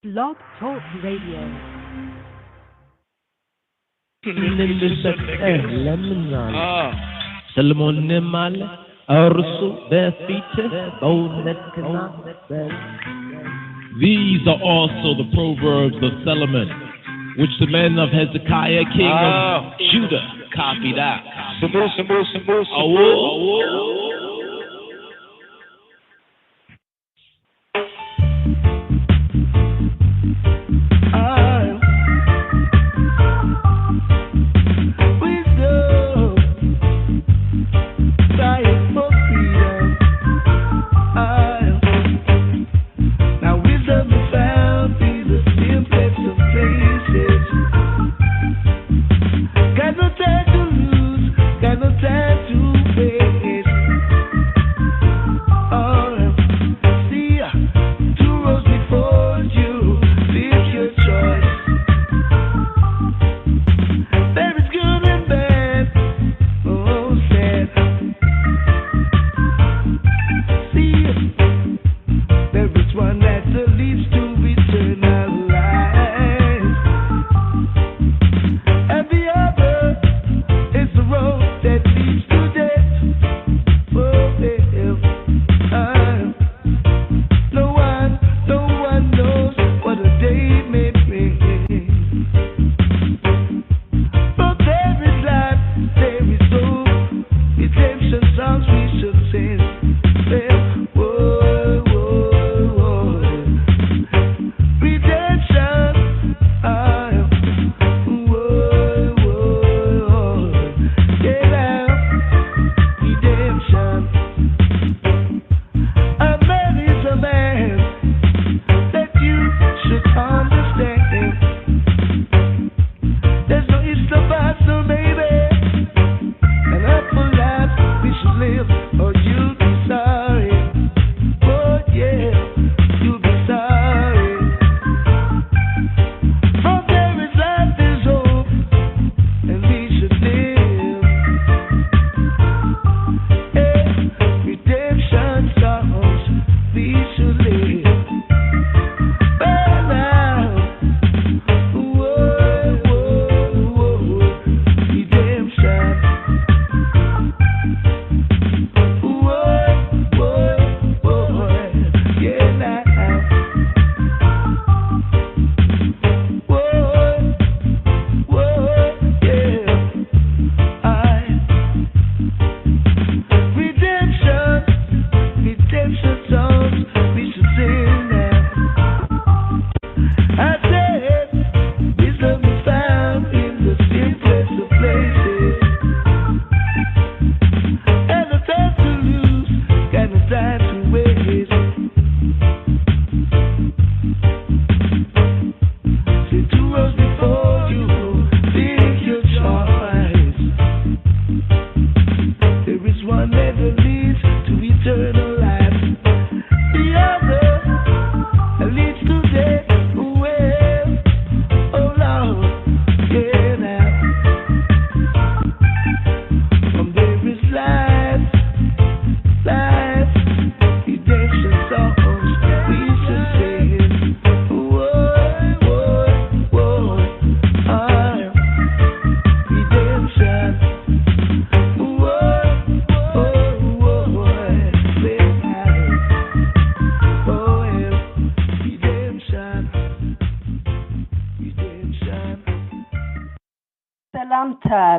Blog Talk Radio. ሰለሞን ማለ እርሱ በፊት በእውነትና These are also the proverbs of Solomon, which the men of Hezekiah, king of Judah, copied out.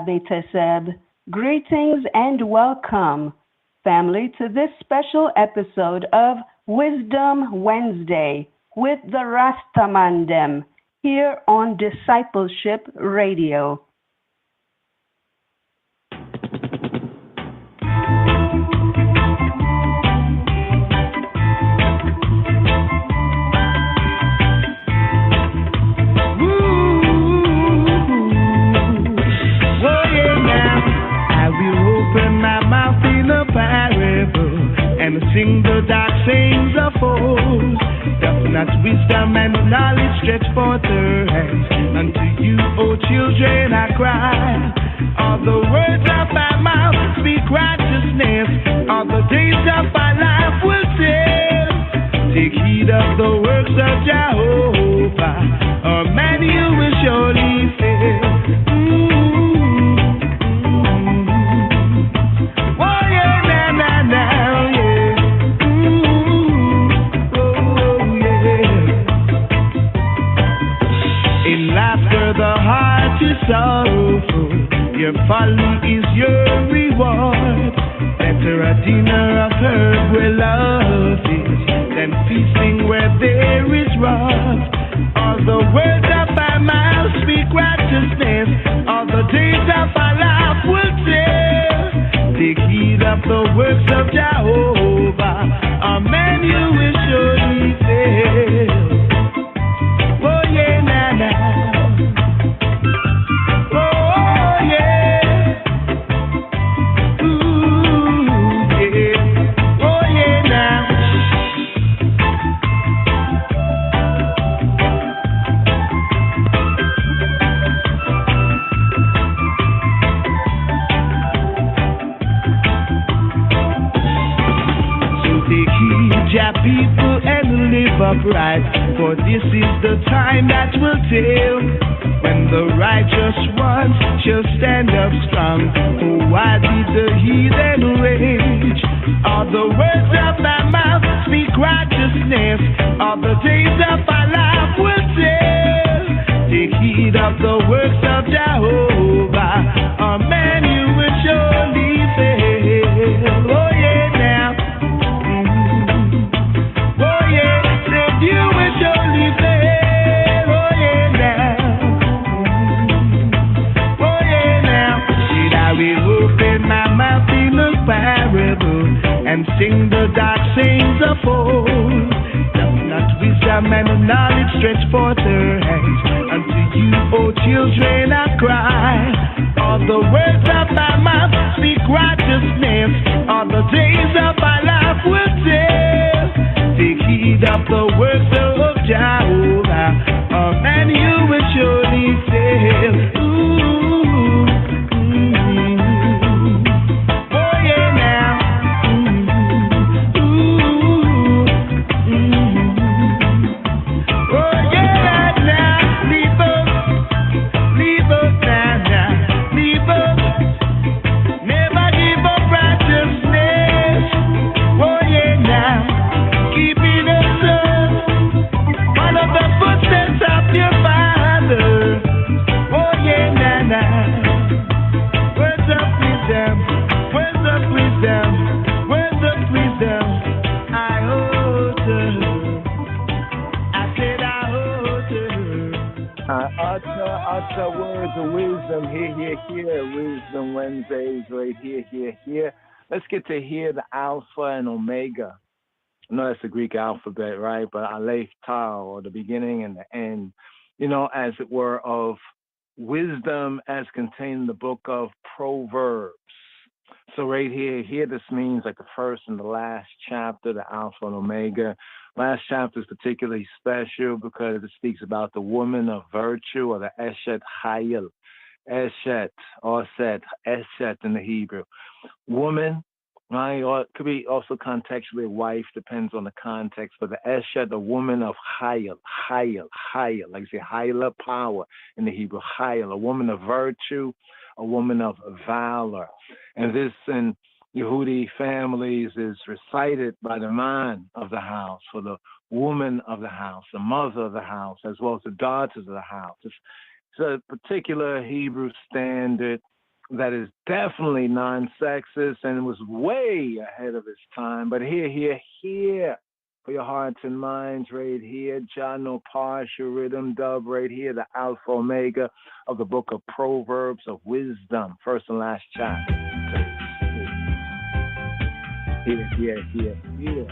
Beteseb. Greetings and welcome, family, to this special episode of Wisdom Wednesday with the Rastamandem here on Discipleship Radio. And sing the dark sayings of old. Doth not wisdom and knowledge stretch forth her hands? Unto you, O children, I cry. All the words of my mouth speak righteousness. All the days of my life will tell. Take heed of the works of Jehovah. Jehovah, or man you will surely fail. Oh yeah, now, now, now, yeah. Oh yeah. In laughter the heart is sorrowful, your folly is your reward. Better a dinner of herb where love is than feasting where there is wrath. All the words of my mouth speak righteousness. All the days of our life will tell. Take heed of the works of Jehovah. Amen, you will surely fail. Oh yeah, nah, nah. People and live upright, for this is the time that will tell, when the righteous ones shall stand up strong. Oh, why did the heathen rage? All the words of my mouth speak righteousness. All the days of my life will tell. Take heed of the works of Jehovah. Amen, you will surely fail. Oh yeah, now. And sing the dark sayings of old. Does not wisdom and knowledge stretch forth her hands? Unto you, O children, I cry. All the words of my mouth speak righteousness. All the days of my life will tell. Take heed of the works of Jehovah. Amen, you will surely fail. Words of wisdom, here, Wisdom Wednesdays, right here. Let's get to hear the Alpha and Omega. I know that's the Greek alphabet, right? But Aleph, Tau, or the beginning and the end, as it were, of wisdom as contained in the book of Proverbs. So right here, this means like the first and the last chapter, the Alpha and Omega. Last chapter is particularly special because it speaks about the woman of virtue, or the Eshet Hayil. Eshet, or Set, Eshet in the Hebrew. Woman, right? Or it could be also contextually a wife, depends on the context. But the Eshet, the woman of Hayil, like you say, Hayil, power in the Hebrew, Hayil, a woman of virtue, a woman of valor. And this in Yehudi families is recited by the man of the house, or the woman of the house, the mother of the house, as well as the daughters of the house. It's a particular Hebrew standard that is definitely non-sexist and was way ahead of its time. But here, for your hearts and minds, right here, Jano Partial Rhythm Dub, right here, the Alpha Omega of the book of Proverbs of Wisdom, first and last chapter. Here.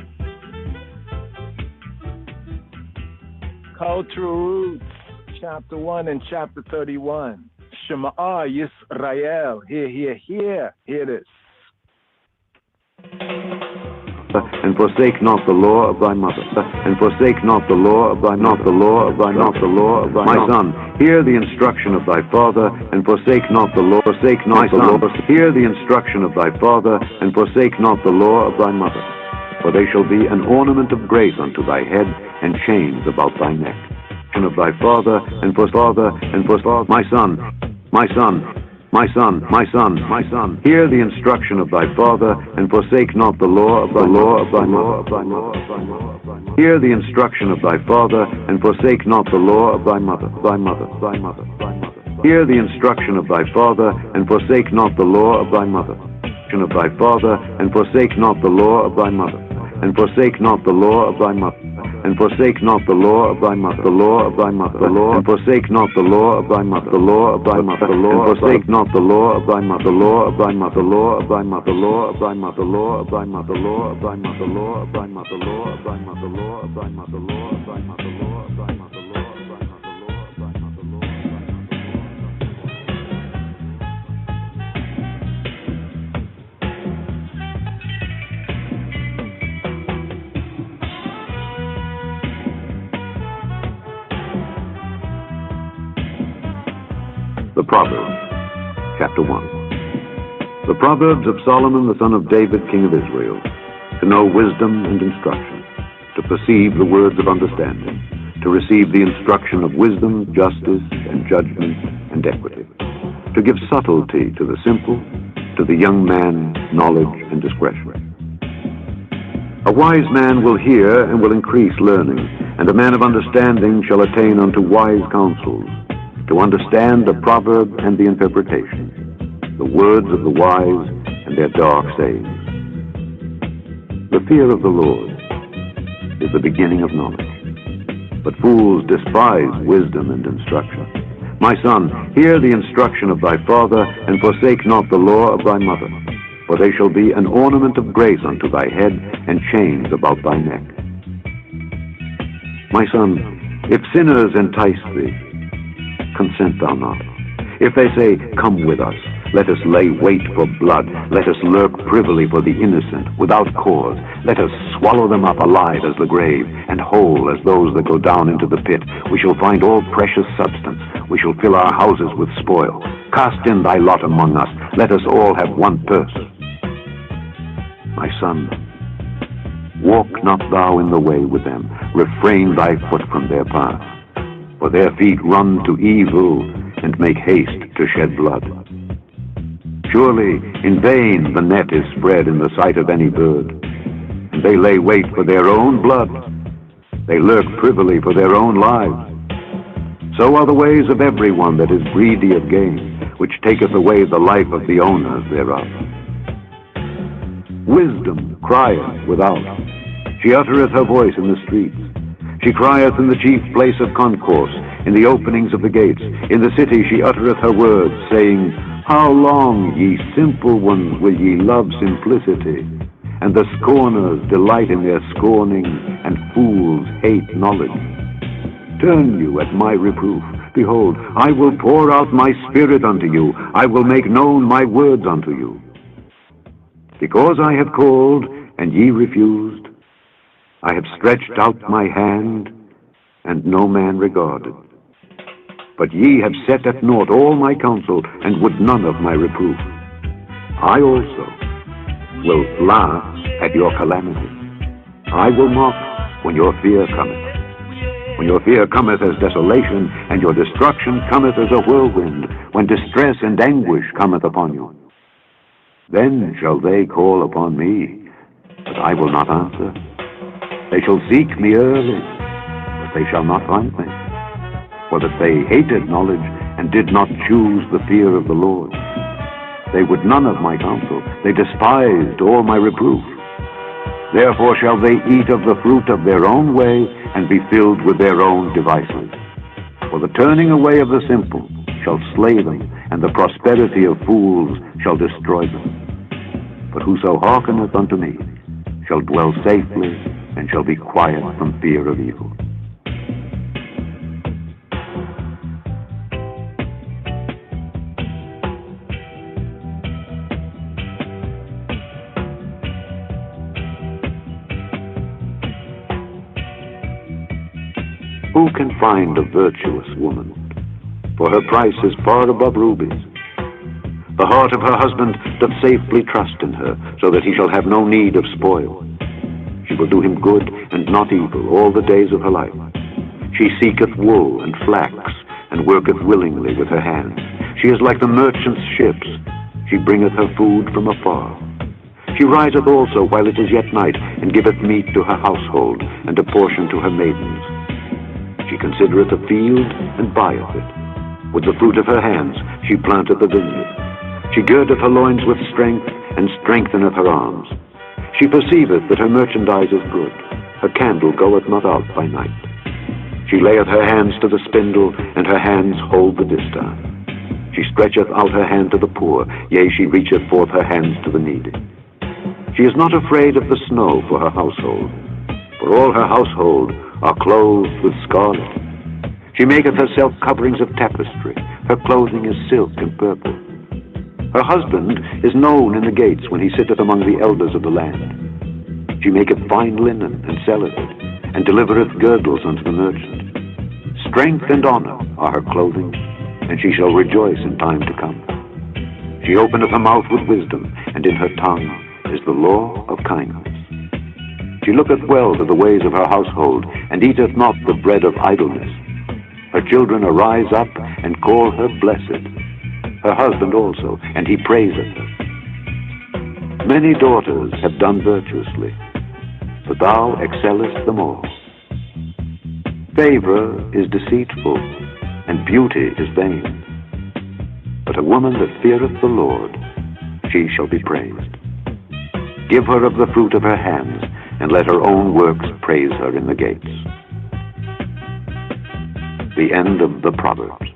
Cultural Roots, chapter 1 and chapter 31. Shema Yisrael. Here it is. And forsake not the law of thy mother, and forsake not the law of thy not the law of thy not the law of thy my son. Hear the instruction of thy father, and forsake not the law. Forsake not the law. Hear the instruction of thy father, and forsake not the law of thy mother. For they shall be an ornament of grace unto thy head, and chains about thy neck. of thy father, and for father, and for father, my son, my son, my son, my son, my son. Hear the instruction of thy father, and forsake not the law of thy law of thy law of thy law of thy law. Hear the instruction of thy father, and forsake not the law of thy mother, thy mother, thy mother, thy mother. Hear the instruction of thy father, and forsake not the law of thy mother. Of thy father, and forsake not the law of thy mother, and forsake not the law of thy mother, and forsake not the law of thy mother, the law of thy mother, the law, and forsake not the law of thy mother, the law of thy mother, the law, and forsake not the law of thy mother, the law of thy mother, the law of thy mother, the law of thy mother, the law of thy mother, the law of thy mother, the law of thy mother, the law of thy mother, the law of thy mother, the law of thy mother, the law of thy mother, the law of thy mother, the law of thy mother, the law of thy mother. The Proverbs, Chapter 1. The Proverbs of Solomon, the son of David, king of Israel, to know wisdom and instruction, to perceive the words of understanding, to receive the instruction of wisdom, justice, and judgment, and equity, to give subtlety to the simple, to the young man knowledge and discretion. A wise man will hear and will increase learning, and a man of understanding shall attain unto wise counsels, to understand the proverb and the interpretation, the words of the wise and their dark sayings. The fear of the Lord is the beginning of knowledge, but fools despise wisdom and instruction. My son, hear the instruction of thy father, and forsake not the law of thy mother, for they shall be an ornament of grace unto thy head, and chains about thy neck. My son, if sinners entice thee, consent thou not. If they say, come with us, let us lay wait for blood, let us lurk privily for the innocent, without cause, let us swallow them up alive as the grave, and whole as those that go down into the pit. We shall find all precious substance, we shall fill our houses with spoil. Cast in thy lot among us, let us all have one purse. My son, walk not thou in the way with them, refrain thy foot from their path. For their feet run to evil, and make haste to shed blood. Surely in vain the net is spread in the sight of any bird, and they lay wait for their own blood. They lurk privily for their own lives. So are the ways of every one that is greedy of gain, which taketh away the life of the owners thereof. Wisdom crieth without, she uttereth her voice in the streets. She crieth in the chief place of concourse, in the openings of the gates. In the city she uttereth her words, saying, how long, ye simple ones, will ye love simplicity? And the scorners delight in their scorning, and fools hate knowledge. Turn you at my reproof. Behold, I will pour out my spirit unto you. I will make known my words unto you. Because I have called, and ye refused, I have stretched out my hand, and no man regarded. But ye have set at naught all my counsel, and would none of my reproof. I also will laugh at your calamity. I will mock when your fear cometh. When your fear cometh as desolation, and your destruction cometh as a whirlwind, when distress and anguish cometh upon you. Then shall they call upon me, but I will not answer. They shall seek me early, but they shall not find me. For that they hated knowledge, and did not choose the fear of the Lord. They would none of my counsel. They despised all my reproof. Therefore shall they eat of the fruit of their own way, and be filled with their own devices. For the turning away of the simple shall slay them, and the prosperity of fools shall destroy them. But whoso hearkeneth unto me shall dwell safely, and shall be quiet from fear of evil. Who can find a virtuous woman? For her price is far above rubies. The heart of her husband doth safely trust in her, so that he shall have no need of spoil. She will do him good and not evil all the days of her life. She seeketh wool and flax, and worketh willingly with her hands. She is like the merchant's ships. She bringeth her food from afar. She riseth also while it is yet night, and giveth meat to her household, and a portion to her maidens. She considereth a field, and buyeth it. With the fruit of her hands she planteth a vineyard. She girdeth her loins with strength, and strengtheneth her arms. She perceiveth that her merchandise is good. Her candle goeth not out by night. She layeth her hands to the spindle, and her hands hold the distaff. She stretcheth out her hand to the poor, yea, she reacheth forth her hands to the needy. She is not afraid of the snow for her household, for all her household are clothed with scarlet. She maketh herself coverings of tapestry. Her clothing is silk and purple. Her husband is known in the gates when he sitteth among the elders of the land. She maketh fine linen and selleth it, and delivereth girdles unto the merchant. Strength and honor are her clothing, and she shall rejoice in time to come. She openeth her mouth with wisdom, and in her tongue is the law of kindness. She looketh well to the ways of her household, and eateth not the bread of idleness. Her children arise up and call her blessed. Her husband also, and he praiseth her. Many daughters have done virtuously, but thou excellest them all. Favor is deceitful, and beauty is vain. But a woman that feareth the Lord, she shall be praised. Give her of the fruit of her hands, and let her own works praise her in the gates. The end of the Proverbs.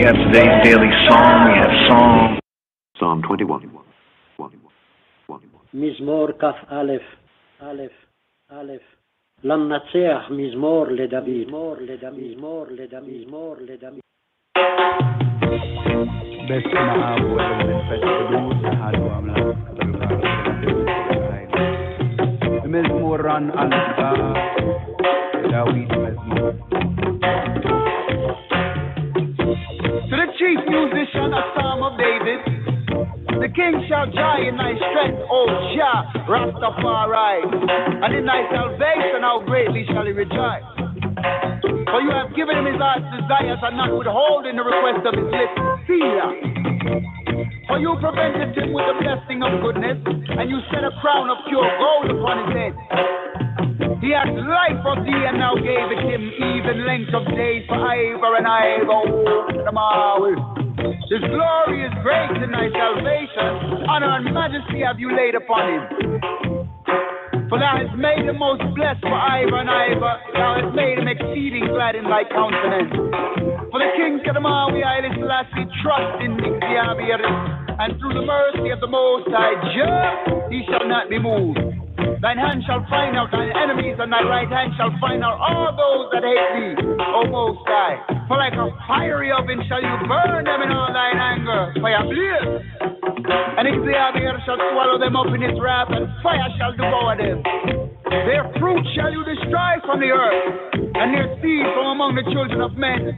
have today's daily psalm. We have Psalm. Psalm 21. מזמור כ"א, א', א', למנצח מזמור לדוד, מזמור לדוד. بسمع أول فالسدود هادو أملاك مزمور عن ألقى داوود مزمور. To the chief musician, a psalm of David. The king shall joy in thy strength, O Jah, Rastafari. And in thy salvation, how greatly shall he rejoice. For you have given him his heart's desires and not withholding the request of his lips. Selah. For you prevented him with the blessing of goodness, and you set a crown of pure gold upon his head. He has life of thee, and now gave it him even length of days for ever and ever. His glory is great in thy salvation. Honor and majesty have you laid upon him. For thou hast made him most blessed for ever and ever. Thou hast made him exceeding glad in thy countenance. For the King Kadamawi Haile Selassie trust in Nixiabir, and through the mercy of the Most High Jah, he shall not be moved. Thine hand shall find out thine enemies, and thy right hand shall find out all those that hate thee, O Most High. For like a fiery oven shall you burn them in all thine anger. Fire blaze. And Nixiabir shall swallow them up in his wrath, and fire shall devour them. Their fruit shall you destroy from the earth, and their seed from among the children of men.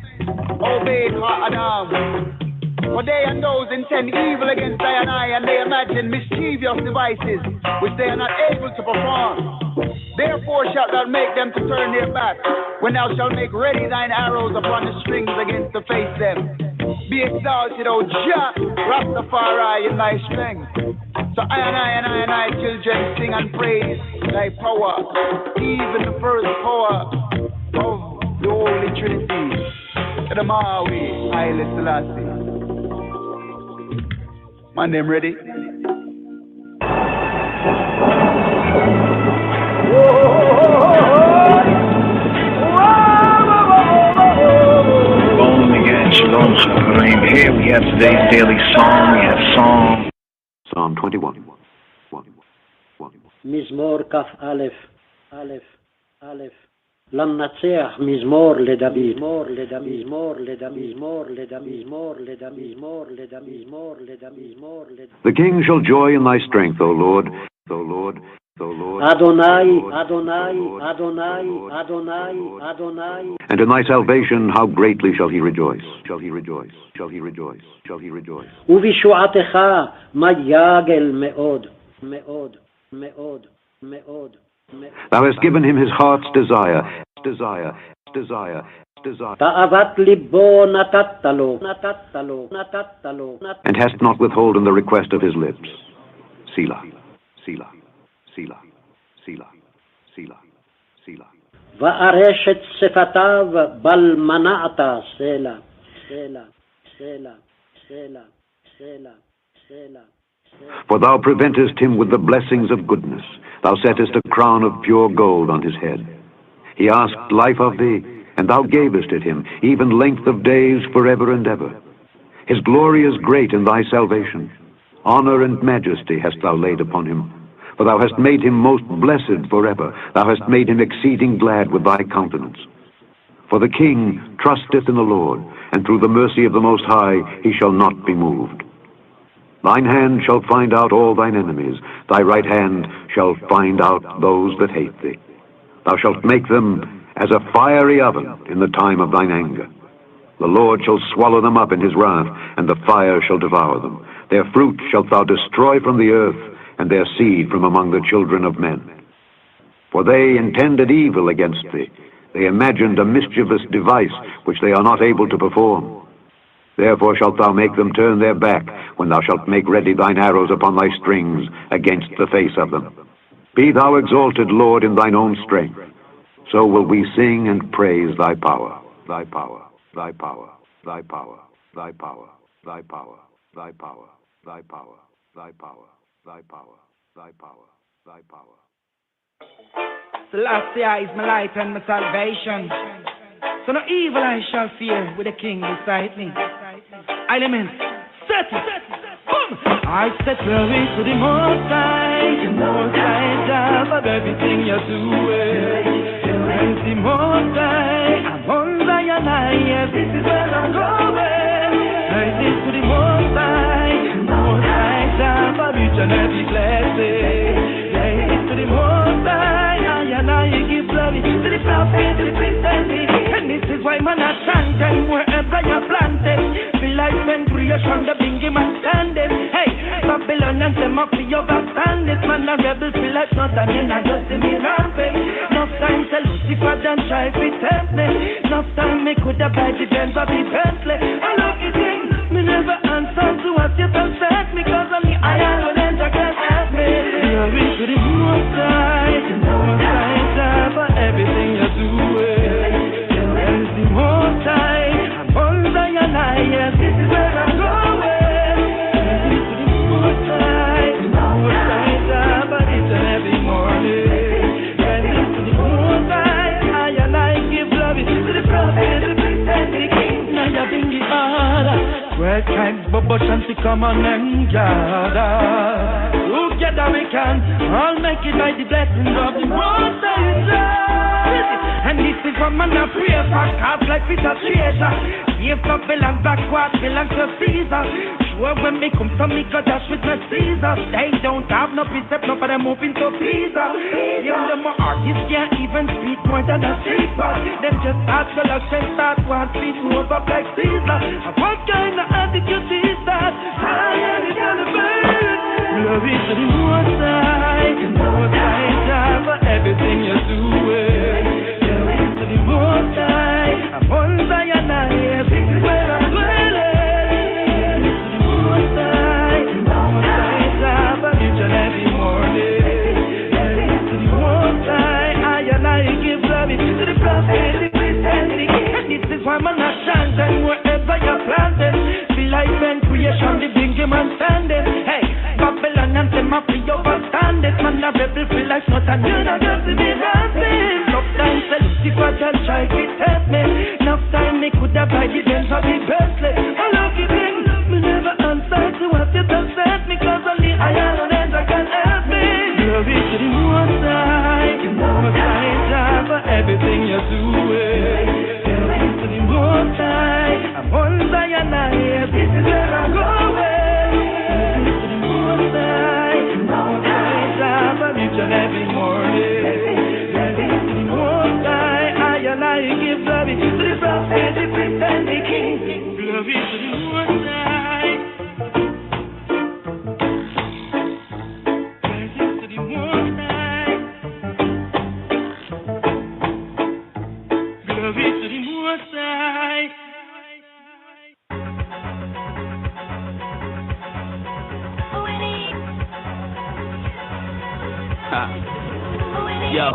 Obey Adam. For they and those intend evil against thy and I, and they imagine mischievous devices which they are not able to perform. Therefore shalt thou make them to turn their back, when thou shalt make ready thine arrows upon the strings against to face them. Be exalted, O Jah, Rastafari, in thy strength. So I and I, children, sing and praise thy power, even the first power of the Holy Trinity. Kadamawi Haile Selassie. Man, them ready? Shalom again, Shalom Chavarim. Here we have today's daily psalm. We have Psalm. Psalm 21. מזמור כ"א, א', א', למנצח מזמור לדוד, מזמור לדוד, מזמור לדוד, מזמור לדוד, מזמור לדוד, מזמור לדוד, מזמור לדוד, מזמור לדוד. The king shall joy in thy strength, O Lord, O Lord, O Lord. Adonai, Adonai, Adonai, Adonai, Adonai. And in thy salvation, how greatly shall he rejoice? Shall he rejoice? Shall he rejoice? Shall he rejoice? ובישועתך מייגל מאוד, מאוד, מאוד, מאוד. Thou hast given him his heart's desire. תאוות ליבו נתת לו, נתת לו, נתת לו. And hast not withholden the request of his lips. Selah, Selah, Selah, Selah, Selah, Selah. וארשת שפתיו בל מנעת, סלע, סלע, סלע, סלע, סלע, סלע. For thou preventest him with the blessings of goodness. Thou settest a crown of pure gold on his head. He asked life of thee, and thou gavest it him, even length of days forever and ever. His glory is great in thy salvation. Honor and majesty hast thou laid upon him. For thou hast made him most blessed forever. Thou hast made him exceeding glad with thy countenance. For the king trusteth in the Lord, and through the mercy of the Most High he shall not be moved. Thine hand shall find out all thine enemies. Thy right hand shall find out those that hate thee. Thou shalt make them as a fiery oven in the time of thine anger. The Lord shall swallow them up in his wrath, and the fire shall devour them. Their fruit shalt thou destroy from the earth, and their seed from among the children of men. For they intended evil against thee. They imagined a mischievous device which they are not able to perform. Therefore shalt thou make them turn their back, when thou shalt make ready thine arrows upon thy strings against the face of them. Be thou exalted, Lord, in thine own strength. So will we sing and praise thy power, thy power, thy power, thy power, thy power, thy power, thy power, thy power, thy power, thy power, thy power, thy power. Selassie is my light and my salvation. So no evil I shall fear with the king beside me. Element. Set it. Boom. I said glory to the Most High. The Most High job of everything you're doing. Praise the Most High. I'm on Zion, yes, this is where I'm going. Praise it to the Most High. The Most High job of each and every blessing. Praise it to the Most High. I give glory to the prophet, to the priest, and this is why man I chant them wherever you're planted. Feel like when creation the bingy man standing. Hey, Babylon and them up for your overstand this man a rebel feel like not a man and just see me rampant. Enough time to Lucifer done try to tempt me. Enough time me could have buy the Benz or the Bentley. I love you thing, me never answer to what you have said me cause I'm the iron one and I can't help me. Glory to the Most High, the Most High job for everything you're doing. Praise the Most High, I'm on Zion, yes, this is where I'm going. Praise to the Most High, the Most High job for each and every morning. Praise to the Most High, I give glory to the prophet, the priest, and the king. Now you're being the order. Where times Bobo Shanti come on and gather. Together we can all make it by the blessings of the Most High. And this is what man a pray for, cause life is a treasure. If not belong backward, belong to Caesar. Sure when me come to me go dash with my Caesar. They don't have no precept, no for them moving to Pisa. Give them more artists can't even speak more than a sleeper. Them just start to luck and start one feet move up like Caesar. What kind of attitude is that? I am the elephant. Glory to the Most High, the Most High job for everything you're doing. Glory to the Most High, I'm on Zion, yes, this is where I'm dwelling. Glory to the Most High, the Most High job for each and every morning. Glory to the Most High, I give glory to the prophet, the priest, and the king. And this is why man a chant and wherever you're planted. Feel like when creation, the bring him and standing. Hey. Babylon and them up for your overstand it. Man a rebel feel like not a new, not just to be dancing. Enough time to Lucifer just try to tempt me. Enough time me could have buy the Benz or the Bentley. I love you thing, me never answer to what you have said me cause only I am and I can help me. Glory to the Most High, the Most High job for everything you're doing. Glory to the Most High, I'm on Zion, yes, this is where I'm going. Each and every morning, glory to the Most High, I give glory to the prophet, the priest, and the king. Glory to the Most High, glory to the Most High, glory to the Most High. Yo,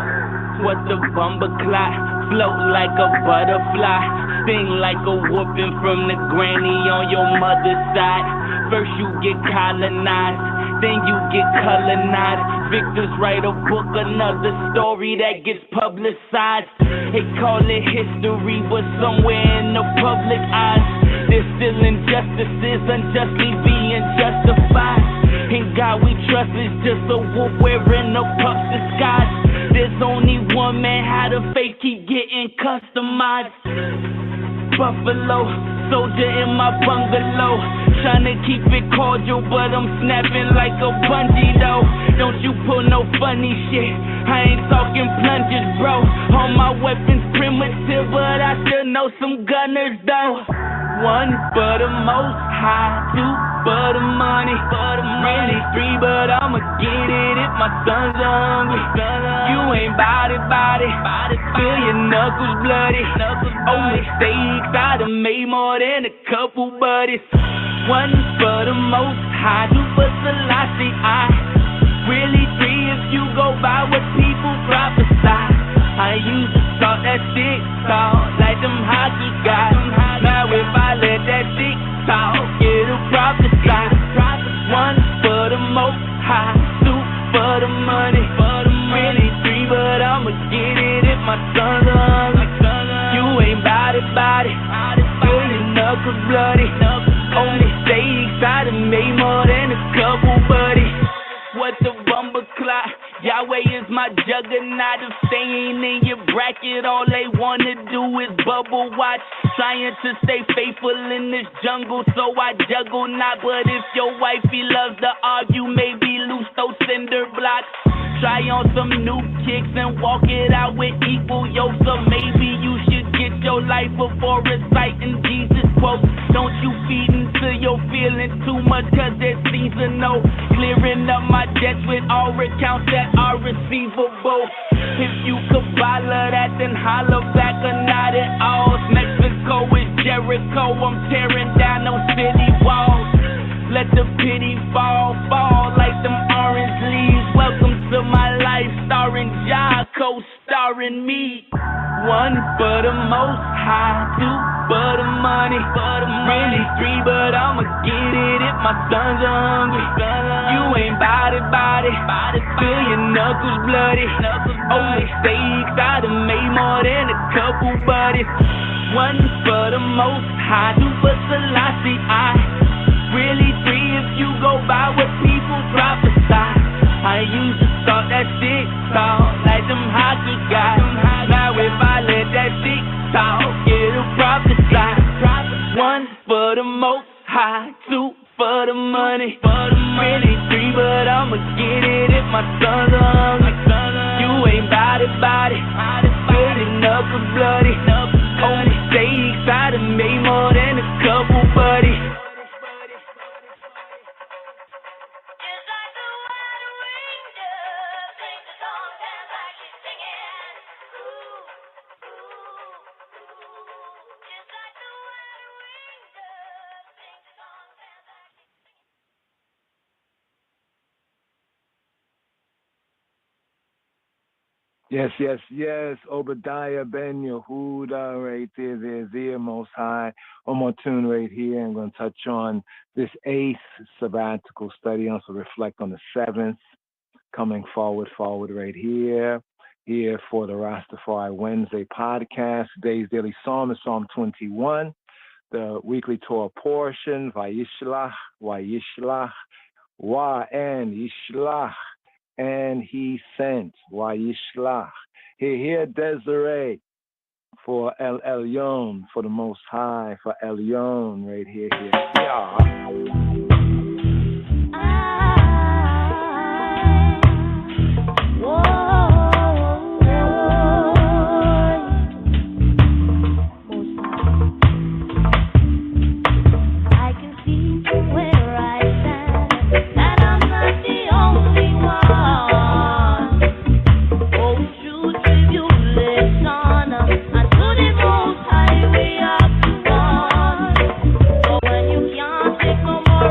what the bumper clock? Float like a butterfly, sting like a whooping from the granny on your mother's side. First you get colonized, then you get colonized. Victors write a book, another story that gets publicized. They call it history, but somewhere in the public eyes, there's still injustices unjustly being justified. And God we trust is just a wolf wearing a pup's disguise. There's only one man, how the faith keep getting customized. Buffalo, soldier in my bungalow, tryna keep it cordial, but I'm snapping like a bungee though. Don't you pull no funny shit, I ain't talking plungers bro. All my weapons primitive, but I still know some gunners though. One for the Most High, two for the money, really three, but I'ma get it if my son's hungry. You ain't bout it, feel your knuckles bloody. Oh, mistakes, I done made more than a couple buddies. One for the Most High, two for Selassie, really three if you go by what people prophesy. I used to talk that stick talk like them hockey guys. Now if I let that stick talk, it'll prophesy. One for the Most High, two for the money, really three, but I'ma get it if my son's hungry. You ain't bout it, feel your knuckles bloody. my juggernaut. If they ain't in your bracket, all they wanna do is bubble watch. Trying to stay faithful in this jungle, so I juggle not. But if your wifey loves to argue, maybe loose those cinder blocks. Try on some new kicks and walk it out with equal yoke. So maybe you should get your life before reciting Jesus quotes. Don't you feed into your feelings too much, cause it's seasonal. Clearing up my debts with all accounts that are receivable. If you could follow that, then holler back or not at all. Mexico is Jericho, I'm tearing down those city walls. Let the pity fall, fall like them orange leaves. Welcome to my life, starring Jaco, starring me. One for the most high, two for the money, really three, but I'ma get it if my sons are hungry. You ain't body, feel your knuckles bloody. Oh, mistakes, I done made more than a couple buddies. One for the most high, two for Selassie, really three if you go by what people prophesy. I used to thought that shit talk like them hockey guys. Now if I let that shit talk, it'll prophesy. One for the most high, two for the money, really three, but I'ma get it if my sons are hungry. You ain't body, feel your knuckles bloody. Oh, mistakes, I done made more than a couple buddies. Yes. Obadiah Ben Yehuda right there, Most High. One more tune right here. I'm going to touch on this 8th sabbatical study. Also reflect on the 7th. Coming forward right here. Here for the Rastafari Wednesday podcast. Today's daily psalm is Psalm 21. The weekly Torah portion, Vayishlach, Yishlach. And he sent, Yishlach. Here, Desiree, for El Elyon, for the Most High, for Elyon, right here. Yeah. Come on.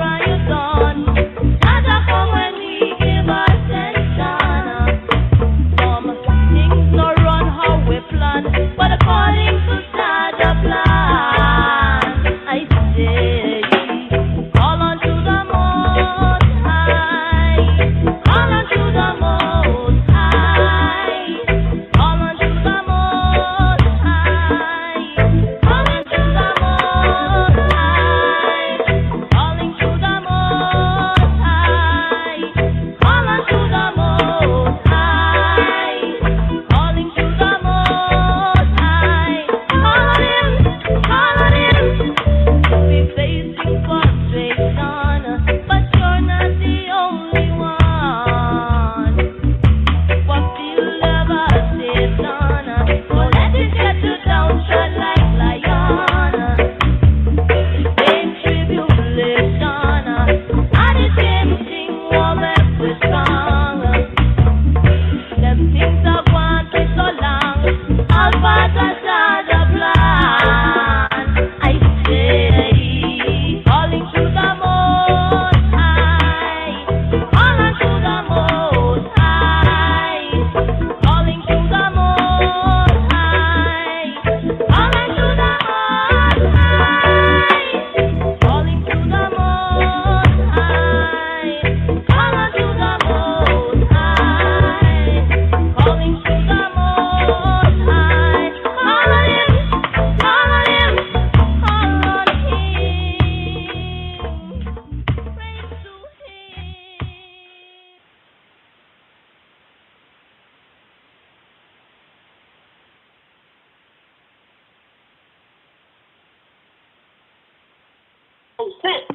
sense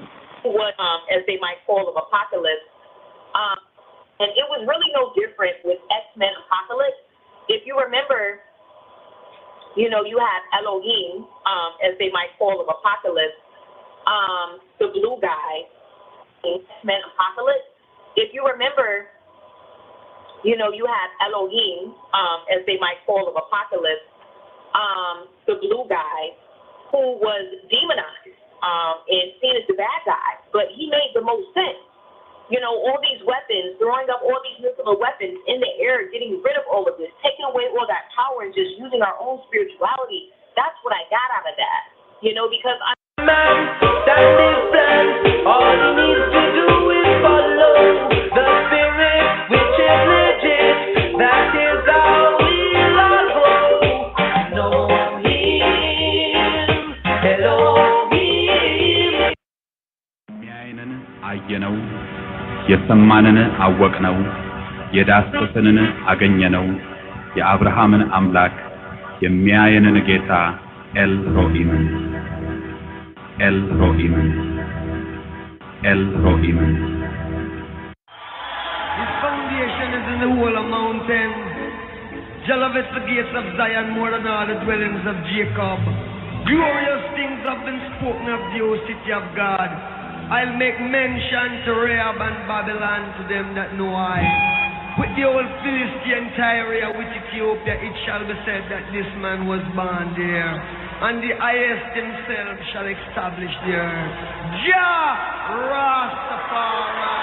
what, as they might call, of Apocalypse. And it was really no different with X-Men Apocalypse. If you remember, you know, you have Elohim, as they might call, of Apocalypse, the blue guy, X-Men Apocalypse. If you remember, you know, you have Elohim, as they might call, of Apocalypse, the blue guy, who was demonized and seen as the bad guy, but he made the most sense. You know, all these weapons, throwing up all these nuclear weapons in the air, getting rid of all of this, taking away all that power and just using our own spirituality. That's what I got out of that. You know, because I man that lives plans, all he needs to do is follow the spirit which is legit. That is how we'll all grow. Know him, Elohim. አየነው የሰማንን አወቅነው የዳሰስንን አገኘነው የአብርሃምን አምላክ የሚያየንን ጌታ ኤልሮሂምን ኤልሮሂምን ኤልሮሂምን His foundation is in the whole of mountain. Jehovah's the gates of Zion more than all the dwellings of Jacob. Glorious things have been spoken of the old city of God. I'll make mention to Rahab and Babylon, to them that know I. With the old Philistine Tyre, with Ethiopia, it shall be said that this man was born there, and the highest himself shall establish the earth. Jah Rastafari.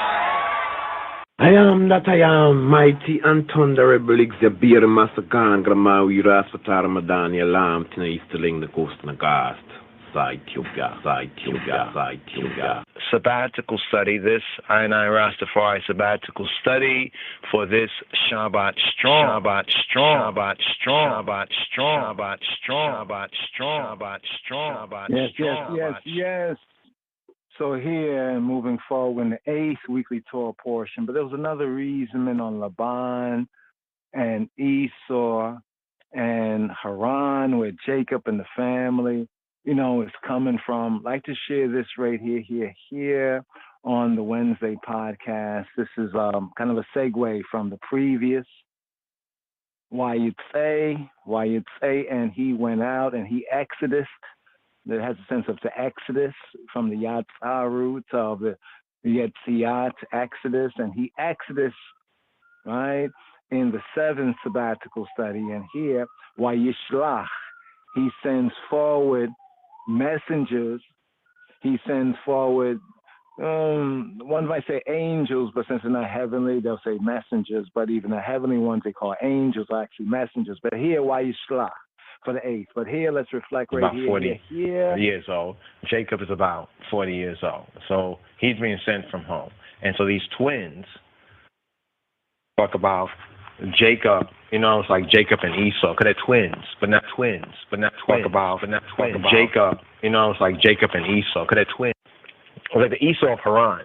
I am that I am, mighty and thunderable, Xabir Masagan, Gramawi, Rasfatar Madani, Alam, Tina Easterling, the Coast and Agast. Sabbatical study, this I Rastafari sabbatical study for this Shabbat strong, Shabbat strong, Shabbat strong, Shabbat strong, Shabbat strong, Shabbat strong, Shabbat strong, Shabbat strong. Yes. So here, moving forward in the 8th weekly Torah portion, but there was another reason on Laban and Esau and Haran, where Jacob and the family, you know, is coming from. I'd like to share this right here on the Wednesday podcast. This is kind of a segue from the previous. Why you'd say, and he went out and he exodus. That has a sense of the exodus from the Yatzah root of the Yetziat exodus, and he exodus, right, in the 7th sabbatical study. And here, Yishlach, he sends forward messengers. He sends forward, one might say angels, but since they're not heavenly, they'll say messengers. But even the heavenly ones they call angels are actually messengers. But here, Yishlach for the 8th. But here, let's reflect right about here. 40 years old. Jacob is about 40 years old. So he's being sent from home. And so these twins talk about Jacob, you know, it's like Jacob and Esau, because they're twins, but not twins. Talk about Jacob, you know, it's like Jacob and Esau, because they're twins. Or like the Esau of Haran.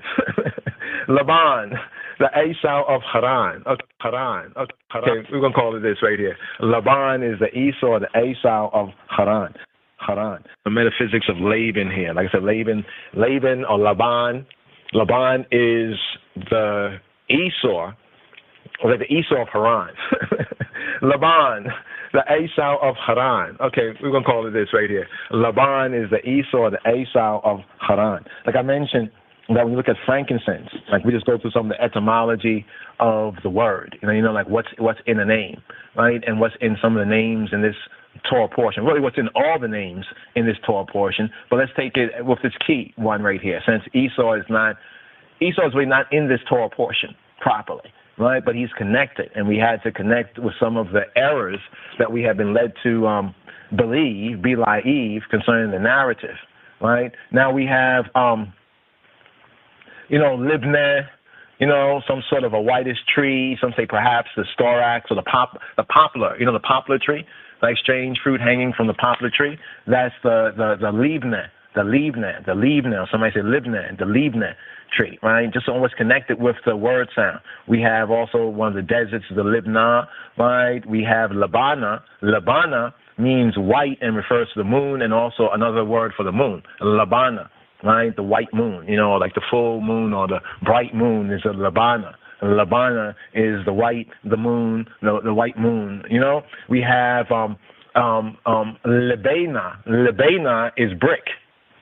Laban, the Esau of Haran. Okay, we're going to call it this right here. Laban is the Esau, the Esau of Haran. The metaphysics of Laban here. Like I said, Laban or Laban. Laban is the Esau, or like the Esau of Haran. Laban, the Esau of Haran. Okay, we're going to call it this right here. Laban is the Esau, the Esau of Haran. Like I mentioned, that when you look at frankincense, like we just go through some of the etymology of the word, you know, like what's in a name, right? And what's in some of the names in this Torah portion. Really what's in all the names in this Torah portion. But let's take it with this key one right here. Since Esau is really not in this Torah portion properly, right? But he's connected, and we had to connect with some of the errors that we have been led to believe, Eve, concerning the narrative, right? Now we have, Libneh, some sort of a whitish tree. Some say perhaps the storax or the poplar, the poplar tree, like strange fruit hanging from the poplar tree. That's the Libneh, or somebody say Libneh, the Libneh tree, right? Just always connected with the word sound. We have also one of the deserts, the Libnah, right? We have Labana. Labana means white and refers to the moon, and also another word for the moon, Labana. right? The white moon, like the full moon or the bright moon is a Labana. Labana is the moon, the white moon. We have Lebena. Lebena is brick.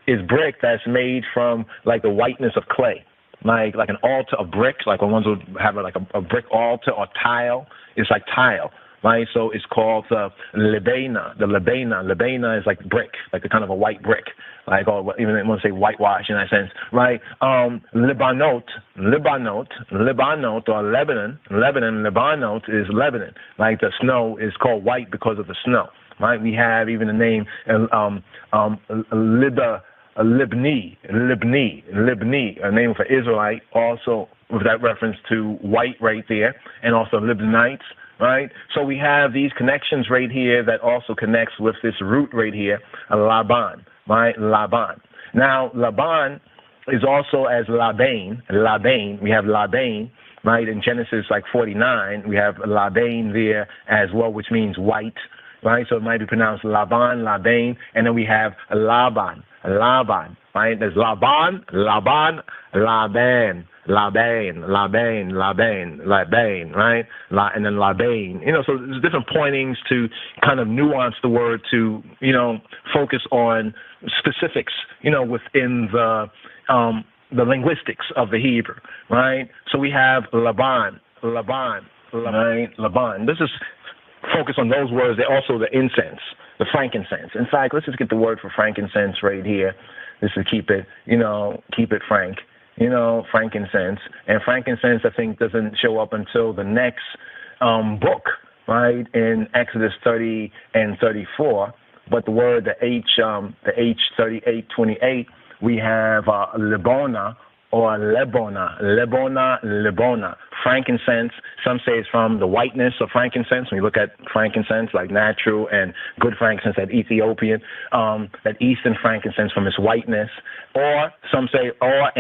Is brick that's made from like the whiteness of clay, like an altar of brick, like when ones would have like a brick altar or tile. It's like tile, right? So it's called Lebena. The Lebena is like brick, like a kind of a white brick, like, or even I want to say whitewash in that sense, right? Lebanot or Lebanon, Lebanot is Lebanon. Like the snow is called white because of the snow, right? We have even the name Libni, a name for Israelite, also with that reference to white right there, and also Libanites, right? So we have these connections right here that also connects with this root right here, Laban, right? Laban. Now, Laban is also as Laban. We have Laban, right? In Genesis 49, we have Laban there as well, which means white, right? So it might be pronounced Laban, Laban, and then we have Laban, right? There's Laban, right? And then Laban. So there's different pointings to kind of nuance the word to, focus on specifics, within the linguistics of the Hebrew, right? So we have Laban. This is focus on those words. They're also the incense, the frankincense. In fact, let's just get the word for frankincense right here. This is keep it frank. Frankincense. And frankincense, I think, doesn't show up until the next book, right, in Exodus 30 and 34. But the word, the H 38:28, we have Lebona or Lebona. Frankincense, some say it's from the whiteness of frankincense. When you look at frankincense, like natural and good frankincense, that Ethiopian, that Eastern frankincense from its whiteness, or some say or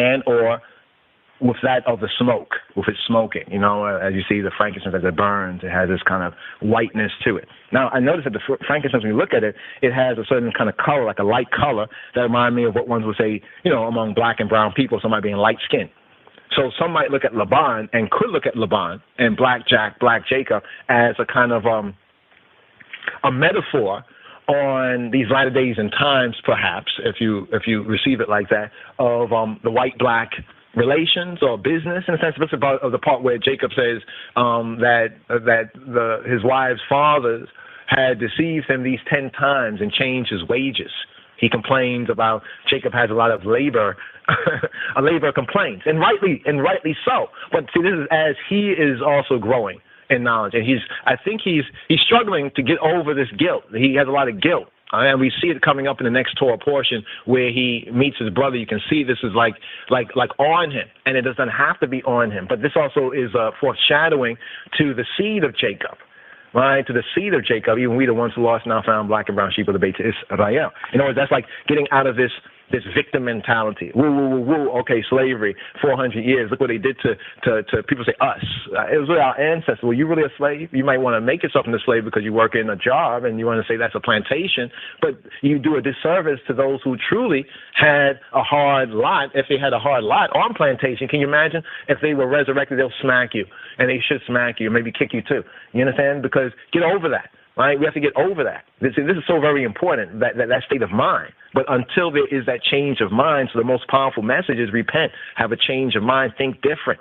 with that of the smoke, with its smoking. As you see the frankincense as it burns, it has this kind of whiteness to it. Now, I noticed that the frankincense, when you look at it, it has a certain kind of color, like a light color, that reminds me of what ones would say, among black and brown people, somebody being light skinned. So some might look at Laban and could look at Laban and Black Jacob as a kind of a metaphor on these latter days and times, perhaps, if you receive it like that, of the white-black relations or business, in a sense. It's about the part where Jacob says that his wives' fathers had deceived him these 10 times and changed his wages. He complains about Jacob has a lot of labor complaints, and rightly so. But see, this is as he is also growing in knowledge, and I think he's struggling to get over this guilt. He has a lot of guilt. And we see it coming up in the next Torah portion where he meets his brother. You can see this is like on him, and it doesn't have to be on him. But this also is a foreshadowing to the seed of Jacob, right? To the seed of Jacob. Even we, the ones who lost, now found, black and brown sheep of the Beit Israel. In other words, that's like getting out of this victim mentality. Woo. Okay, slavery, 400 years. Look what they did to people. Say us. It was really our ancestors. Well, you really a slave? You might want to make yourself into a slave because you work in a job and you want to say that's a plantation. But you do a disservice to those who truly had a hard lot. If they had a hard lot on plantation, can you imagine if they were resurrected? They'll smack you, and they should smack you, maybe kick you too. You understand? Because get over that. Right? We have to get over that. This is so very important, that state of mind. But until there is that change of mind, so the most powerful message is repent, have a change of mind, think different,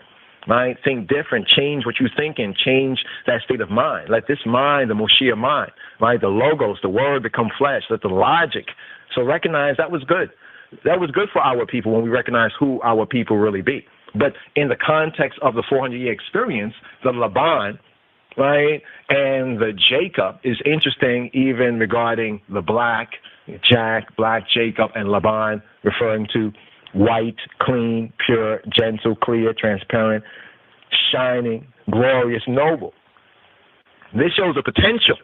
right? Think different, change what you're thinking, change that state of mind. Let this mind, the Moshiach mind, right? The logos, the word become flesh, let the logic. So recognize that was good. That was good for our people when we recognize who our people really be. But in the context of the 400-year experience, the Laban, right, and the Jacob is interesting, even regarding the black Jacob, and Laban, referring to white, clean, pure, gentle, clear, transparent, shining, glorious, noble. This shows the potential,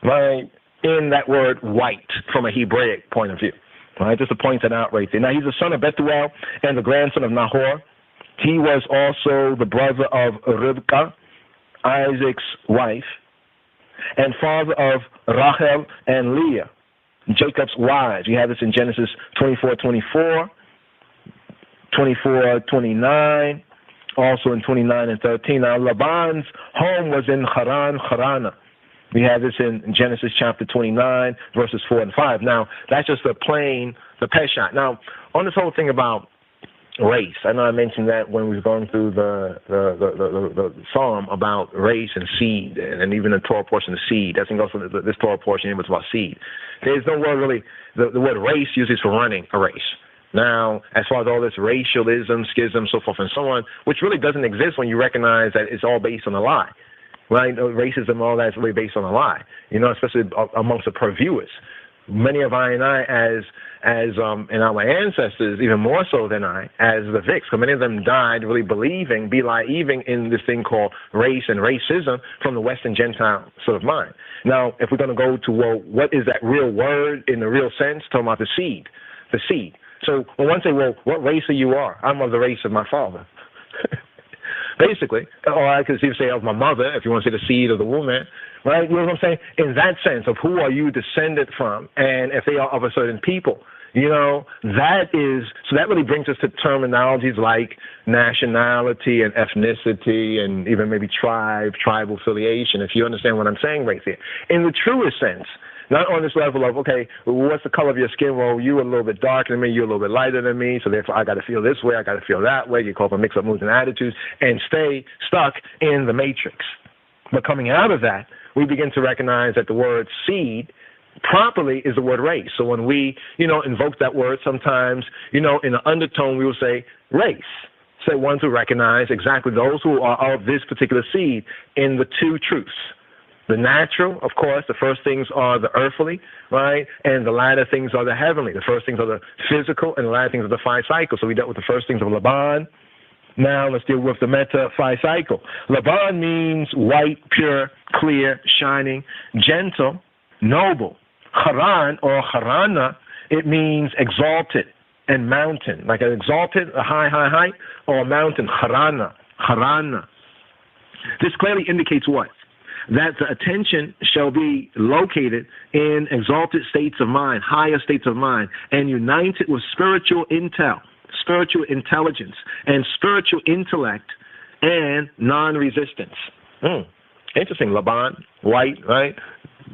right, in that word white from a Hebraic point of view. Right, just to point that out right there. Now, he's the son of Bethuel and the grandson of Nahor. He was also the brother of Rivkah, Isaac's wife, and father of Rachel and Leah, Jacob's wives. You have this in Genesis 24:24, 24, 29, also in 29 and 13. Now, Laban's home was in Harana. We have this in Genesis chapter 29, verses 4 and 5. Now, that's just the Peshat. Now, on this whole thing about race, I know I mentioned that when we were going through the psalm about race and seed, and even the Torah portion of seed. That thing goes for this Torah portion, it was about seed. There's no word really, the word race usually is for running a race. Now, as far as all this racialism, schism, so forth and so on, which really doesn't exist when you recognize that it's all based on a lie. Right? Racism, all that is really based on a lie, especially amongst the purveyors. Many of I and and our ancestors, even more so than as the Vicks, because many of them died really believing in this thing called race and racism from the Western Gentile sort of mind. Now, if we're going to go to, well, what is that real word in the real sense? Talking about the seed. So when one say, well, what race are you? I'm of the race of my father. Basically, or I could even say of my mother, if you want to say the seed of the woman, right? You know what I'm saying? In that sense of who are you descended from, and if they are of a certain people, that really brings us to terminologies like nationality and ethnicity and even maybe tribal affiliation, if you understand what I'm saying right there. In the truest sense, not on this level of, okay, well, what's the color of your skin? Well, you a little bit darker than me, you're a little bit lighter than me, so therefore I got to feel this way, I got to feel that way. You call them mix-up moods and attitudes and stay stuck in the matrix. But coming out of that, we begin to recognize that the word seed properly is the word race. So when we, invoke that word, sometimes, in an undertone, we will say race. Say one to recognize exactly those who are of this particular seed in the two truths. The natural, of course, the first things are the earthly, right? And the latter things are the heavenly. The first things are the physical, and the latter things are the phi cycle. So we dealt with the first things of Laban. Now let's deal with the meta phi cycle. Laban means white, pure, clear, shining, gentle, noble. Haran or Harana, it means exalted and mountain, like an exalted, a high, or a mountain. Harana. This clearly indicates what? That the attention shall be located in exalted states of mind, higher states of mind, and united with spiritual intel, spiritual intelligence, and spiritual intellect, and non-resistance. Interesting, Laban, white, right?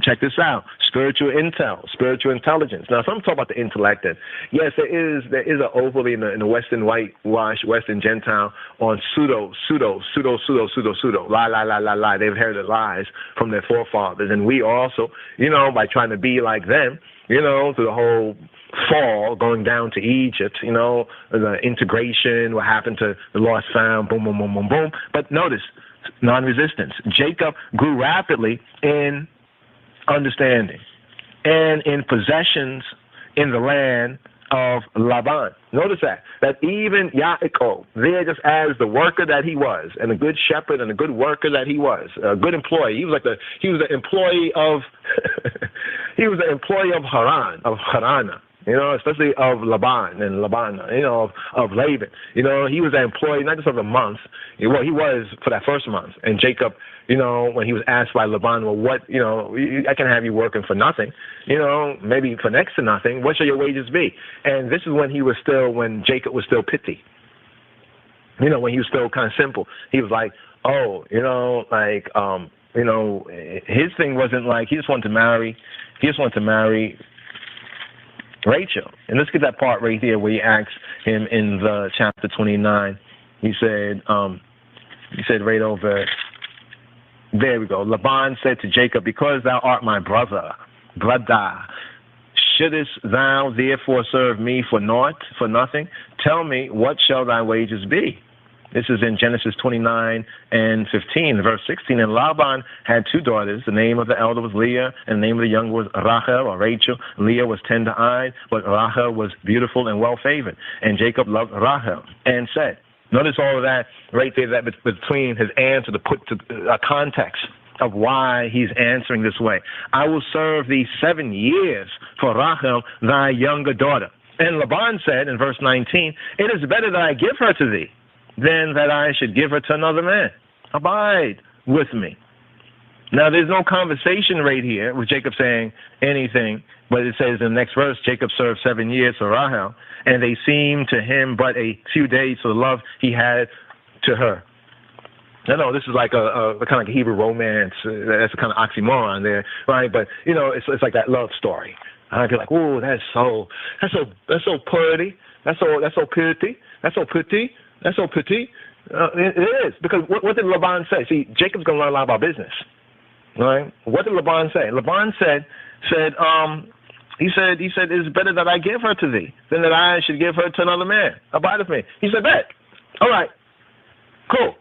Check this out. Spiritual intel, spiritual intelligence. Now, if I'm talking about the intellect, then yes, there is an overly in the Western whitewash, Western Gentile on pseudo, lie. They've inherited lies from their forefathers, and we also, by trying to be like them, through the whole fall, going down to Egypt, the integration, what happened to the lost found, boom, boom, boom, boom, boom. But notice, non-resistance. Jacob grew rapidly in understanding and in possessions in the land of Laban. Notice that even Yaakov, there just as the worker that he was, and a good shepherd and a good worker that he was, a good employee. He was the employee of he was the employee of Harana. Especially of Laban and of Laban. He was an employee not just of the month. Well, he was for that first month. And Jacob, when he was asked by Laban, well, what, I can have you working for nothing, maybe for next to nothing. What shall your wages be? And this is when Jacob was still pithy. When he was still kind of simple. He was like, his thing wasn't like he just wanted to marry Rachel. And let's get that part right here where he asks him in the chapter 29. He said right over, there we go. Laban said to Jacob, because thou art my brother, shouldest thou therefore serve me for nothing? Tell me, what shall thy wages be? This is in Genesis 29 and 15, verse 16. And Laban had two daughters. The name of the elder was Leah, and the name of the younger was Rachel or Rachel. Leah was tender-eyed, but Rachel was beautiful and well-favored. And Jacob loved Rachel and said, notice all of that right there, that between his answer to put to a context of why he's answering this way. I will serve thee 7 years for Rachel, thy younger daughter. And Laban said in verse 19, it is better that I give her to thee than that I should give her to another man. Abide with me. Now, there's no conversation right here with Jacob saying anything, but it says in the next verse, Jacob served 7 years for Rahel, and they seemed to him but a few days for the love he had to her. No, this is like a kind of like a Hebrew romance. That's a kind of oxymoron there, right? But it's like that love story. I'd be like, oh, that's so pretty, that's so pretty, that's so pretty, that's so pretty. It is, because what did Laban say? See, Jacob's gonna learn a lot about business. Right? What did Laban say? Laban said, he said, it's better that I give her to thee than that I should give her to another man. Abide with me. He said, bet. All right. Cool.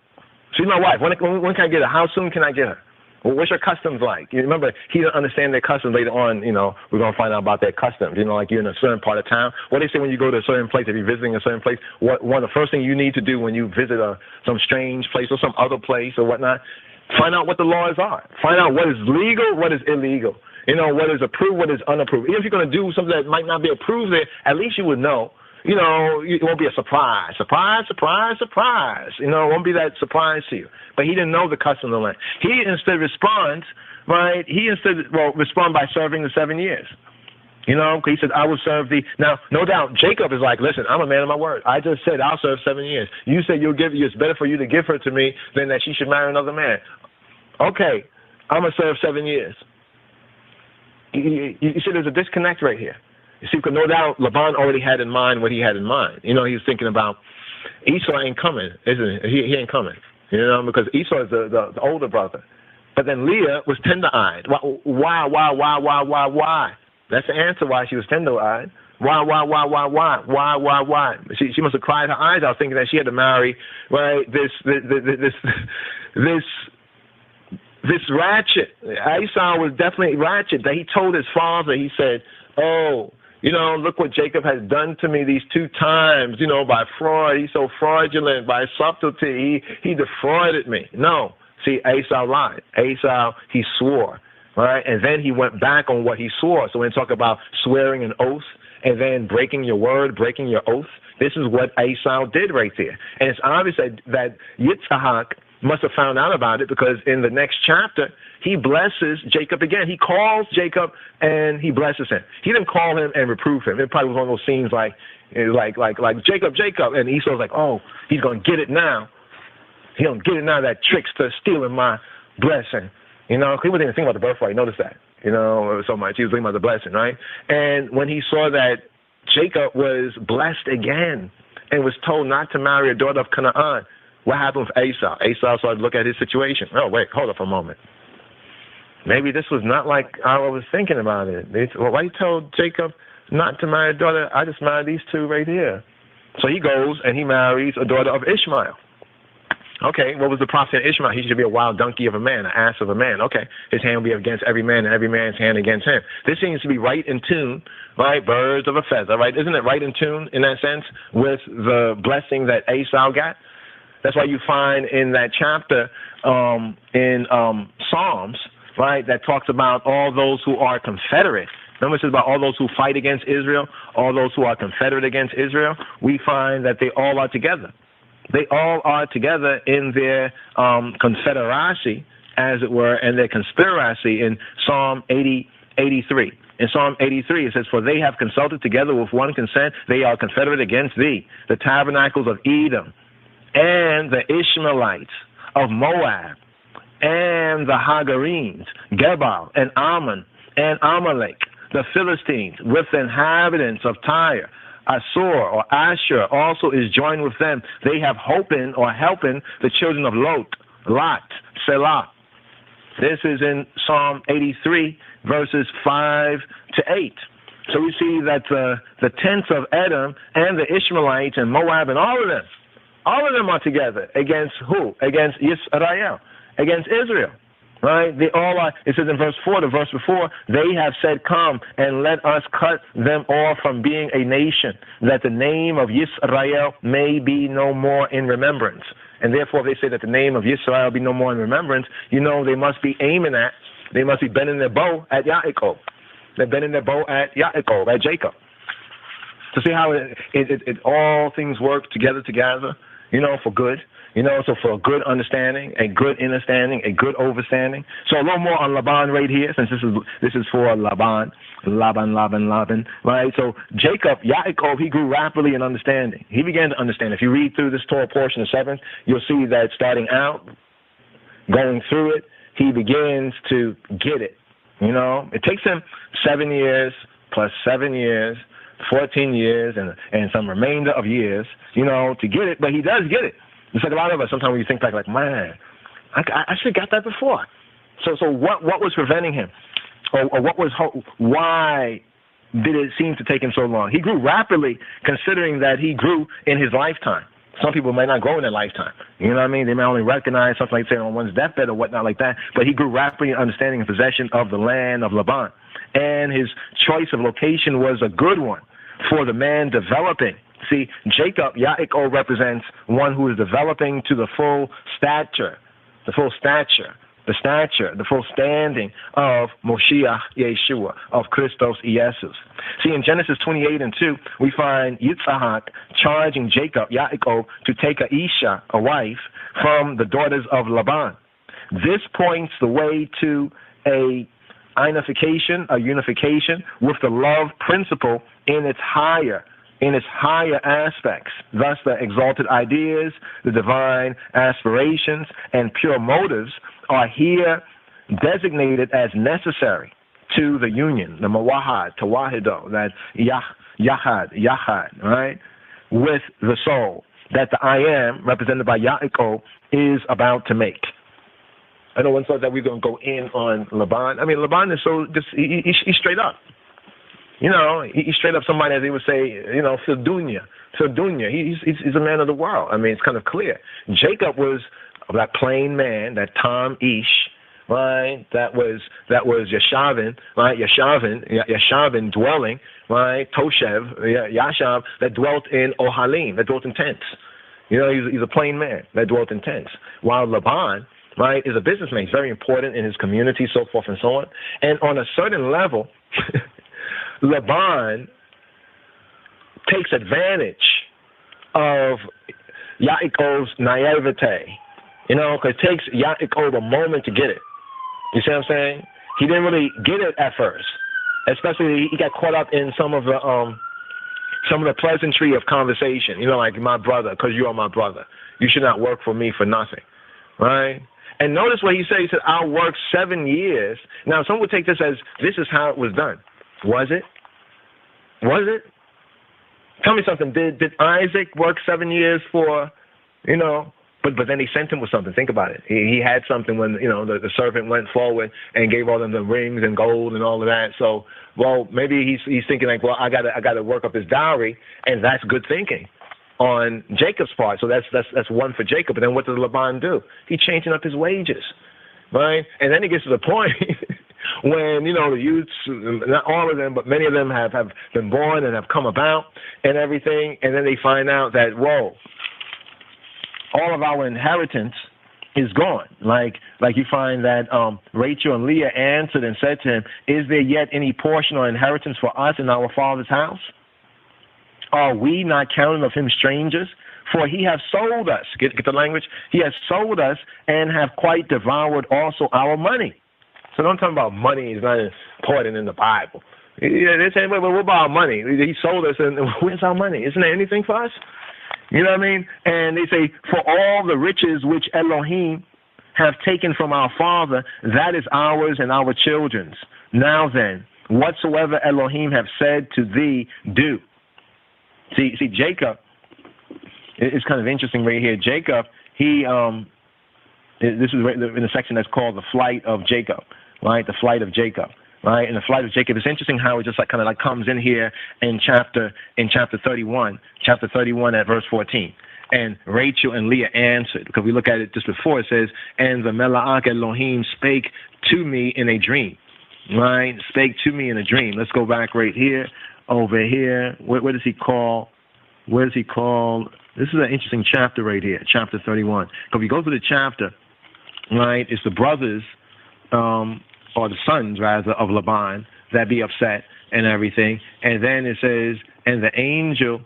She's my wife. When can I get her? How soon can I get her? Well, what's your customs like? You remember, he didn't understand their customs. Later on, we're going to find out about their customs. Like you're in a certain part of town. What they say when you go to a certain place, if you're visiting a certain place, one of the first things you need to do when you visit some strange place or some other place or whatnot, find out what the laws are. Find out what is legal, what is illegal. What is approved, what is unapproved. Even if you're going to do something that might not be approved there, at least you would know. It won't be a surprise. Surprise, surprise, surprise. It won't be that surprise to you. But he didn't know the custom of the land. He instead responds, right? Respond by serving the 7 years. He said, I will serve thee. Now, no doubt, Jacob is like, listen, I'm a man of my word. I just said I'll serve 7 years. You said it's better for you to give her to me than that she should marry another man. Okay, I'm going to serve 7 years. You see, there's a disconnect right here. You see, because no doubt Laban already had in mind what he had in mind. He was thinking about Esau ain't coming, isn't he? He ain't coming, because Esau is the older brother. But then Leah was tender-eyed. Why? That's the answer why she was tender-eyed. Why? She must have cried her eyes out thinking that she had to marry, right, this ratchet. Esau was definitely ratchet. That he told his father, he said, oh, look what Jacob has done to me these 2 times, by fraud. He's so fraudulent, by subtlety. He defrauded me. No. See, Esau lied. Esau, he swore, right? And then he went back on what he swore. So when we talk about swearing an oath and then breaking your word, breaking your oath, this is what Esau did right there. And it's obvious that Yitzhak must have found out about it, because in the next chapter, he blesses Jacob again. He calls Jacob and he blesses him. He didn't call him and reprove him. It probably was one of those scenes like Jacob, and Esau's like, oh, he's going to get it now. He don't get it now, that trickster stealing my blessing. He wasn't even thinking about the birthright. Notice that, so much. He was thinking about the blessing, right? And when he saw that Jacob was blessed again and was told not to marry a daughter of Canaan, what happened with Esau? Esau started to look at his situation. Oh, wait, hold up for a moment. Maybe this was not like I was thinking about it. Why he told Jacob not to marry a daughter? I just married these 2 right here. So he goes and he marries a daughter of Ishmael. Okay, what was the prophecy of Ishmael? He should be a wild donkey of a man, an ass of a man. Okay, his hand will be against every man and every man's hand against him. This seems to be right in tune, right? Birds of a feather, right? Isn't it right in tune in that sense with the blessing that Esau got? That's why you find in that chapter in Psalms, right, that talks about all those who are confederate. Remember, it says about all those who fight against Israel, all those who are confederate against Israel. We find that they all are together. They all are together in their confederacy, as it were, and their conspiracy in Psalm 83. In Psalm 83, it says, for they have consulted together with one consent. They are confederate against thee, the tabernacles of Edom, and the Ishmaelites of Moab, and the Hagarenes, Gebal, and Ammon, and Amalek, the Philistines, with the inhabitants of Tyre. Assur or Asher also is joined with them. They have helping the children of Lot, Selah. This is in Psalm 83, verses 5 to 8. So we see that the tents of Edom and the Ishmaelites and Moab and all of them are together against who? Against Israel, against Israel. Right? They all are. It says in verse 4, the verse before, they have said, come and let us cut them off from being a nation, that the name of Yisrael may be no more in remembrance. And therefore, if they say that the name of Yisrael be no more in remembrance, they must be aiming at, they must be bending their bow at Yaakov. They're bending their bow at Yaakov, at Jacob. To see how it all things work together, for good. So for a good understanding, a good understanding, a good overstanding. So a little more on Laban right here, since this is for Laban, right? So Jacob, Yaakov, he grew rapidly in understanding. He began to understand. If you read through this Torah portion of 7, you'll see that starting out, going through it, he begins to get it. It takes him 7 years plus 7 years, 14 years, and some remainder of years, to get it, but he does get it. It's like a lot of us, sometimes we think like man, I should have got that before. So what was preventing him? Or why did it seem to take him so long? He grew rapidly, considering that he grew in his lifetime. Some people may not grow in their lifetime. You know what I mean? They may only recognize something like, say, on one's deathbed or whatnot like that. But he grew rapidly in understanding and possession of the land of Laban. And his choice of location was a good one for the man developing. See, Jacob, Yaakov, represents one who is developing to the full stature, the full standing of Moshiach Yeshua, of Christos Iesus. See, in Genesis 28:2, we find Yitzhak charging Jacob, Yaakov, to take a Isha, a wife, from the daughters of Laban. This points the way to a unification with the love principle in its higher aspects. Thus, the exalted ideas, the divine aspirations, and pure motives are here designated as necessary to the union, the mawahad, tawahido, that yahad, right, with the soul that the I am, represented by Yaakov, is about to make. I know one thought that we're going to go in on Laban. I mean, Laban is so just he's straight up. He's straight up somebody, as they would say, Fildunya. He's a man of the world. I mean, it's kind of clear. Jacob was that plain man, that Tom Ish, right? That was Yashavin, right? Yashavin dwelling, right? Toshev, Yashav, that dwelt in Ohalim, that dwelt in tents. He's a plain man that dwelt in tents. While Laban, right, is a businessman. He's very important in his community, so forth and so on. And on a certain level, Laban takes advantage of Yaakov's naivete, because it takes Yaakov a moment to get it. You see what I'm saying? He didn't really get it at first. Especially, he got caught up in some of the pleasantry of conversation. Like, my brother, because you are my brother. You should not work for me for nothing, right? And notice what he said. He said, I'll work 7 years. Now, some would take this as this is how it was done. Was it? Tell me something. Did Isaac work 7 years for, but then he sent him with something. Think about it. He had something when, the servant went forward and gave all them the rings and gold and all of that. So, well, maybe he's thinking like, well, I gotta work up his dowry, and that's good thinking on Jacob's part. So that's one for Jacob. But then what does Laban do? He's changing up his wages, right? And then he gets to the point when, the youths, not all of them, but many of them have been born and have come about and everything, and then they find out that, whoa, all of our inheritance is gone. Like you find that Rachel and Leah answered and said to him, is there yet any portion or inheritance for us in our father's house? Are we not counted of him strangers? For he has sold us. Get the language? He has sold us and have quite devoured also our money. So don't talk about money is not important in the Bible. They say, well, what about our money? He sold us, and where's our money? Isn't there anything for us? You know what I mean? And they say, for all the riches which Elohim have taken from our father, that is ours and our children's. Now then, whatsoever Elohim have said to thee, do. See, Jacob, it's kind of interesting right here. Jacob, this is in the section that's called the flight of Jacob, right? The flight of Jacob, right? And the flight of Jacob, it's interesting how it just kind of comes in here in chapter 31 at verse 14. And Rachel and Leah answered, because we look at it just before, it says, and the Mela'ach Elohim spake to me in a dream, right? Spake to me in a dream. Let's go back right here, over here. What does he call? This is an interesting chapter right here, chapter 31. Because we go through the chapter, right, it's the brothers, or the sons, rather, of Laban that be upset and everything. And then it says, and the angel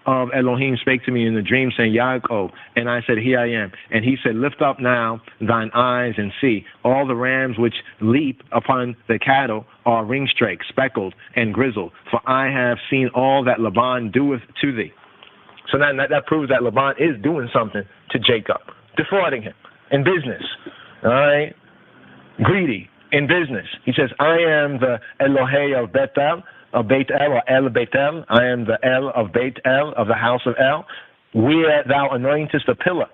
of Elohim spake to me in the dream, saying, Yaakov. And I said, here I am. And he said, lift up now thine eyes and see. All the rams which leap upon the cattle are ringstraked, speckled, and grizzled. For I have seen all that Laban doeth to thee. So that proves that Laban is doing something to Jacob, defrauding him in business. All right? Greedy in business. He says, I am the Elohei of Bethel, of Beit El, or El Beit El. I am the El of Beit El, of the house of El, where thou anointest a pillar,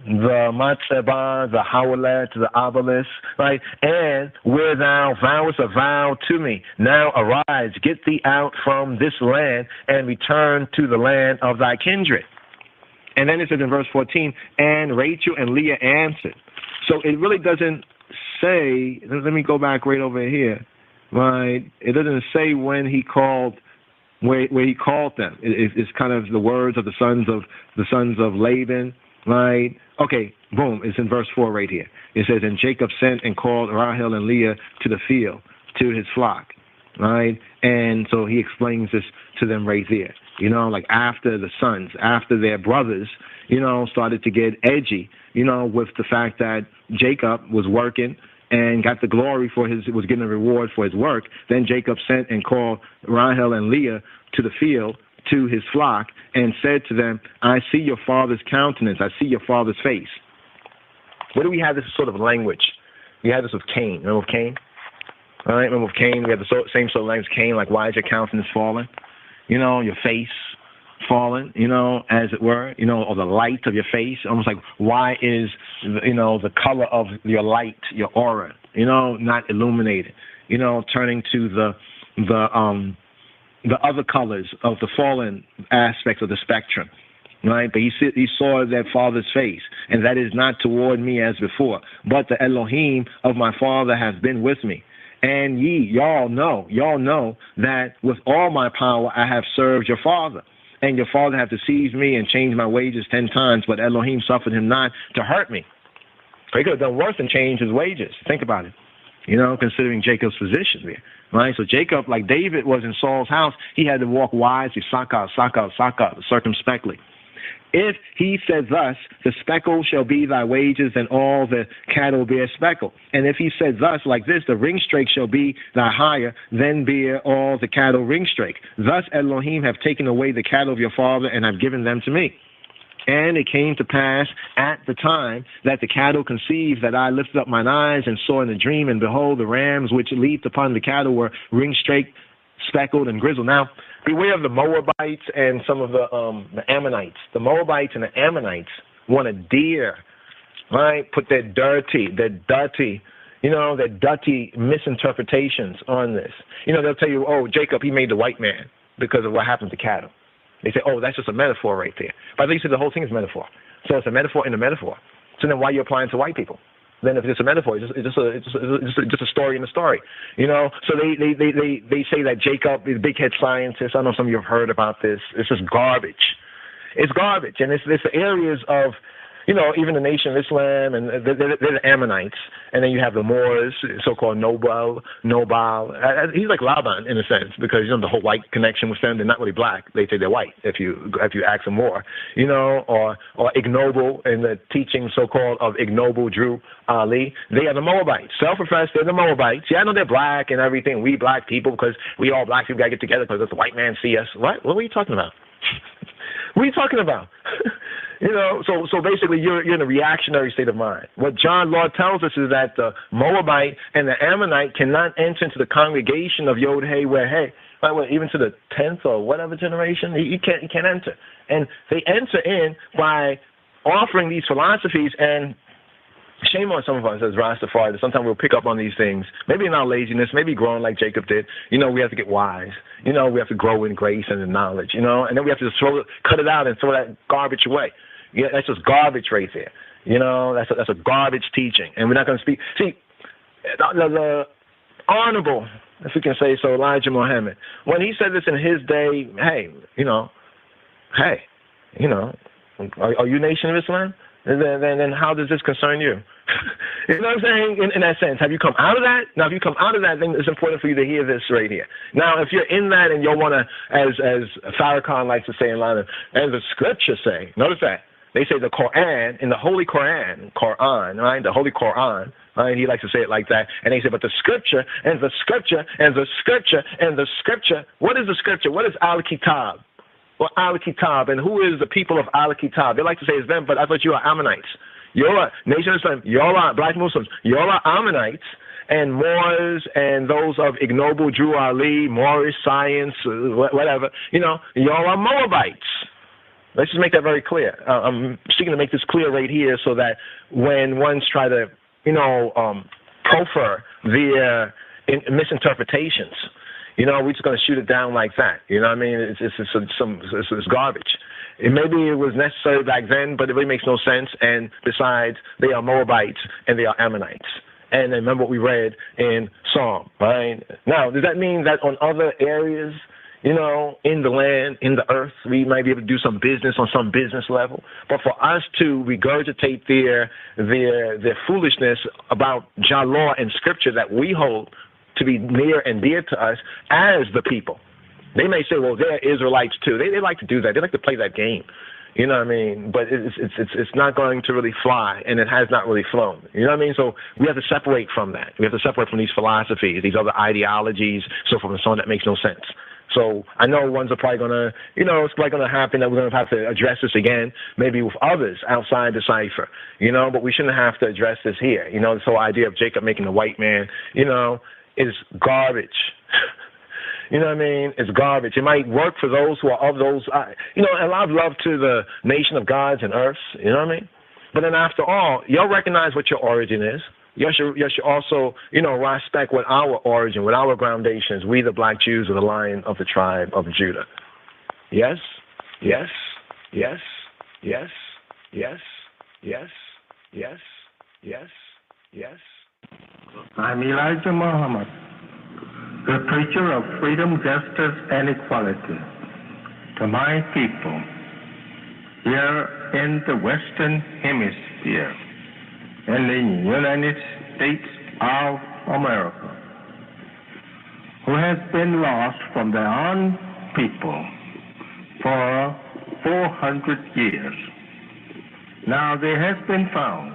the Matzebah, the Hawalet, the Obelisk, right? And where thou vowest a vow to me. Now arise, get thee out from this land, and return to the land of thy kindred. And then it says in verse 14, and Rachel and Leah answered. So it really doesn't say, let me go back right over here, right? It doesn't say when he called, where he called them. It's kind of the words of the sons of Laban, right? Okay, boom, it's in verse 4 right here. It says, and Jacob sent and called Rahel and Leah to the field, to his flock, right? And so he explains this to them right there. You know, like after the sons, after their brothers, you know, started to get edgy, you know, with the fact that Jacob was working and got the glory was getting a reward for his work. Then Jacob sent and called Rahel and Leah to the field, to his flock, and said to them, I see your father's countenance, I see your father's face. Where do we have this sort of language? We have this with Cain. Remember with Cain? All right, remember with Cain? We have the same sort of language. Cain, like, why is your countenance fallen? You know, your face fallen, you know, as it were, you know, or the light of your face. Almost like, why is, you know, the color of your light, your aura, you know, not illuminated, you know, turning to the other colors of the fallen aspects of the spectrum, right? But he saw that father's face, and that is not toward me as before, but the Elohim of my father has been with me. And y'all know that with all my power I have served your father. And your father have deceived me and changed my wages 10 times, but Elohim suffered him not to hurt me. He could have done worse than change his wages. Think about it, you know, considering Jacob's position there, right? So Jacob, like David was in Saul's house, he had to walk wisely, sakat, circumspectly. If he said thus, the speckle shall be thy wages, and all the cattle bear speckle. And if he said thus, like this, the ringstrake shall be thy hire, then bear all the cattle ringstrake. Thus Elohim have taken away the cattle of your father, and have given them to me. And it came to pass at the time that the cattle conceived, that I lifted up mine eyes and saw in a dream, and behold, the rams which leaped upon the cattle were ringstrake, speckled, and grizzled. Now, beware of the Moabites and some of the Ammonites. The Moabites and the Ammonites want a deer, right? Put their dirty misinterpretations on this. You know, they'll tell you, oh, Jacob, he made the white man because of what happened to cattle. They say, oh, that's just a metaphor right there. But I think you said the whole thing is metaphor. So it's a metaphor in a metaphor. So then why are you applying to white people? Then if it's just a metaphor, it's just a story in a story, you know. So they say that Jacob is a big head scientist. I know some of you have heard about this. It's just garbage. It's garbage, and it's the areas of, you know, even the Nation of Islam, and they're the Ammonites, and then you have the Moors, so-called Nobal. He's like Laban in a sense, because, you know, the whole white connection with them. They're not really black. They say they're white if you ask them more, you know, or ignoble in the teaching so-called of ignoble Drew Ali. They are the Moabites. Self-professed, they're the Moabites. Yeah, I know they're black and everything. We black people, because we all black people got to get together because the white man see us. What are you talking about? What are you talking about? You know, so basically you're in a reactionary state of mind. What John Law tells us is that the Moabite and the Ammonite cannot enter into the congregation of Yod Hey where Hey, right, well, even to the 10th or whatever generation, he can't enter. And they enter in by offering these philosophies, and shame on some of us as Rastafari that sometimes we'll pick up on these things, maybe in our laziness, maybe growing like Jacob did. You know, we have to get wise. You know, we have to grow in grace and in knowledge, you know, and then we have to just cut it out and throw that garbage away. Yeah, that's just garbage right there. You know, that's a garbage teaching, and we're not going to speak. See, the honorable, if we can say so, Elijah Muhammad, when he said this in his day, hey, you know, are you Nation of Islam? Then how does this concern you? You know what I'm saying? In that sense, have you come out of that? Now, if you come out of that, then it's important for you to hear this right here. Now, if you're in that and you'll want to, as Farrakhan likes to say in London, as the scriptures say, notice that. They say the Quran, in the Holy Quran, right? The Holy Quran, right? He likes to say it like that. And they say, but the scripture, and the scripture, and the scripture, and the scripture. What is the scripture? What is Al-Kitab? Well, Al-Kitab, and who is the people of Al-Kitab? They like to say it's them, but I thought you are Ammonites. You're Nation of Islam, you're black Muslims, you're Ammonites, and Moors, and those of ignoble Drew Ali, Moorish science, whatever, you're Moabites. Let's just make that very clear. I'm seeking to make this clear right here so that when ones try to, proffer their misinterpretations, we're just going to shoot it down like that. You know what I mean? It's garbage. Maybe it was necessary back then, but it really makes no sense. And besides, they are Moabites and they are Ammonites. And remember what we read in Psalm, right? Now, does that mean that on other areas, in the land, in the earth, we might be able to do some business on some business level? But for us to regurgitate their foolishness about Jah law and scripture that we hold to be near and dear to us as the people. They may say, well, they're Israelites too. They like to do that. They like to play that game. You know what I mean? But it's not going to really fly, and it has not really flown. You know what I mean? So we have to separate from that. We have to separate from these philosophies, these other ideologies, so forth and so on, that makes no sense. So I know ones are probably going to, it's probably going to happen that we're going to have to address this again, maybe with others outside the cipher, but we shouldn't have to address this here. This whole idea of Jacob making the white man, is garbage. You know what I mean? It's garbage. It might work for those who are of those, and a lot of love to the nation of gods and earths, you know what I mean? But then after all, y'all recognize what your origin is. You should also, respect what our origin, what our groundation is. We, the black Jews, are the Lion of the tribe of Judah. Yes, yes, yes, yes, yes, yes, yes, yes, yes. I'm Elijah Muhammad, the preacher of freedom, justice, and equality to my people here in the Western Hemisphere, in the United States of America, who has been lost from their own people for 400 years. Now they have been found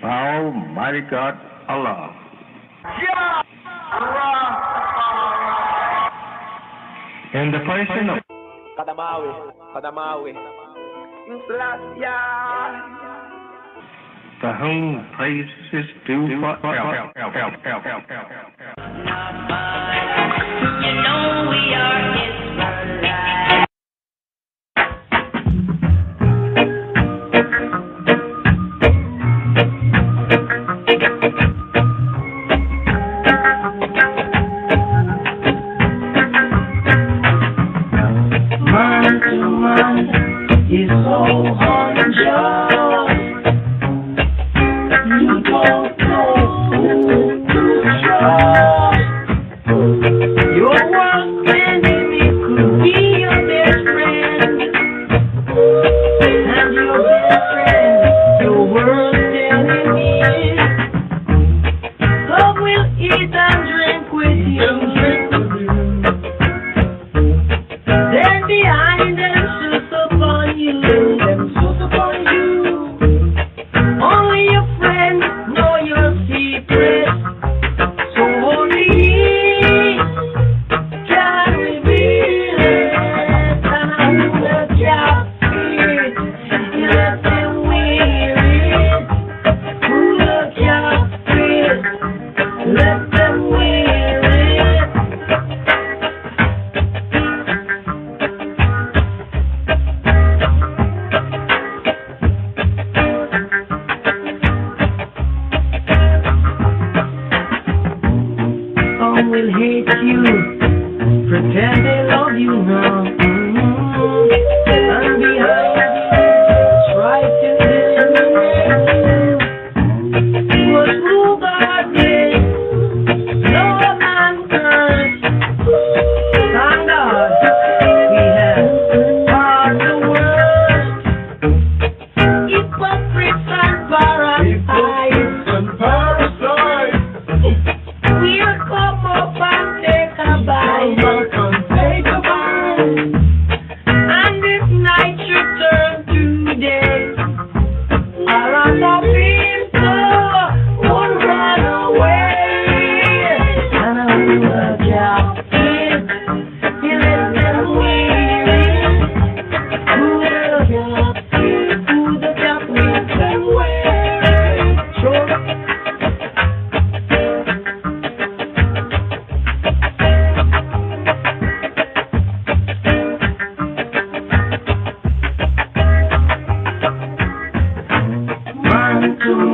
by Almighty God Allah. In the person of Kadamawi. to whom praise is due forever. You know we are Israelites. Man to man is so unjust. You don't know who to trust. Your worst enemy could be your best friend, and your best friend, your worst enemy. Some will eat and drink with you, then behind them shoot upon you, Only your friends know your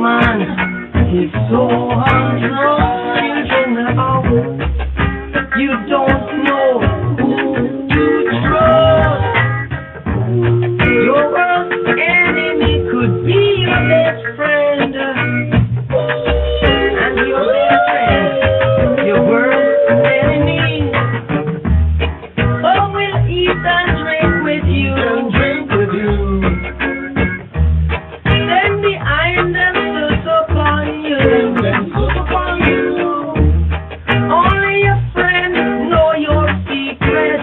man, his soul undrawn. Children of, you don't know who to trust. Your worst enemy could be your best friend, and your best friend, your worst enemy. So we'll eat and drink with you, Then behind them stood upon you, Only your friends know your secret.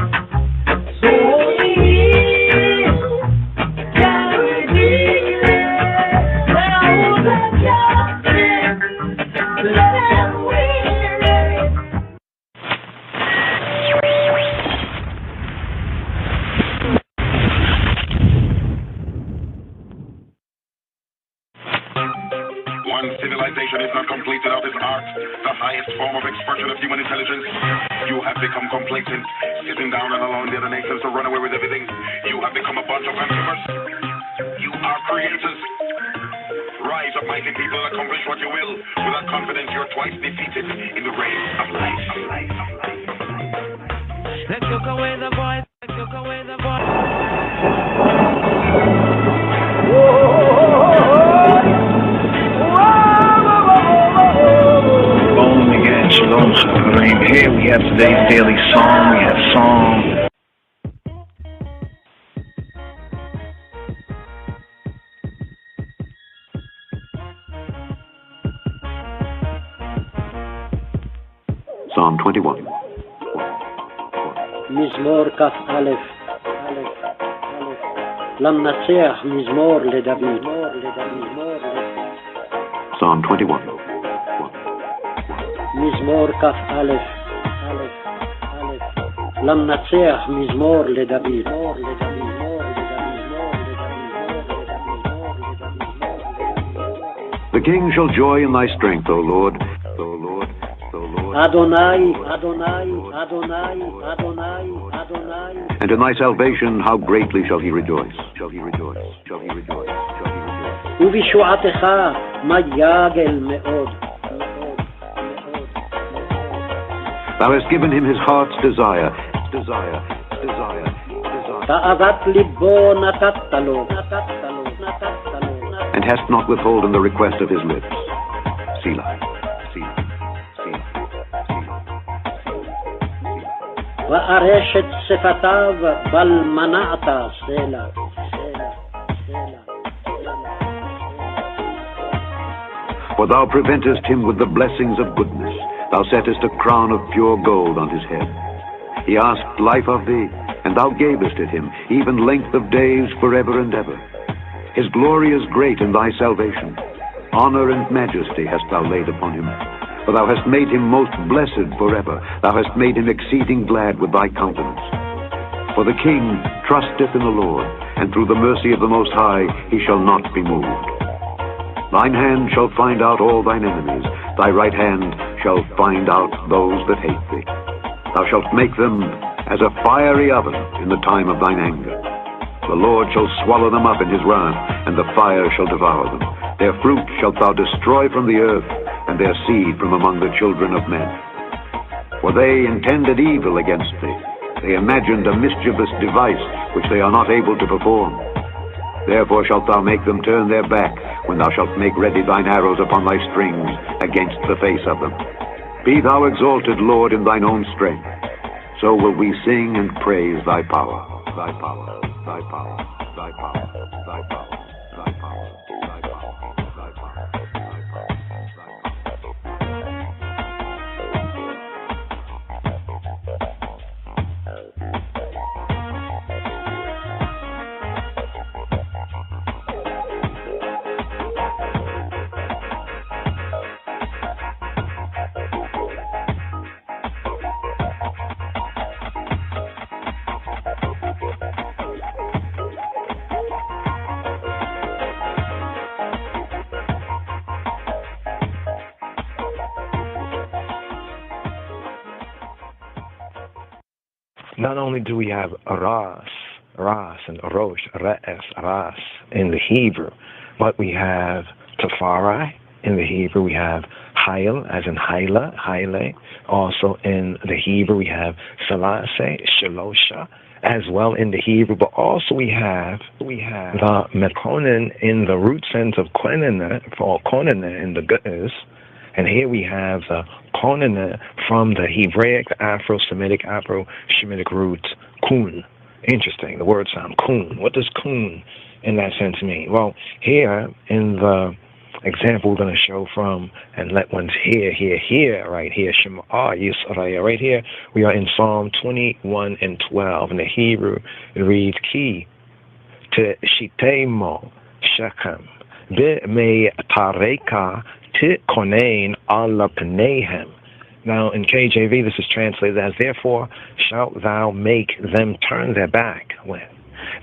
So One civilization is not complete without its art, the highest form of expression of human intelligence. You have become complacent, sitting down and allowing the other nations to run away with everything. You have become a bunch of consumers. You are creators. Rise up, mighty people, accomplish what you will. Without confidence, you're twice defeated in the race of life. Let's took away the voice. Let's took away the voice. Shalom again, Shalom Chavarim. Here we have today's daily song. We have Psalm. Psalm 21. מזמור כ"א. למנצח מזמור לדוד. Psalm 21. מזמור כ"א. למנצח מזמור לדוד. The king shall joy in thy strength, O Lord. Adonai, Adonai, Adonai, Adonai, Adonai. And in thy salvation, how greatly shall he rejoice. ובשועתך מה יגל מאוד. Thou hast given him his heart's desire. תאוות ליבו נתת לו. And hast not withholden the request of his lips. Selah. וארשת שפתיו בל מנעת סלע. For thou preventest him with the blessings of goodness. Thou settest a crown of pure gold on his head. He asked life of thee, and thou gavest it him, even length of days forever and ever. His glory is great in thy salvation. Honor and majesty hast thou laid upon him. For thou hast made him most blessed forever. Thou hast made him exceeding glad with thy countenance. For the king trusteth in the Lord, and through the mercy of the Most High he shall not be moved. Thine hand shall find out all thine enemies. Thy right hand shall find out those that hate thee. Thou shalt make them as a fiery oven in the time of thine anger. The Lord shall swallow them up in his wrath, and the fire shall devour them. Their fruit shalt thou destroy from the earth, and their seed from among the children of men. For they intended evil against thee. They imagined a mischievous device which they are not able to perform. Therefore shalt thou make them turn their back, when thou shalt make ready thine arrows upon thy strings against the face of them. Be thou exalted, Lord, in thine own strength. So will we sing and praise thy power, thy power, thy power, thy power, thy power. Not only do we have Ras, and Rosh, Res, Ras in the Hebrew, but we have Tafari. In the Hebrew, we have Hail, as in Haile, Haile. Also in the Hebrew, we have Selassie, Shalosha, as well in the Hebrew. But also we have the Mekonin in the root sense of Konina, or Konina in the Ge'ez. And here we have the Konina from the Hebraic, the Afro-Semitic, Afro-Shemitic root, Kun. Interesting, the word sound, Kun. What does Kun in that sense mean? Well, here in the example we're going to show from, and let ones hear, right here, Shema Yisrael, right here, we are in Psalm 21 and 12. In the Hebrew, it reads, Ki te shitemo shechem be me tareka te konein ala pnehem. Now, in KJV, this is translated as, therefore shalt thou make them turn their back when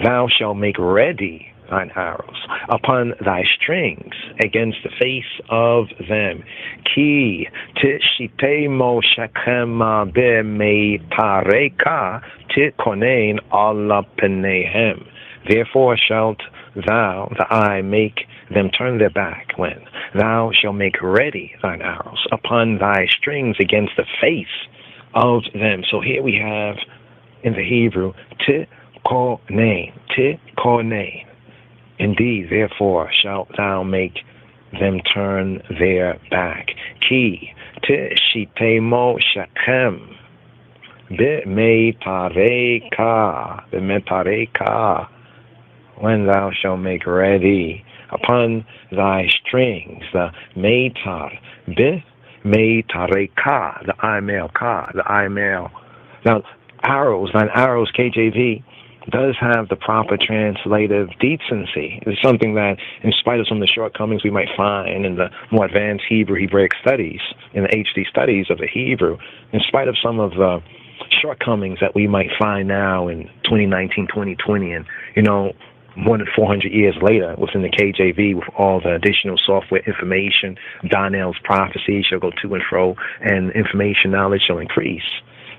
thou shalt make ready thine arrows upon thy strings against the face of them. Ki tishitemo shekema be me tareka tikonein ala penehem. Therefore shalt thou, the eye, make them turn their back when thou shalt make ready thine arrows upon thy strings against the face of them. So here we have in the Hebrew tikonein. Indeed, therefore, shalt thou make them turn their back. Ki tishitemo shechem b'metareka, when thou shalt make ready upon thy strings, the metar, b'metareka, the I male, ka, the I male. Now, arrows, thine arrows, KJV, does have the proper translative decency. It's something that, in spite of some of the shortcomings we might find in the more advanced Hebraic studies, in the HD studies of the Hebrew, in spite of some of the shortcomings that we might find now in 2019, 2020, and, more than 400 years later within the KJV with all the additional software information, Donnell's prophecy shall go to and fro, and information knowledge shall increase.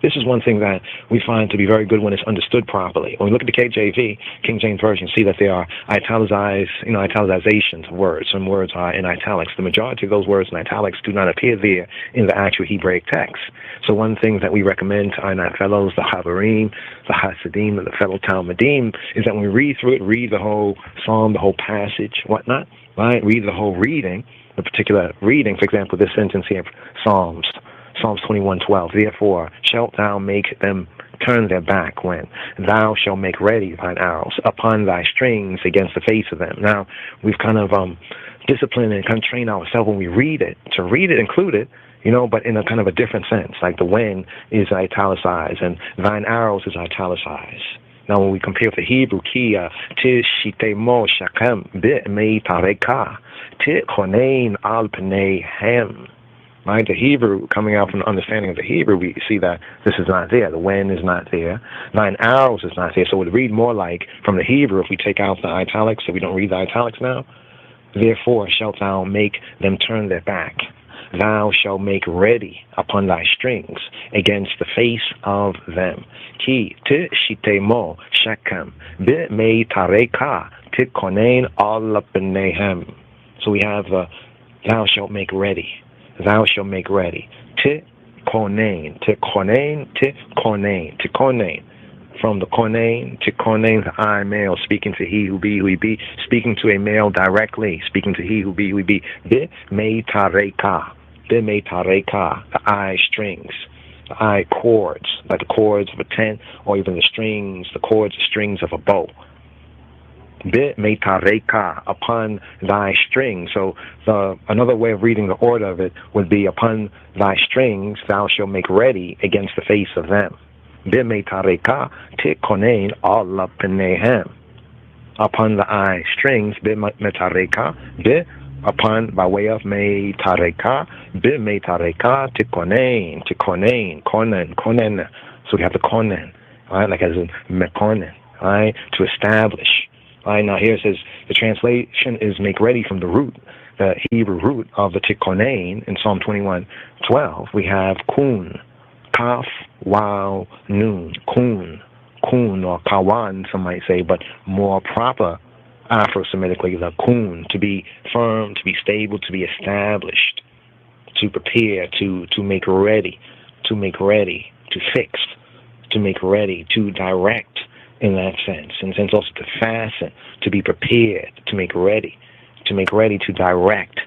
This is one thing that we find to be very good when it's understood properly. When we look at the KJV, King James Version, see that there are italicizations of words. Some words are in italics. The majority of those words in italics do not appear there in the actual Hebraic text. So one thing that we recommend to our fellows, the Havarim, the Hasidim, and the fellow Talmudim, is that when we read through it, read the whole psalm, the whole passage, whatnot, right? Read the whole reading, the particular reading. For example, this sentence here, Psalms 21:12. Therefore shalt thou make them turn their back when thou shalt make ready thine arrows upon thy strings against the face of them. Now, we've kind of disciplined and kind of trained ourselves when we read it, to read it included, but in a kind of a different sense. Like the when is italicized and thine arrows is italicized. Now, when we compare with the Hebrew, Kia, tishitemo shechem me tareka tikonein al pnehem. Right, the Hebrew, coming out from the understanding of the Hebrew, we see that this is not there. The when is not there. Thine arrows is not there. So it would read more like, from the Hebrew, if we take out the italics, so we don't read the italics now, therefore shalt thou make them turn their back. Thou shalt make ready upon thy strings against the face of them. Ki tishitemo shechem b'mei tareka tikonein ala pnehem. So we have thou shalt make ready. Thou shalt make ready. Tikonein. From the konein, tikonein, the I male, speaking to he who be, speaking to a male directly, speaking to he who be, B'meitareka, the I strings, the I chords, like the chords of a tent, or even the strings of a bow. B'meitareka, upon thy strings. So another way of reading the order of it would be, upon thy strings thou shalt make ready against the face of them. B'meitareka tikonein ala pnehem. Upon the I strings, b'meitareka, upon, by way of meitareka, b'meitareka tikonein, konen. So we have the konen, right, like as in mekonen, right, to establish. Right, now here it says the translation is make ready from the root, the Hebrew root of the tikonein. In Psalm 21:12, we have kun, kaf, waw, nun, kun, or kawan, some might say, but more proper Afro-Semitically, the kun, to be firm, to be stable, to be established, to prepare, to make ready, to fix, to make ready, to direct in that sense. In the sense also to fasten, to be prepared, to make ready, to direct,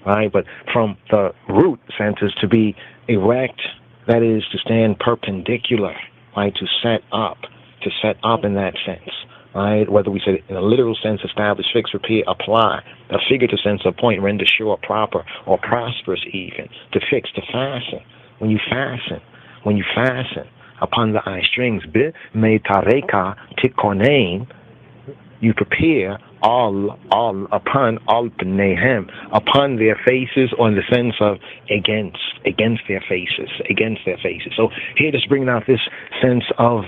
right? But from the root sense is to be erect, that is to stand perpendicular, right? To set up in that sense. Right? Whether we say in a literal sense, establish, fix, repair, apply, a figurative sense, appoint, render, sure, proper, or prosperous even, to fix, to fasten. When you fasten upon the eye strings, bi me tareka tikonain, you prepare all upon b'neihem, upon their faces, or in the sense of against their faces. So here just bringing out this sense of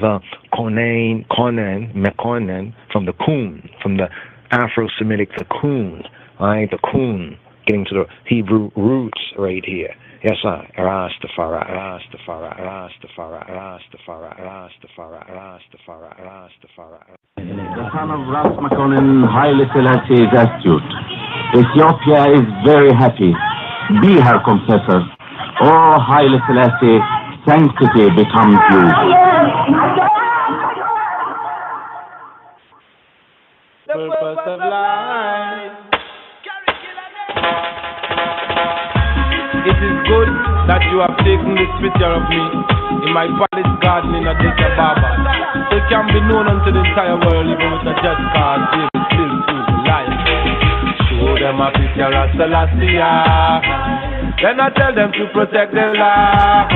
konen, mekonen, from the kun, from the Afro-Semitic, the kun, right? The kun, getting to the Hebrew roots right here. Yes, sir. Rastafari. The son of Ras Makonnen, Haile Selassie, is astute. Ethiopia is very happy. Be her confessor. Oh, Haile Selassie, sanctity becomes you. The purpose of life. It is good that you have taken this picture of me in my palace garden in Aditya Baba, so it can be known unto the entire world, even with a just cause, David still choose life. Show them a picture of Selassie, then I tell them to protect their life.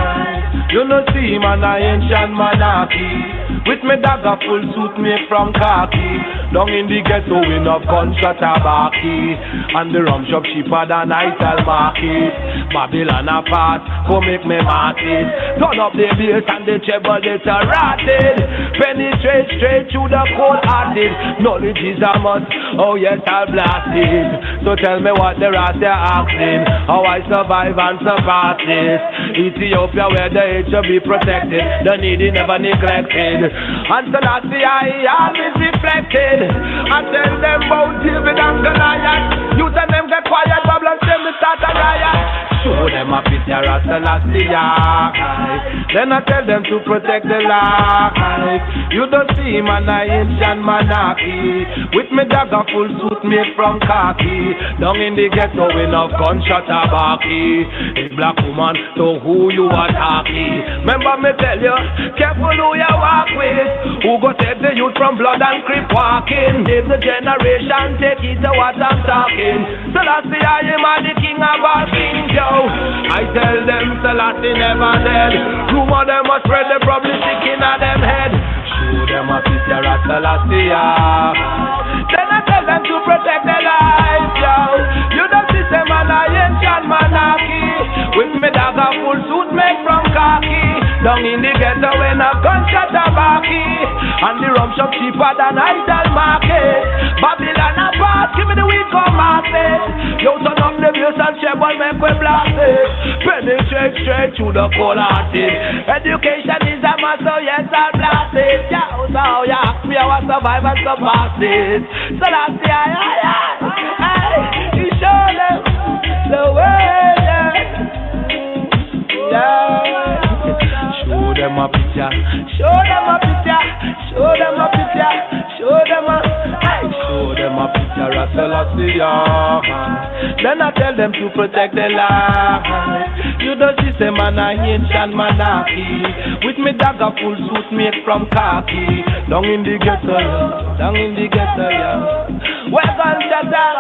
You know, see him an ancient monarchy, with me dagger full suit made from khaki. Down in the ghetto in a gunshot tabaki, and the rum shop cheaper than Ital market. Babylon apart, come make me market. Turn up the bass and the treble it's rotted. Penetrate straight through the cold hearted. Knowledge is a must, oh yes I'll blast it. So tell me what the rest they're asking, how I survive and surpass this. Ethiopia where the age should be protected, the needy never neglected. And Selassie I always reflected. I tell them about David and Goliath. You tell them get quiet, Babylon tell me start a riot. Show them a picture of Selassie. Then I tell them to protect the life. You don't see him an ancient monarchy, with me dagger full suit made from khaki. Down in the ghetto enough gunshot tabaki. A black woman, so who you are talking? Remember me tell you, careful who you walk with. Who go save the youth from blood and creep walking? If the generation take it to what I'm talking. Selassie I am the king of all kings, yo. I tell them Selassie never dead. Rumor them must spread the problem sticking at them head. Show them a picture of Selassie. Then I tell them to protect their life, yo. You don't see them an ancient monarchy, with me dagger full suit made from khaki. Down in the ghetto when a gunshot tabaki, and the rum shop cheaper than Ital market. Babylon apart, give me the weak of market. You turn up the bass and treble make we blast it. Penetrate straight through the cold hearted. Education is a must, so yes I'll blast it. Yeah, so you ask me how I survive and surpass it. So that's the hey, you show them the way, yeah. Show them a picture, show them a picture, show them a picture, show them a picture of Selassie. Then I tell them to protect their life. You don't see them an ancient monarchy, with me dagger full suit made from khaki. Down in the ghetto, yeah. We're gonna shut down.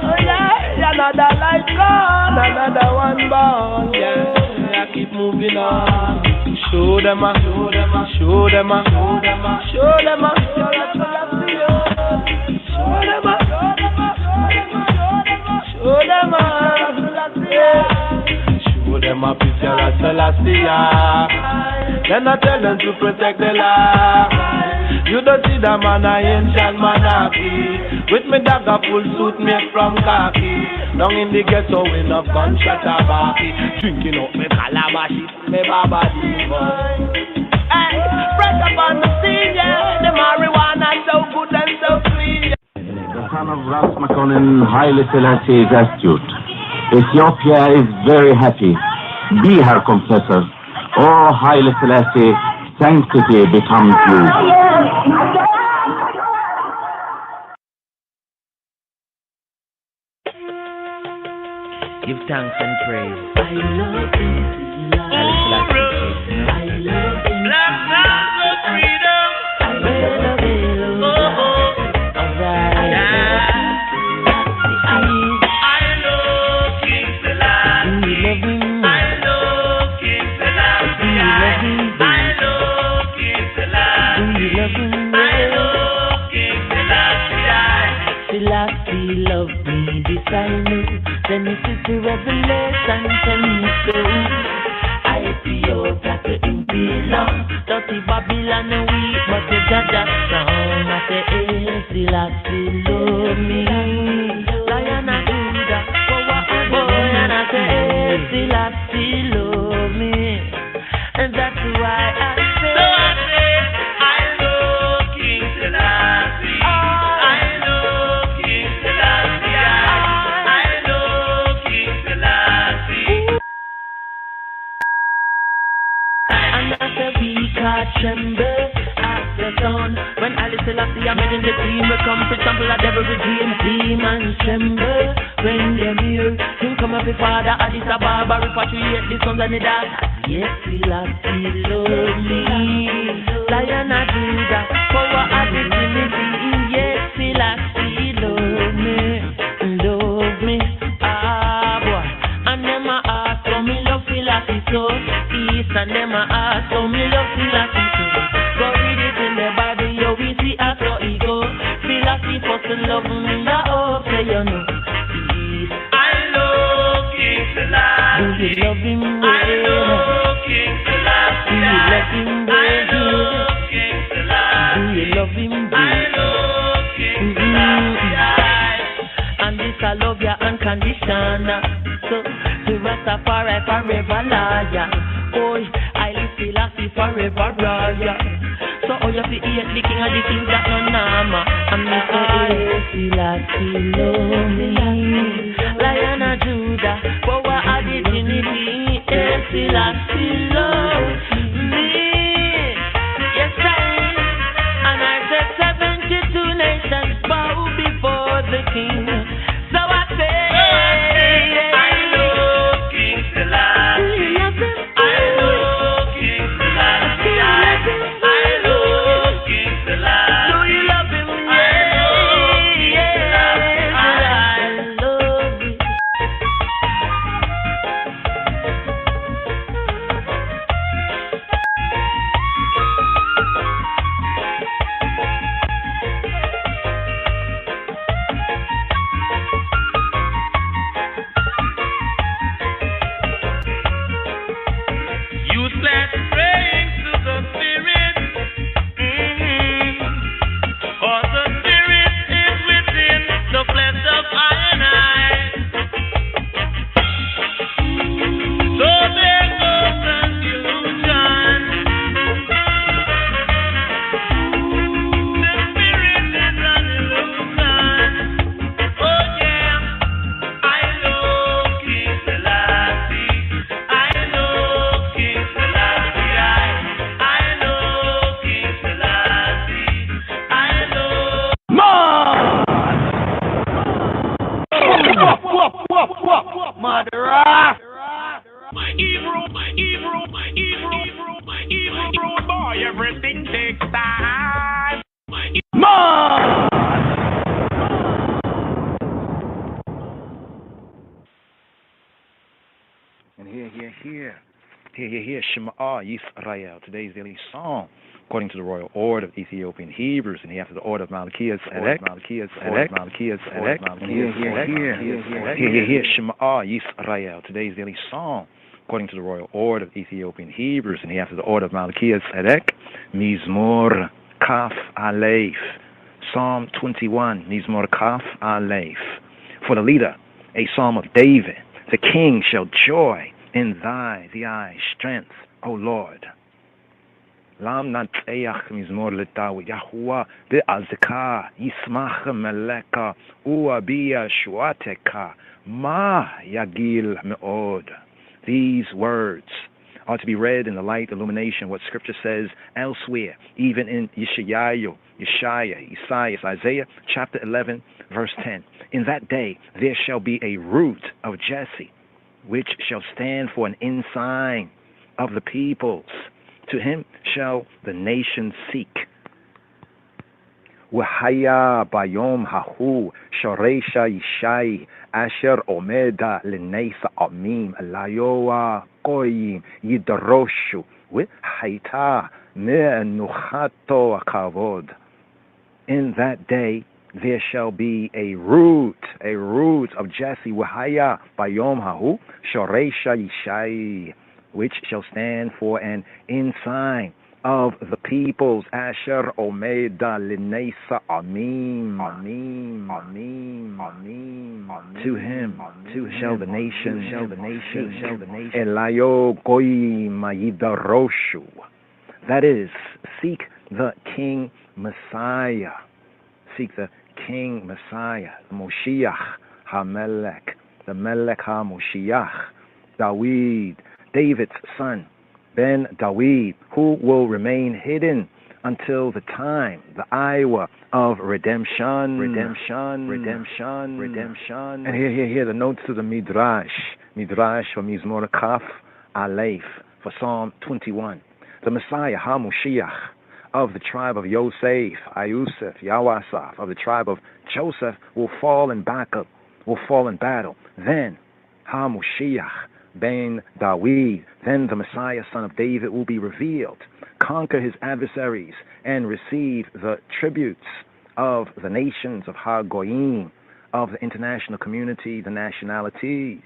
Oh yeah, another life gone, another one born, yeah. I keep moving on. Show them a, show them a, show them a, show them a, show them a, show them a, show them a picture of Selassie. Then I tell them to protect the life. You don't see them an ancient monarchy, with me dagger full suit made from khaki. Down in the ghetto enough gunshot tabaki, drinking up me calabash, me baba demon. Hey, fresh up on the scene, yeah. The marijuana so good and so clean. The son of Ras Makonnen, Haile Selassie is astute. Ethiopia is very happy. Be her confessor. Oh, Haile Selassie, sanctity becomes you. Give thanks and praise. I love you. I love you. Black sounds of freedom. I love you. Alright. I love King Selassie. Do you love him? I love King Selassie. I love King Selassie. Do you love him? I love King Selassie. Selassie love me, this I know. Then it is the revelation, tell me so. Ethiopia to him belong. Dirty Babylon weak, but the judge is strong. I say, hey, Selassie love me. Lion of Judah, boy, and I say, hey, Selassie love me. And that's why I say, I love King Selassie. I love King Selassie. I love King Selassie. And as a week I tremble at the dawn. When Alice Selassie I'm in the dream, we come to trample at every dream. Demons tremble when they hear him come up with Father Addis Ababa, repatriate the sons and the daughters. Yes, Selassie love me. Lion of Judah, power of the Trinity. Yes, Selassie love me. Love me, ah boy. And them a ask for me love Selassie so. East and them a ask for me love Selassie so. Go read it in the Bible, yo, we see how he go. Selassie first love me, the hope say you know. East, I love King Selassie. Do you love him? I love King Selassie. Do you love him? I love King Selassie. Do you love him? I love King Selassie. And this I love ya unconditional. So the Rastafari forever liar. Boy, I live Selassie forever royal. So all you see here, the king of the kings that no nama. And me say, hey, Selassie love me. Lion of Judah, power of the Trinity. Hey, Selassie love me. Yes, and I said 72 nations bow before the king. So I say, I love King Selassie. Do you love him? I love King Selassie. I love King Selassie. Do you love him? I love King Selassie. I love you. Useless praying to the Spirit, for the Spirit is within the flesh of I and I. So there goes confusion. The Spirit is an illusion. Oh yeah, I love King Selassie. I love King Selassie. I love King Selassie. I love Murderer! My evil boy, everything takes time. And here, Shema Yisrael, today's daily song, according to the royal order of Ethiopian Hebrews, and after the order of Malachias Edek, here, Shema Yisrael, today's daily song, according to the royal order of Ethiopian Hebrews, and after the order of Malachias Edek, Mizmor Kaf Aleph, Psalm 21, Mizmor Kaf Aleph, for the leader, a psalm of David. The king shall joy in thy strength, O Lord. Lam Natseach Mizmor Letawi Yahuwah Be'azka Yismach Meleka Uabia Shuateka Ma Yagil Meod. These words are to be read in the light illumination what Scripture says elsewhere, even in Yeshayahu, Isaiah, chapter 11, verse 10. In that day there shall be a root of Jesse, which shall stand for an ensign of the peoples. To him shall the nations seek. Wahaya bayom hahu shoresha yishai asher omeda lenesa amim layoa koyim yidaroshu haita me'nuchato akavod. In that day there shall be a root of Jesse. Wahaya bayom hahu shoresha yishai, which shall stand for an ensign of the peoples. Asher omeda linesa amim. To him shall the nation elayo goyim yidaroshu. That is, seek the King Messiah. Seek the King Messiah, the Moshiach HaMelech, the Melech HaMoshiach, David's son, Ben Dawid, who will remain hidden until the time, the hour of redemption. And here the notes to the Midrash for Mizmor Kaf Aleph for Psalm 21. The Messiah, HaMoshiach, of the tribe of Yosef, Ayusef, Yawasaf, of the tribe of Joseph, will fall in battle. Then HaMoshiach, Ben Dawid, then the Messiah, son of David, will be revealed, conquer his adversaries, and receive the tributes of the nations of Ha-Goyim, of the international community, the nationalities.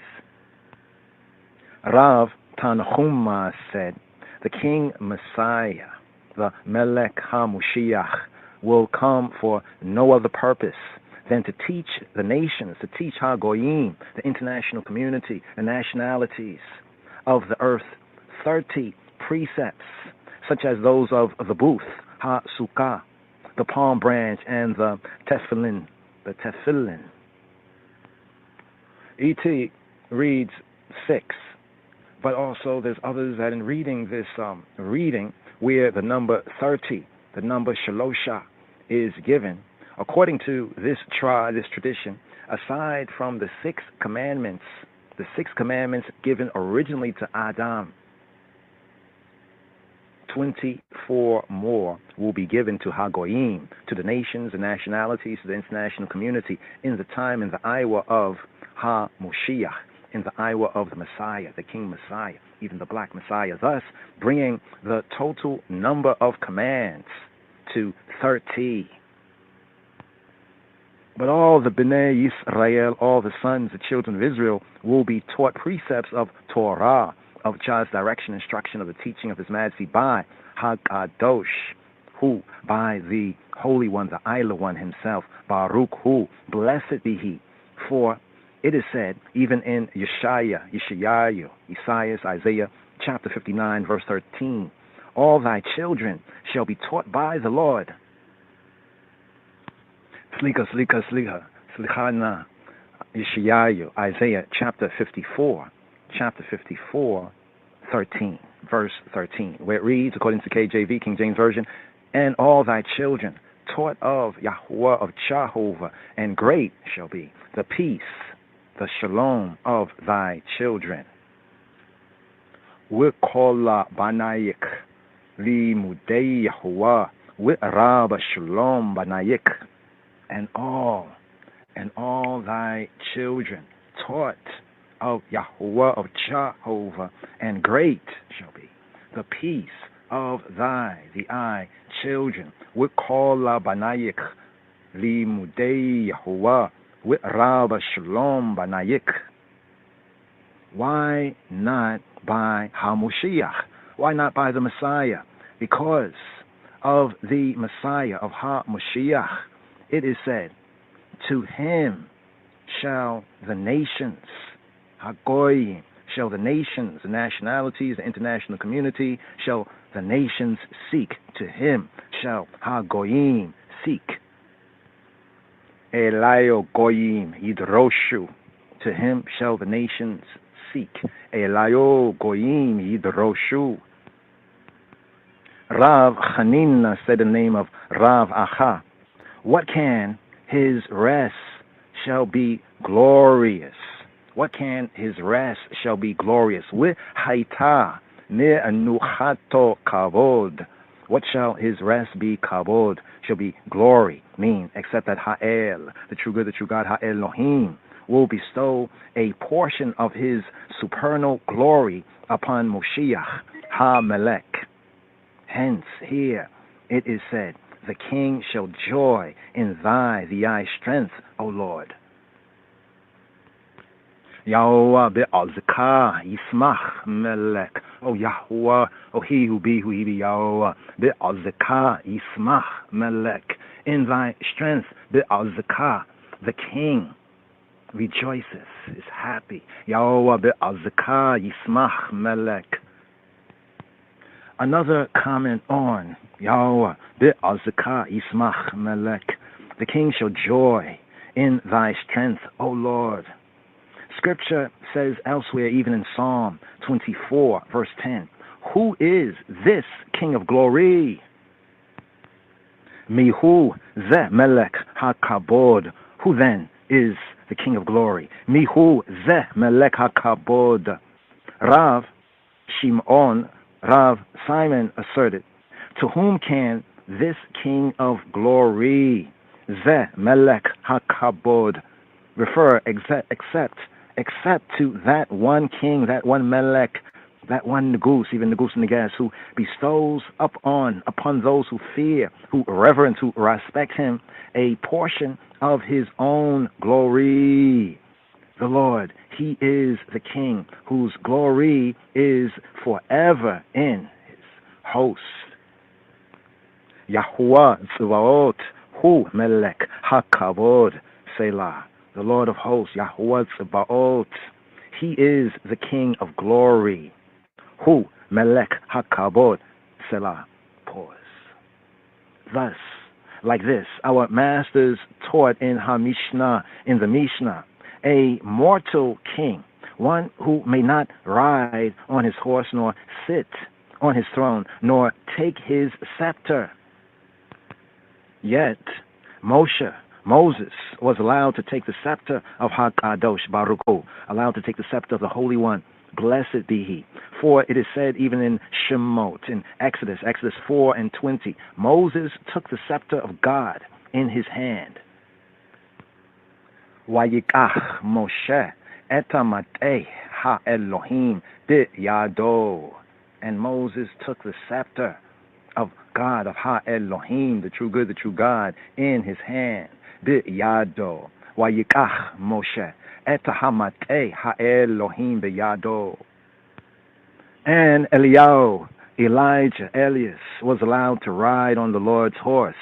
Rav Tanhuma said, the King Messiah, the Melech HaMoshiach, will come for no other purpose than to teach the nations, to teach Ha-Goyim, the international community, the nationalities of the earth, 30 precepts, such as those of the booth, Ha-Sukkah, the palm branch, and the tefillin. E.T. reads 6, but also there's others that in reading this reading where the number 30, the number Shalosha, is given. According to this tradition, aside from the 6 commandments given originally to Adam, 24 more will be given to Ha-Goyim, to the nations, the nationalities, to the international community, in the time and the hour of Ha-Moshiach, in the hour of the Messiah, the King Messiah, even the Black Messiah, thus bringing the total number of commands to 30. But all the Bnei Yisrael, all the sons, the children of Israel, will be taught precepts of Torah, of God's direction, instruction, of the teaching of His Majesty by HaKadosh, who by the Holy One, the Isla One Himself, Baruch Hu, blessed be He. For it is said, even in Yeshayahu, Isaiah, chapter 59, verse 13, all thy children shall be taught by the Lord. Slichana, Yeshayahu, Isaiah chapter 54, 13, verse 13, where it reads, according to KJV, King James Version, and all thy children taught of Yahuwah, of Jehovah, and great shall be the peace, the shalom of thy children. Wikola banayik li mudei Yahuwah, wirab shalom banayik. And all thy children taught of Yahuwah, of Jehovah, and great shall be the peace of thy children. Wikola banayik li mudei Yahuwah, wirab shalom banayik. Why not by HaMoshiach? Why not by the Messiah? Because of the Messiah, of HaMoshiach, it is said, to him shall the nations, Ha-Goyim, shall the nations, the nationalities, the international community, shall the nations seek. To him shall ha-goyim seek. Elayo goyim yidroshu. To him shall the nations seek. Elayo goyim yidroshu. Rav Chanina said the name of Rav Acha. What can his rest shall be glorious? What can his rest shall be glorious? With haita ne anuchato kavod. What shall his rest be? Kavod shall be glory. Mean except that Ha'el, the true good, the true God, Ha'el Elohim, will bestow a portion of his supernal glory upon Moshiach HaMelech. Hence here it is said, the king shall joy in thy strength, O Lord. Yahweh be'alzaka yismach melech. O Yahweh, O he who be, Yahweh be'alzaka yismach melech. In thy strength be'alzaka, the king rejoices, is happy. Yahweh be'alzaka yismach melech. Another comment on Yahweh be'alzaka yismach melech. The king shall joy in thy strength, O Lord. Scripture says elsewhere, even in Psalm 24, verse 10, who is this King of glory? Mihu ze melech hakabod. Who then is the King of glory? Mihu ze melech hakabod. Rav Shimon, Rav Simon asserted, to whom can this King of glory, ze melech hakabod, refer except to that one king, that one melech, that one negus, even negus negas, who bestows upon those who fear, who reverence, who respect him, a portion of his own glory. The Lord, he is the king whose glory is forever in his host. Yahuwah Tzvaot, hu melech hakavod, Selah. The Lord of hosts, Yahuwah Tzbaot, he is the King of glory. Hu melech hakabod, Selah. Pause. Thus, like this, our masters taught in the Mishnah, a mortal king, one who may not ride on his horse, nor sit on his throne, nor take his scepter. Yet, Moses was allowed to take the scepter of HaKadosh Baruch Hu, allowed to take the scepter of the Holy One, blessed be he. For it is said even in Shemot, in Exodus 4 and 20, Moses took the scepter of God in his hand. Vayikach Moshe etamatei ha-Elohim b'yado. And Moses took the scepter of God, of Ha-Elohim, the true good, the true God, in his hand. B'yado. Vayikach Moshe etamatei ha-Elohim b'yado. And Elias, was allowed to ride on the Lord's horse.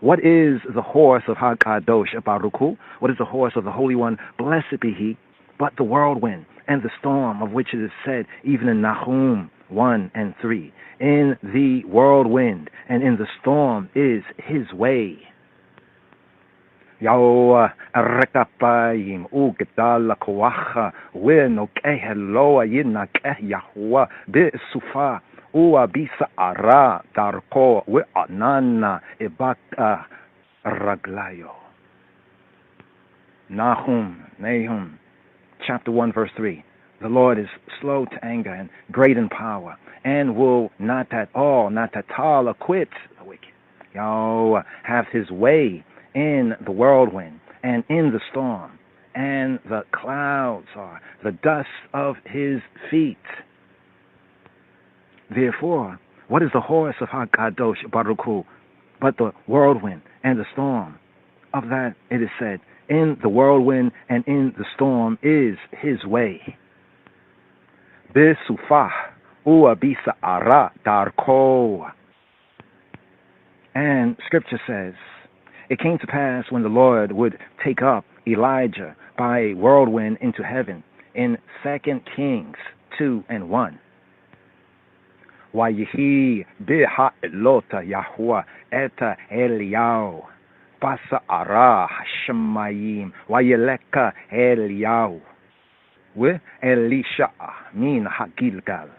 What is the horse of HaKadosh Baruch Hu? What is the horse of the Holy One? Blessed be he, but the whirlwind and the storm, of which it is said even in Nahum 1 and 3. In the whirlwind and in the storm is his way. Yahweh rekapayim ugdal koacha wenokeh loa yinakeh Yahweh besufa ua bisa'ara darko we'anana ebaka raglayo. Nahum, chapter 1, verse 3. The Lord is slow to anger and great in power, and will not at all acquit the wicked. Yahweh hath his way in the whirlwind and in the storm, and the clouds are the dust of his feet. Therefore, what is the horse of HaKadosh Baruch Hu but the whirlwind and the storm? Of that it is said, in the whirlwind and in the storm is his way. Besufah ua bisa'ara darko. And Scripture says, it came to pass when the Lord would take up Elijah by a whirlwind into heaven, in 2 Kings 2:1. Wayehi biha elota Yahweh eta Eliyahu basa ara Hashemayim wayeleka Eliyahu with Elisha min Hagilgal.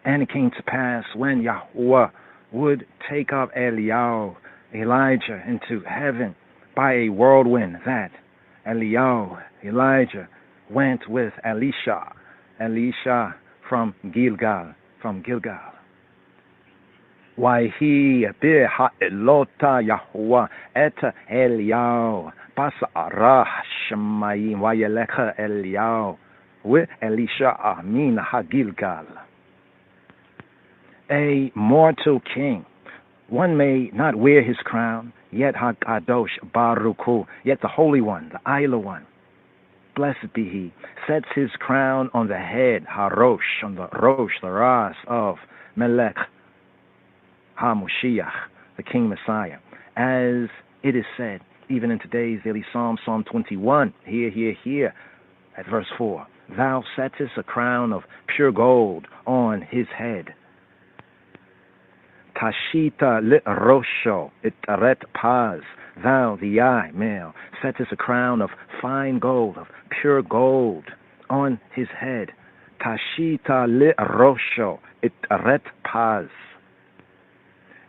And it came to pass when Yahweh would take up Eliyahu, Elijah, into heaven by a whirlwind, that Eliyahu, Elijah, went with Elisha from Gilgal. Wahi biha elota Yahweh et Eliyahu basa ara Hashemayim wayeleka Eliyahu with Elisha min Hagilgal. A mortal king, one may not wear his crown, yet HaKadosh Baruch Hu, yet the Holy One, the Isla One, blessed be He, sets his crown on the head, Harosh, on the Rosh, the Ras of Melech HaMoshiach, the King Messiah. As it is said, even in today's daily Psalm, Psalm 21, here, at verse 4, Thou settest a crown of pure gold on his head. Tashita lit rosho it aret paz, thou the eye, male, settest a crown of fine gold, of pure gold, on his head. Tashita lit rosho it aret paz.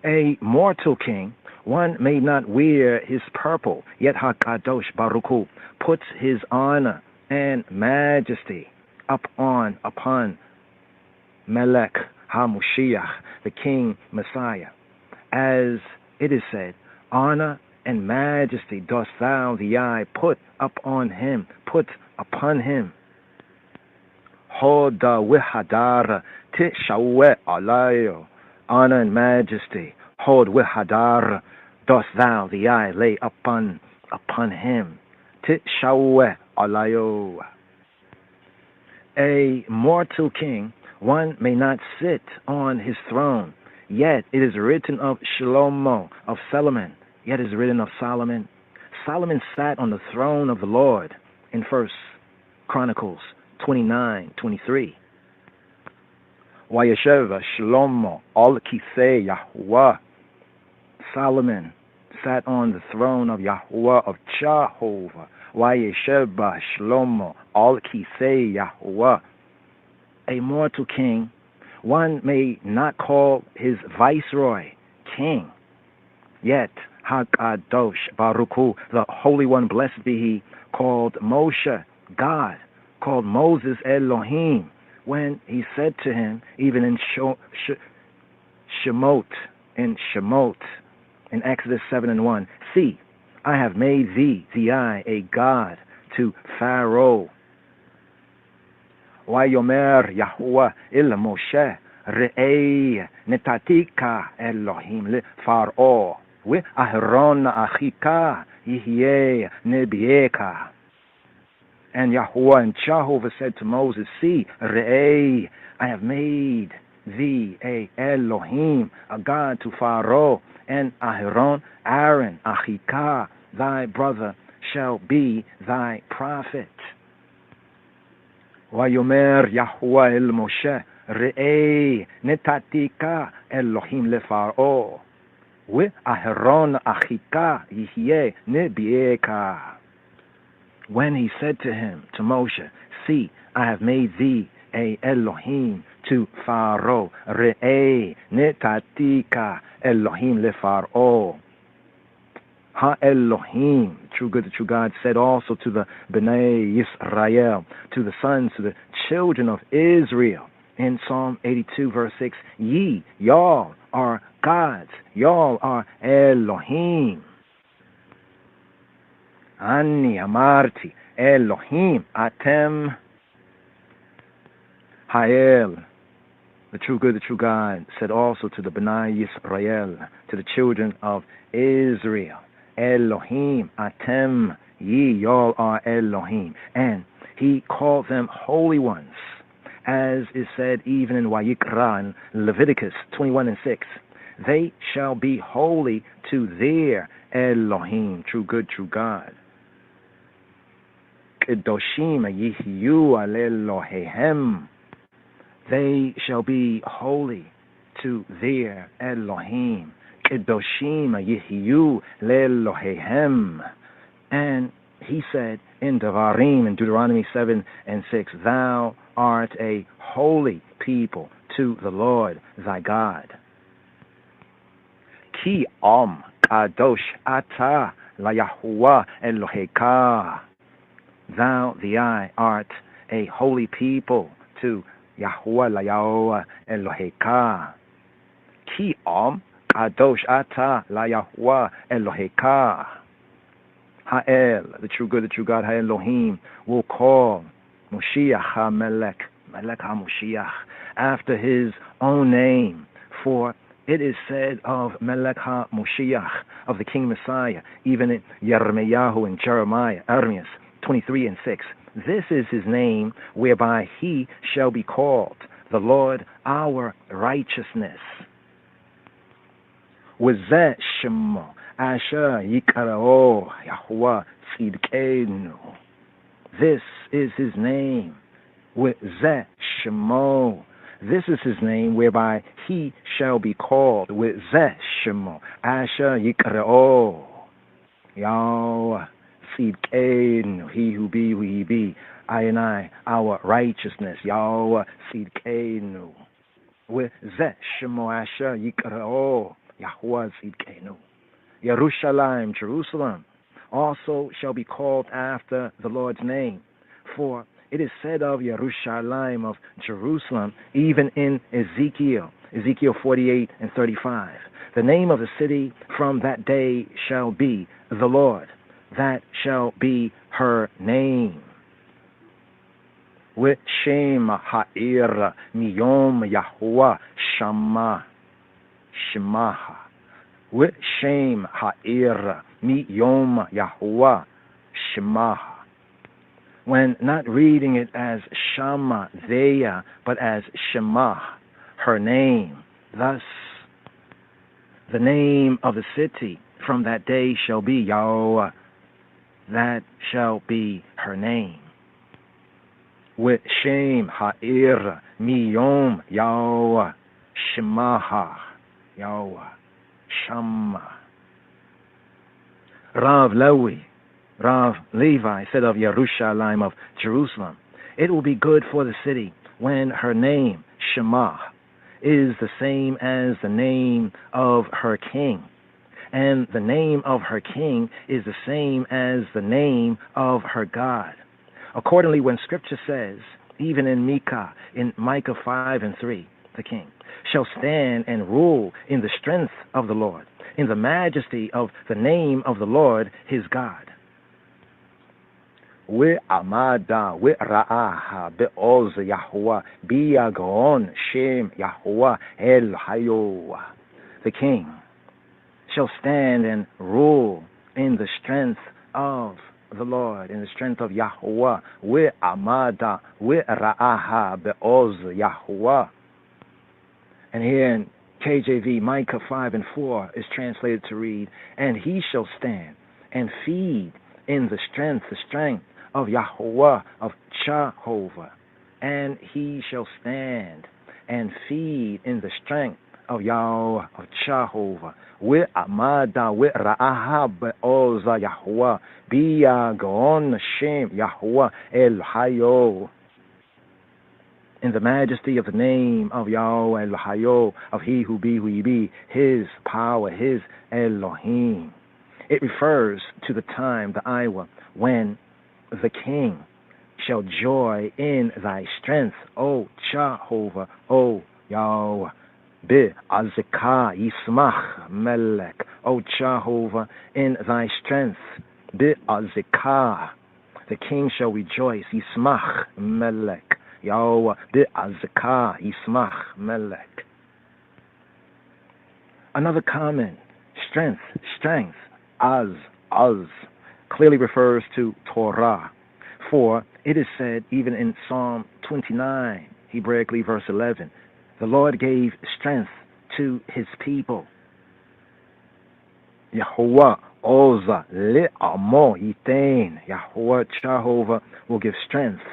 A mortal king, one may not wear his purple, yet HaKadosh Baruch Hu puts his honor and majesty upon Melech HaMoshiach, the King Messiah. As it is said, honor and majesty dost thou, the eye, put upon him, put upon him. Hoda wihadara tishawe alayo. Honor and majesty, hod wihadara, dost thou, the eye, lay upon him. Tishawe alayo. A mortal king, one may not sit on his throne, yet it is written of Shlomo, of Solomon, yet it is written of Solomon. Solomon sat on the throne of the Lord in 1 Chronicles 29:23. Wayesheva Shlomo al kisei Yahweh. Solomon sat on the throne of Yahweh, of Jehovah. Wayesheva Shlomo al kisei Yahweh. A mortal king, one may not call his viceroy king, yet HaKadosh Baruch Hu, the Holy One, blessed be He, called Moshe God, called Moses Elohim, when he said to him, even in Shemot, in Exodus 7:1, See, I have made thee, the eye, a God to Pharaoh. Wayomer Yahweh il Moshe re'ei netatika Elohim le Pharaoh we Aharon achika yihye nebieka. And Yahweh and Jehovah said to Moses, See, re'ei, I have made thee a Elohim, a God to Pharaoh, and Aharon, Aaron, achika, thy brother, shall be thy prophet. Wayomer Yahweh el Moshe, re'ei netatika Elohim le Pharaoh, we Aharon achika yihye nebieka. When he said to him, to Moshe, See, I have made thee a Elohim to Pharaoh, re'ei netatika Elohim le Pharaoh. Ha-Elohim, true good, the true God, said also to the Bnei Yisrael, to the sons, to the children of Israel, in Psalm 82, verse 6, Ye, y'all are gods, y'all are Elohim. Ani amarti Elohim atem Ha'el. The true good, the true God, said also to the Bnei Yisrael, to the children of Israel, Elohim atem, ye, y'all are Elohim. And he called them holy ones, as is said even in Vayikra, in Leviticus 21:6. They shall be holy to their Elohim, true good, true God. Kedoshim Yihiyu Elohehem. They shall be holy to their Elohim. Kedoshim Yihiyu Elohehem. And he said in Devarim, in Deuteronomy 7:6, thou art a holy people to the Lord thy God. Ki Om Kadosh Ata La Yahuwah Eloheka. Thou, art a holy people to Yahuwah La Yahuwah Eloheka. Ki Om Kadosh Ata La Yahuwah Eloheka. Ha'el, the true good, the true God, Ha'elohim, will call Moshiach HaMelech, Melech HaMoshiach, after his own name. For it is said of Melech HaMoshiach, of the King Messiah, even in Yirmiyahu and Jeremiah, Ermias 23:6. This is his name, whereby he shall be called the Lord our righteousness. Wazeh Shemo Asher Yikarao Yahuwah Tzidkenu. This is his name. Wazeh Shemo. This is his name, whereby he shall be called. Wazeh Shemo Asher Yikarao Yahuwah Tzidkenu. He who be, who he be. I and I, our righteousness. Yahuwah Tzidkenu. Wazeh Shemo Asher Yikarao Yahuwah Tzidkenu. Yerushalayim, Jerusalem, also shall be called after the Lord's name. For it is said of Yerushalayim, of Jerusalem, even in Ezekiel 48:35. The name of the city from that day shall be the Lord. That shall be her name. Shem ha'ir miyom Yahuwah Shemaha. Shem ha'ir miyom Yahuwah Shemaha. When not reading it as Shama, Theya, but as Shema, her name. Thus, the name of the city from that day shall be Yahweh. That shall be her name. With Shem ha'ir miyom Yahweh Shemaha. Yahweh Shama. Rav Levi said of Yerushalayim, of Jerusalem, it will be good for the city when her name, Shema, is the same as the name of her king. And the name of her king is the same as the name of her God. Accordingly, when Scripture says, even in Micah 5:3, the king shall stand and rule in the strength of the Lord, in the majesty of the name of the Lord his God. Amada ra'aha be'oz Yahuwah bi'agon shem Yahuwah el hayoah. The king shall stand and rule in the strength of the Lord, in the strength of Yahuwah. Amada ra'aha be'oz Yahuwah. And here in KJV, Micah 5:4 is translated to read, and he shall stand and feed in the strength of Yahuwah, of Jehovah. And he shall stand and feed in the strength of Yahweh, of Jehovah. Amada ra'aha be'oz Yahuwah bi'agon shem Yahuwah el hayo. In the majesty of the name of Yahweh El Hayo, of he who be, his power, his Elohim. It refers to the time, the Iwa, when the king shall joy in thy strength, O Jehovah, O Yahweh. Be'azekah yismach melech, O Jehovah, in thy strength. Be'azekah, the king shall rejoice, yismach melech. Yahweh be'azekah yismach melech. Another comment, strength, az, clearly refers to Torah. For it is said, even in Psalm 29, Hebraically verse 11, the Lord gave strength to his people. Yahuwah Oza Li'amo Yitain. Yahuwah Jehovah will give strength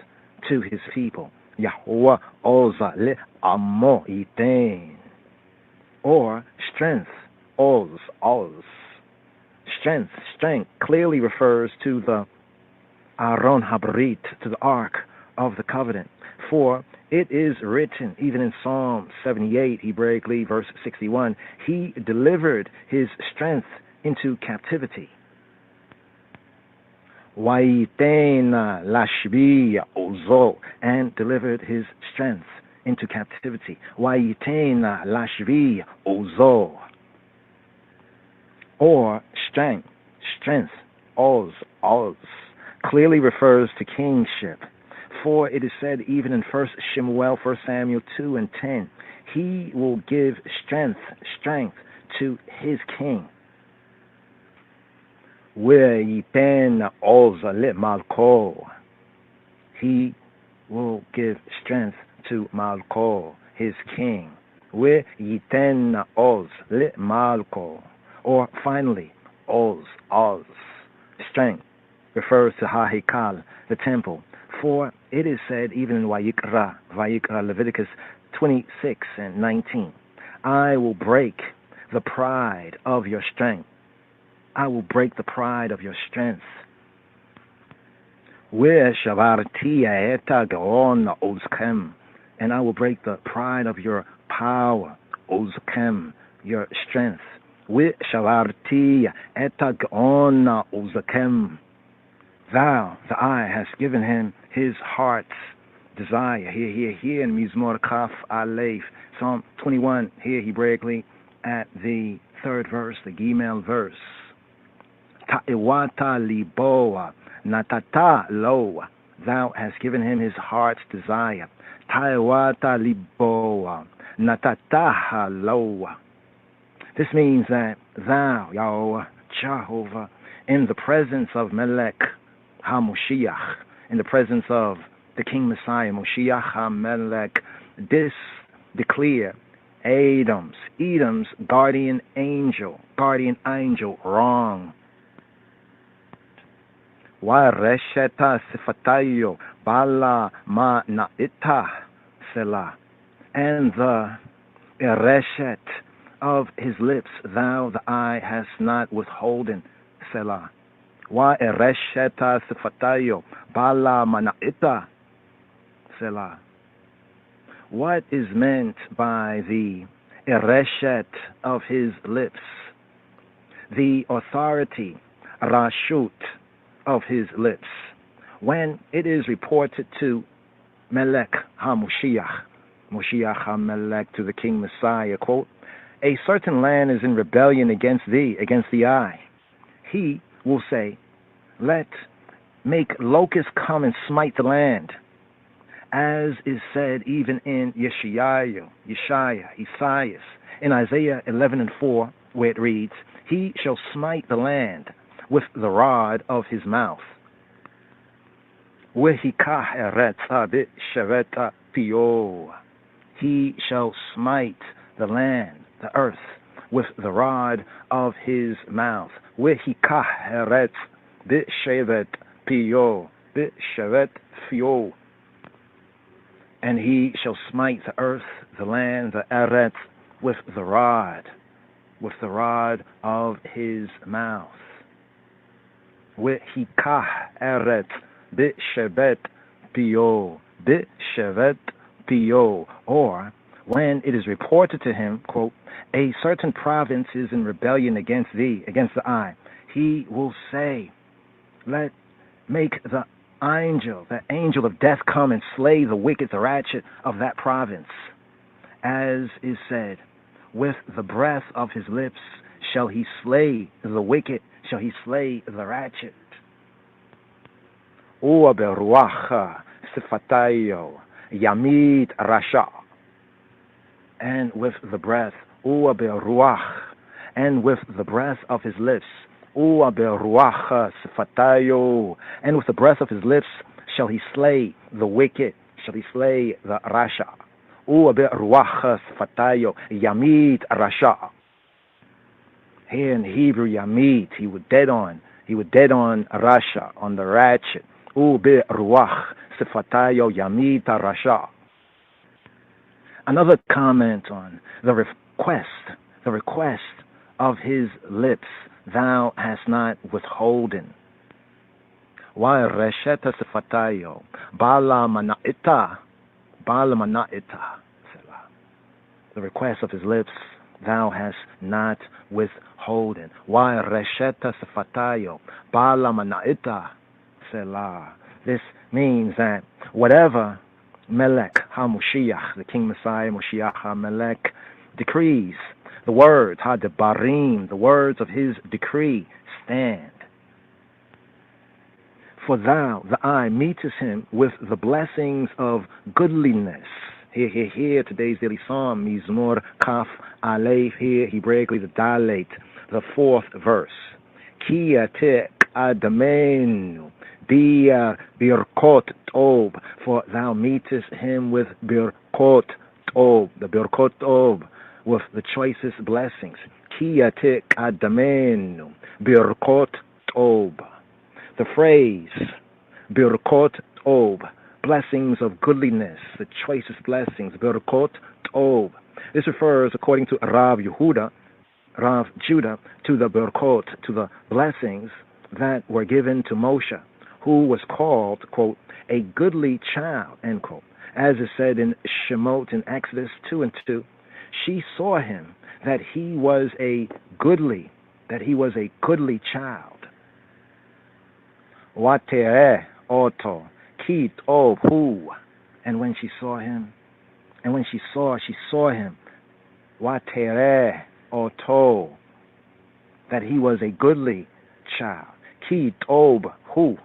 to his people. Yahuwah Oza Li'amo Yitain. Or strength, Oz. Strength clearly refers to the Aron Habrit, to the Ark of the Covenant. For it is written, even in Psalm 78, Hebraically, verse 61, he delivered his strength into captivity. Waitena lashbi ozo, and delivered his strength into captivity. Waitena lashbi ozo. Or strength, oz, clearly refers to kingship. For it is said even in 1 Samuel 2 and 10, he will give strength to his king. Ve'yipen oz le'malko. He will give strength to Malko, his king. Ve'yipen oz le'malko. Or finally, oz. Strength refers to Ha'ikal, the temple. For it is said even in Vayikra, Leviticus 26 and 19, I will break the pride of your strength. I will break the pride of your strength. And I will break the pride of your power, Ozkem, your strength. Thou, the I, has given him his heart's desire. Here in Mizmor Kaf Aleph, Psalm 21, here Hebraically at the third verse, the Gimel verse. Ta'iwata liboa, natata loa. Thou hast given him his heart's desire. Ta'iwata liboa, natata loa. This means that thou, Yahweh, Jehovah, in the presence of Melech HaMoshiach, in the presence of the King Messiah, Moshiach HaMelech, declare Edom's guardian angel, wrong. Wa resheta sifatayo bala ma na'ita selah. And the reshet of his lips, thou, the eye, hast not withholden, selah. Wa eresheta sifatayo bala mana'ita selah. What is meant by the ereshet of his lips? The authority, rashut, of his lips. When it is reported to Melech HaMoshiach, Moshiach HaMelech, to the King Messiah, quote, a certain land is in rebellion against thee, against the eye. He will say, make locusts come and smite the land, as is said even in Isaiah, in Isaiah 11 and 4, where it reads, he shall smite the land with the rod of his mouth. He shall smite the land, the earth, with the rod of his mouth. And he shall smite the earth, the land, the eretz, with the rod of his mouth. Or when it is reported to him, quote, a certain province is in rebellion against thee, against the eye, he will say, make the angel of death come and slay the wicked, the ratchet of that province. As is said, with the breath of his lips shall he slay the wicked, shall he slay the ratchet. Yamid Rasha. And with the breath, and with the breath of his lips, and with the breath of his lips shall he slay the wicked, shall he slay the Rasha. Yamid Rasha. Here in Hebrew, Yamit, he would dead on Rasha, on the ratchet. Bi ruach sifatayo Yamit Rasha. Another comment on the request of his lips, thou hast not withholden. Why resheta sifatayo bala mana'ita. The request of his lips, thou hast not withholden. Why resheta sifatayo bala mana'ita selah. This means that whatever Melech HaMoshiach, the King Messiah, Moshiach HaMelech, decrees, the words, HaDebarim, the words of his decree stand. For thou, the I, meetest him with the blessings of goodliness. Here, today's daily psalm, Mizmor Kaf Aleph, here, Hebraically, the Dalet, the 4th verse. Ki atek adamenu, birkot tob, for thou meetest him with birkot tob, the birkot tob, with the choicest blessings. Ki atek adamenu, birkot tob. The phrase, birkot tob, blessings of goodliness, the choicest blessings, birkot tob. This refers, according to Rav Judah, to the birkot, to the blessings that were given to Moshe, who was called, quote, a goodly child, end quote. As is said in Shemot in Exodus 2:2, she saw him that he was a goodly child. Watereh oto ki tov hu, and when she saw him, she saw him, Watereh oto, that he was a goodly child. Ki tov hu.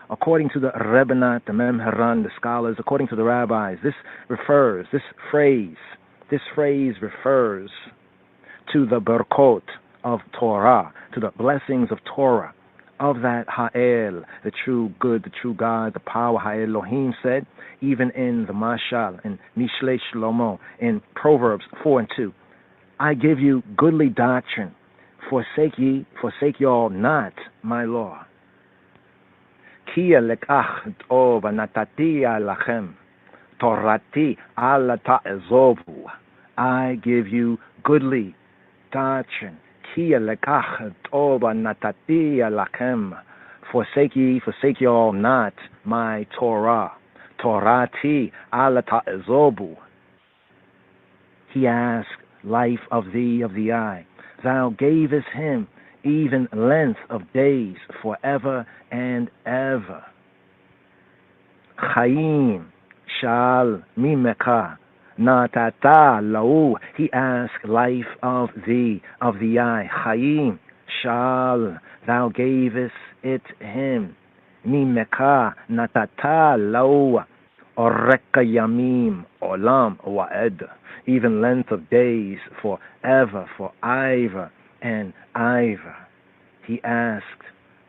According to the Rebbenat, the Memharan, the scholars, according to the rabbis, this phrase refers to the berkot of Torah, to the blessings of Torah, of that Ha'el, the true good, the true God, the power. Ha'elohim said, even in the Mashal, in Mishlei Shlomo, in Proverbs 4:2, I give you goodly doctrine, forsake y'all not my law. Ki lekach tov natati alachem, torati ala ta'ezovu. I give you goodly doctrine. Ki lekach tov natati alachem. Forsake y'all not my Torah. Torati ala ta'ezovu. He asked life of thee, of the eye. Thou gavest him even length of days forever and ever. Chaim shal mimeka natata lau. He asked life of thee, of the eye. Chaim shal, thou gavest it him. Mimeka natata lau. Oreka yamim olam wa'ed. Even length of days forever, for ever and ever. He asked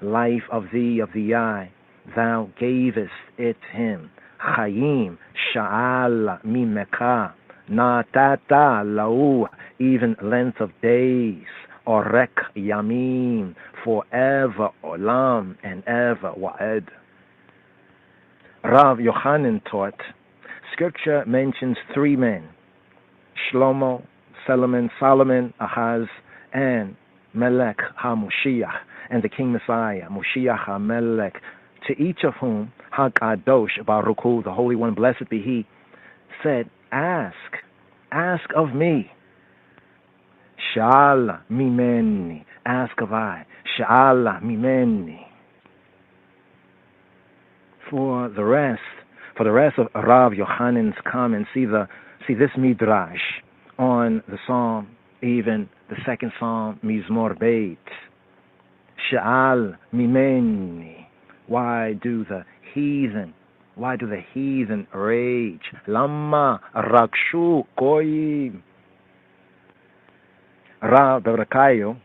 life of thee, of the eye. Thou gavest it him. Chaim sha'al mimeka natata lau. Even length of days. Orek yamim, forever, olam and ever, wa'ed. Rav Yochanan taught, Scripture mentions 3 men, Shlomo, Solomon, Ahaz, and Melech HaMoshiach, and the King Messiah, Moshiach HaMelech, to each of whom HaKadosh Baruch Hu, the Holy One, blessed be He, said, ask of me. Sha'al mimeni, ask of I. Sha'al mimeni. For the rest of Rav Yochanan's comments, see this midrash on the psalm, even the 2nd psalm, Mizmor Beit. Sha'al mimeni. Why do the heathen rage? Lama rakshu koyim. Rav Berakaya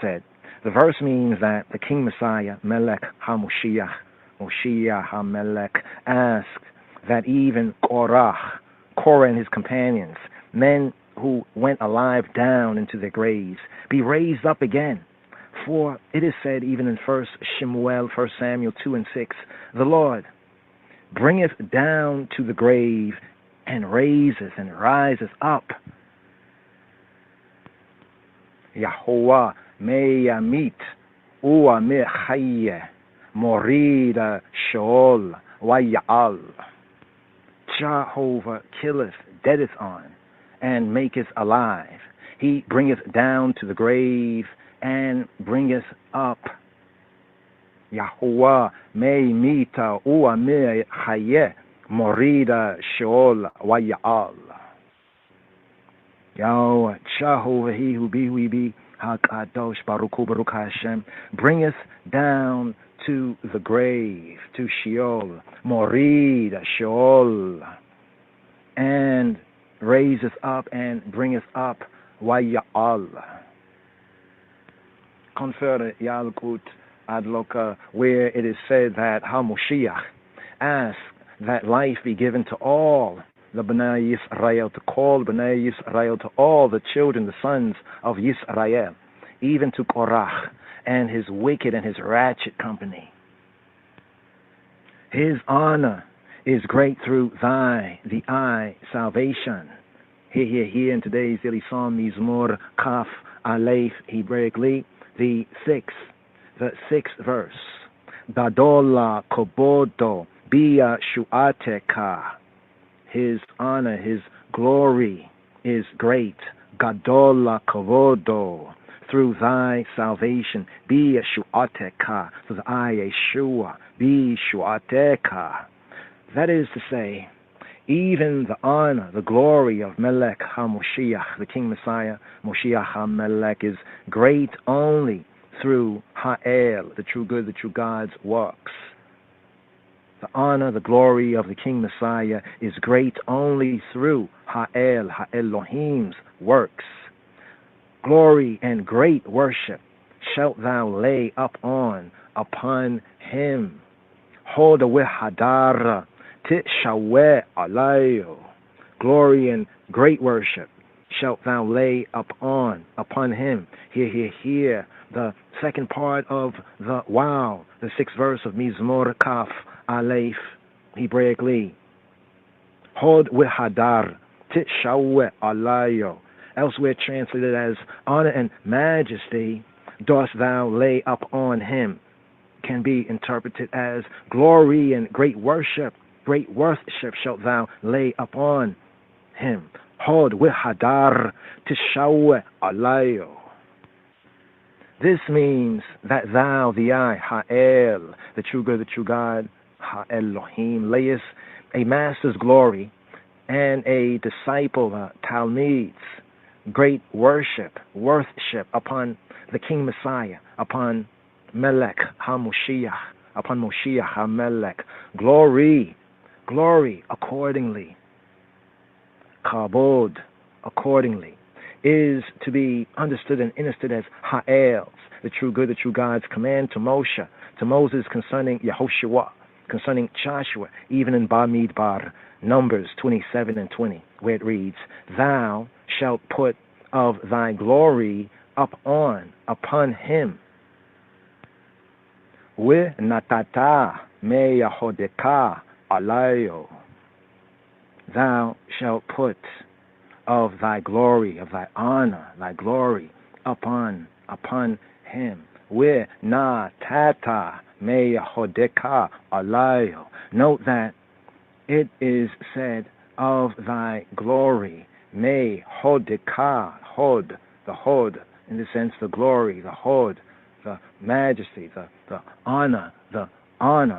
said, the verse means that the King Messiah, Melech HaMoshiach, Moshiach HaMelech, asked that even Korah and his companions, men who went alive down into their graves be raised up again. For it is said even in 1 Samuel 2 and 6, the Lord bringeth down to the grave and raises and rises up. Yahuwah meyamit uwa mechayeh morida sheol wayal. Jehovah killeth, deadeth on, and maketh alive. He bringeth down to the grave and bringeth up. Yahuwah meimita uwa mechayeh morida sheol wayal. Yahweh, Jehovah, he who be, HaKadosh, Baruch Hu, Baruch Hashem, bringeth down to the grave, to Sheol, Morid, Sheol, and raiseth up and bringeth up, Waya'al. Confer Yalkut Adloka, where it is said that HaMoshiach asked that life be given to all the B'nai Yisrael, to call B'nai Yisrael, to all the children, the sons of Yisrael, even to Korach and his wicked and his ratchet company. His honor is great through the I, salvation. Here in today's daily psalm, Mizmor Kaf Aleph, Hebraically, the sixth verse. Gadola Kobodo Bia Shuateka. His honor, his glory is great. Gadola Kavodo, through thy salvation. Be Yeshuateka, through the I, Yeshua. Be Shuateka. That is to say, even the honor, the glory of Melech HaMoshiach, the King Messiah, Moshiach HaMelech, is great only through Ha'el, the true good, the true God's works. The honor, the glory of the King Messiah is great only through Ha'el, Ha'elohim's works. Glory and great worship shalt thou lay upon him. Hoda wehadara tishaweh alayo. Glory and great worship shalt thou lay upon him. Here. The second part of the sixth verse of Mizmor Kaf Aleph, Hebraically. Hod wehadar tishaweh alayo. Elsewhere translated as honor and majesty dost thou lay upon him. Can be interpreted as glory and great worship shalt thou lay upon him. Hod wehadar tishaweh alayo. This means that thou, the I, Ha'el, the true good, the true God, Ha'elohim, layest a master's glory and a disciple, Talmid's great worship upon the King Messiah, upon Melech HaMoshiach, upon Moshiach HaMelech. Glory accordingly, kabod accordingly, is to be understood and understood as Ha'el's, the true good, the true God's command to Moses concerning Yehoshua, concerning Joshua, even in Bamidbar, Numbers 27 and 20, where it reads, thou shalt put of thy glory upon him. We natata me yahodeka alayo. Thou shalt put of thy glory, of thy honor, thy glory upon him. We natata me yahodeka alayo. Note that it is said of thy glory, me hodeka, hod, the hod, in the sense the glory, the hod, the majesty, the honor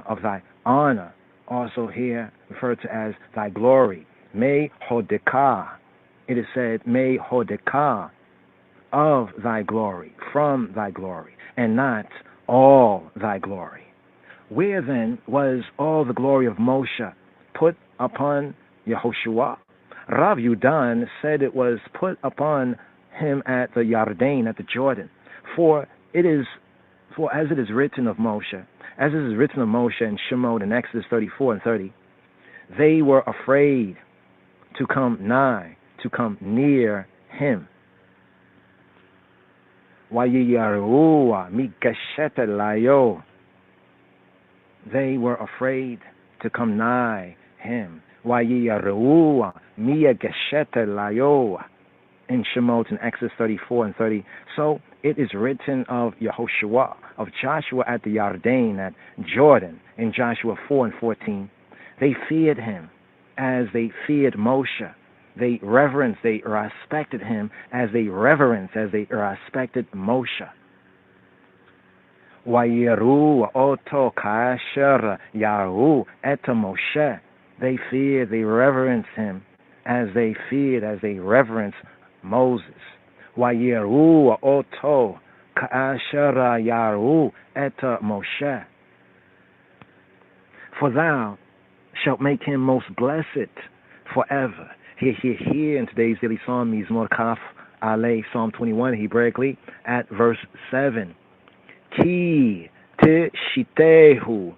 of thy honor, also here referred to as thy glory. Me hodeka, it is said, me hodeka, of thy glory, from thy glory, and not all thy glory. Where then was all the glory of Moshe put upon Yehoshua? Rav Yudan said it was put upon him at the Yarden, at the Jordan. For as it is written of Moshe, in Shemot in Exodus 34 and 30, they were afraid to come nigh, to come near him. Wayiyarua migashete layo. They were afraid to come nigh him. Wayiyarua migashete layo. In Shemot in Exodus 34 and 30. So it is written of Yehoshua, of Joshua at the Yarden, at Jordan, in Joshua 4 and 14. They feared him as they feared Moshe. They reverenced, they respected him as they respected Moshe. Wayiru oto kasher yaru eta Moshe. They feared, they reverenced him as they reverenced Moses. Wayiru oto kasher yaru eta Moshe. For thou shalt make him most blessed forever. Here in today's daily psalm, Mizmor Kaf Ale, Psalm 21, Hebraically, at verse 7. Ki te shitehu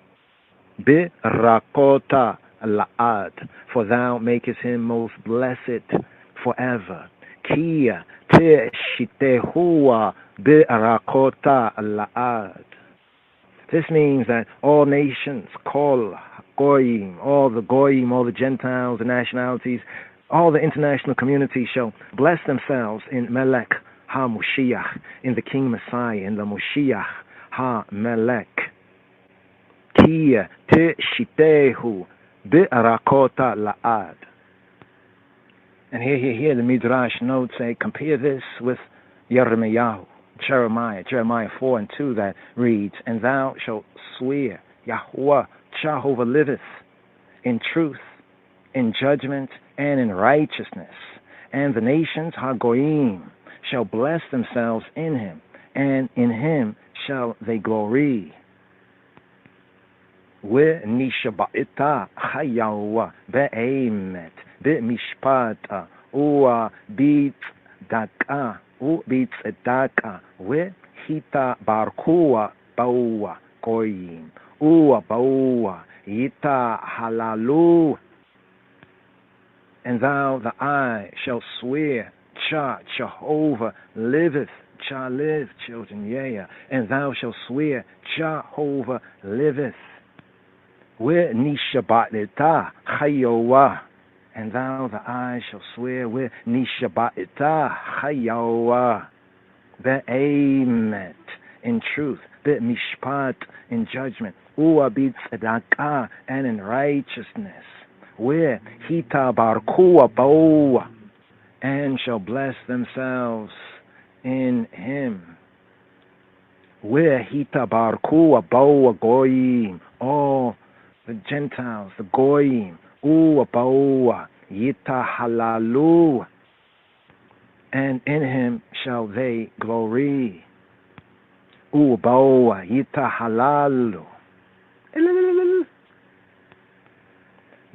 birakota la'ad. For thou makest him most blessed forever. Ki te shitehu birakota la'ad. This means that all nations, kol goyim, all the Gentiles, the nationalities, all the international community shall bless themselves in Melech HaMoshiach, in the King Messiah, in the Moshiach HaMelech. Ki te shitehu bi'arakota la'ad. And here the Midrash notes, compare this with Jeremiah 4 and 2, that reads, and thou shalt swear, Yahweh Jehovah liveth, in truth, in judgment, and in righteousness. And the nations, Hagoyim, shall bless themselves in him, and in him shall they glory. Nishaba'ita chayawa be'emet be'mishpat u'a b'tzedaka u'b'tzedaka ve'hita barkua ba'ua goyim u'a ba'ua yita halalu. And thou, the eye, shall swear, Jehovah liveth, live, children, yeah. And thou shalt swear, Jehovah liveth. Where nishabatita chayowa. And thou, the eye, shall swear, where nishabatita chayowa. Be'emet, in truth, be'mishpat, in judgment, u'a b'tzedakah, and in righteousness. Where hita barkua boa, and shall bless themselves in him. Where hita barkua boa goyim, all the Gentiles, the goyim, ua boa yita halalu, and in him shall they glory. Ua boa yita halalu.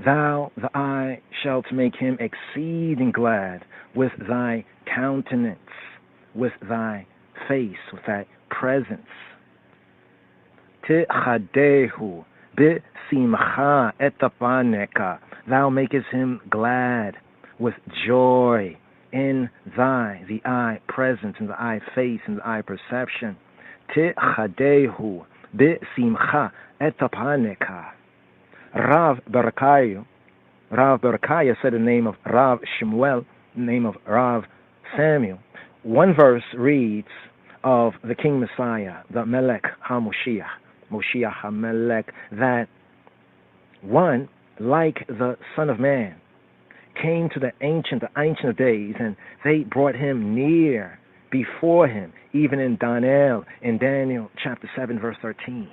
Thou, the eye, shalt make him exceeding glad with thy countenance, with thy face, with thy presence. Techadehu b'simcha etapaneka. Thou makest him glad with joy in thy, the eye, presence, in the eye, face, in the eye, perception. Techadehu b'simcha etapaneka. Rav Berakaya said the name of Rav Shemuel, the name of Rav Samuel. One verse reads of the King Messiah, the Melech HaMoshiach, Moshiach HaMelech, that one, like the Son of Man, came to the Ancient of Days, and they brought him near before him, even in Daniel chapter 7, verse 13.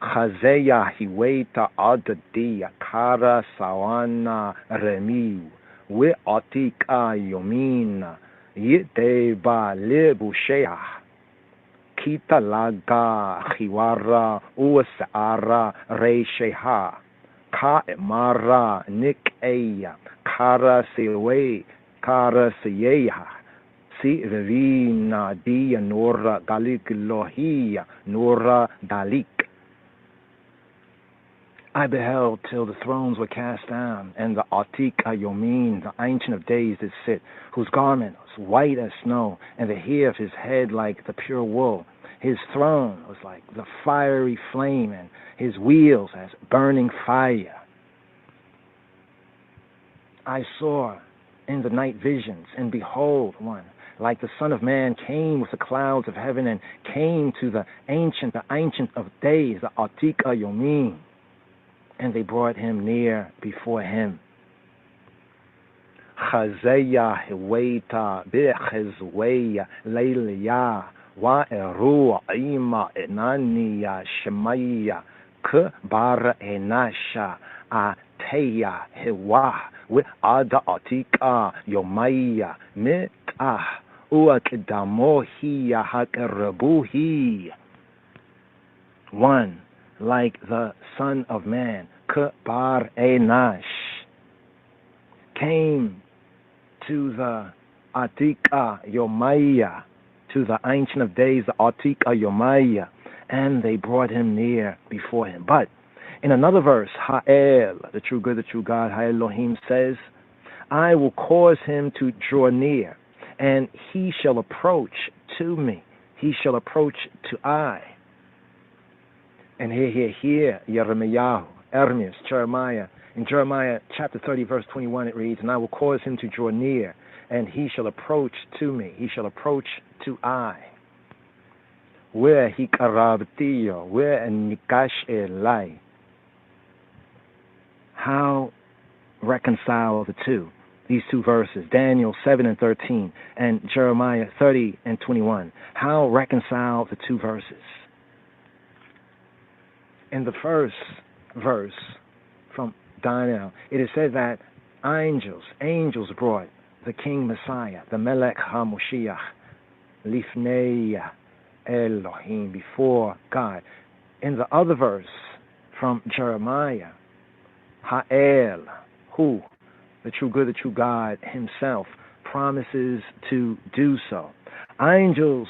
Chazeya hiweta adadiya kara sawana remiu we atika yomina yiteba lebusheah kita laga chiwara uasara reisheha ka mara nikeya kara siyeha si vivina dia nora galik lohia nora dalik. I beheld till the thrones were cast down, and the Atik Yomin, the Ancient of Days, did sit, whose garment was white as snow, and the hair of his head like the pure wool. His throne was like the fiery flame, and his wheels as burning fire. I saw in the night visions, and behold, one like the Son of Man came with the clouds of heaven, and came to the Ancient of Days, the Atik Yomin. And they brought him near before him. Chazeya Hiwaita Bechezweya Leilia Wa Eru Ima Enania Shemaya Kbar Enasha Ateya Hiwa with Ada Atika Yomaya Mitah Uakdamohiya Hakarabuhi. One like the Son of Man, Kbar Enash, came to the Atika Yomaya, to the Ancient of Days, the Atika Yomaya, and they brought him near before him. But in another verse, Ha'el, the true good, the true God, Ha'elohim says, I will cause him to draw near, and he shall approach to me. He shall approach to I. And here, Yeremiah, Ermias, Jeremiah. In Jeremiah chapter 30, verse 21, it reads, and I will cause him to draw near, and he shall approach to me. He shall approach to I. Where he karabtiyo, where nikash elai. How reconcile the two? These two verses, Daniel 7 and 13, and Jeremiah 30 and 21. How reconcile the two verses? In the first verse from Daniel, it is said that angels brought the King Messiah, the Melech HaMoshiach, Lifnei Elohim, before God. In the other verse from Jeremiah, Ha'el, who, the true good, the true God himself, promises to do so. Angels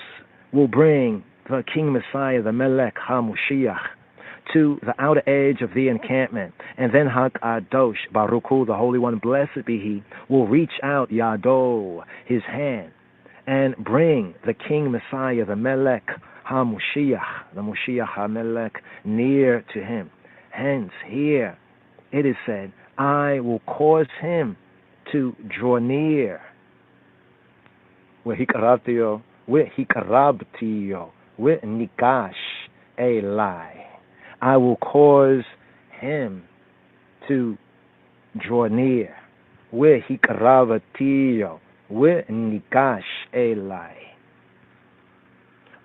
will bring the King Messiah, the Melech HaMoshiach, to the outer edge of the encampment, and then HaKadosh Baruch Hu, the Holy One, blessed be He, will reach out Yado, his hand, and bring the King Messiah, the Melech HaMoshiach, the Moshiach HaMelech, near to him. Hence, here it is said, I will cause him to draw near. Vehikarabtiyo, Nikash Elai. I will cause him to draw near. Vehikarabtiyo, Nikash Elai.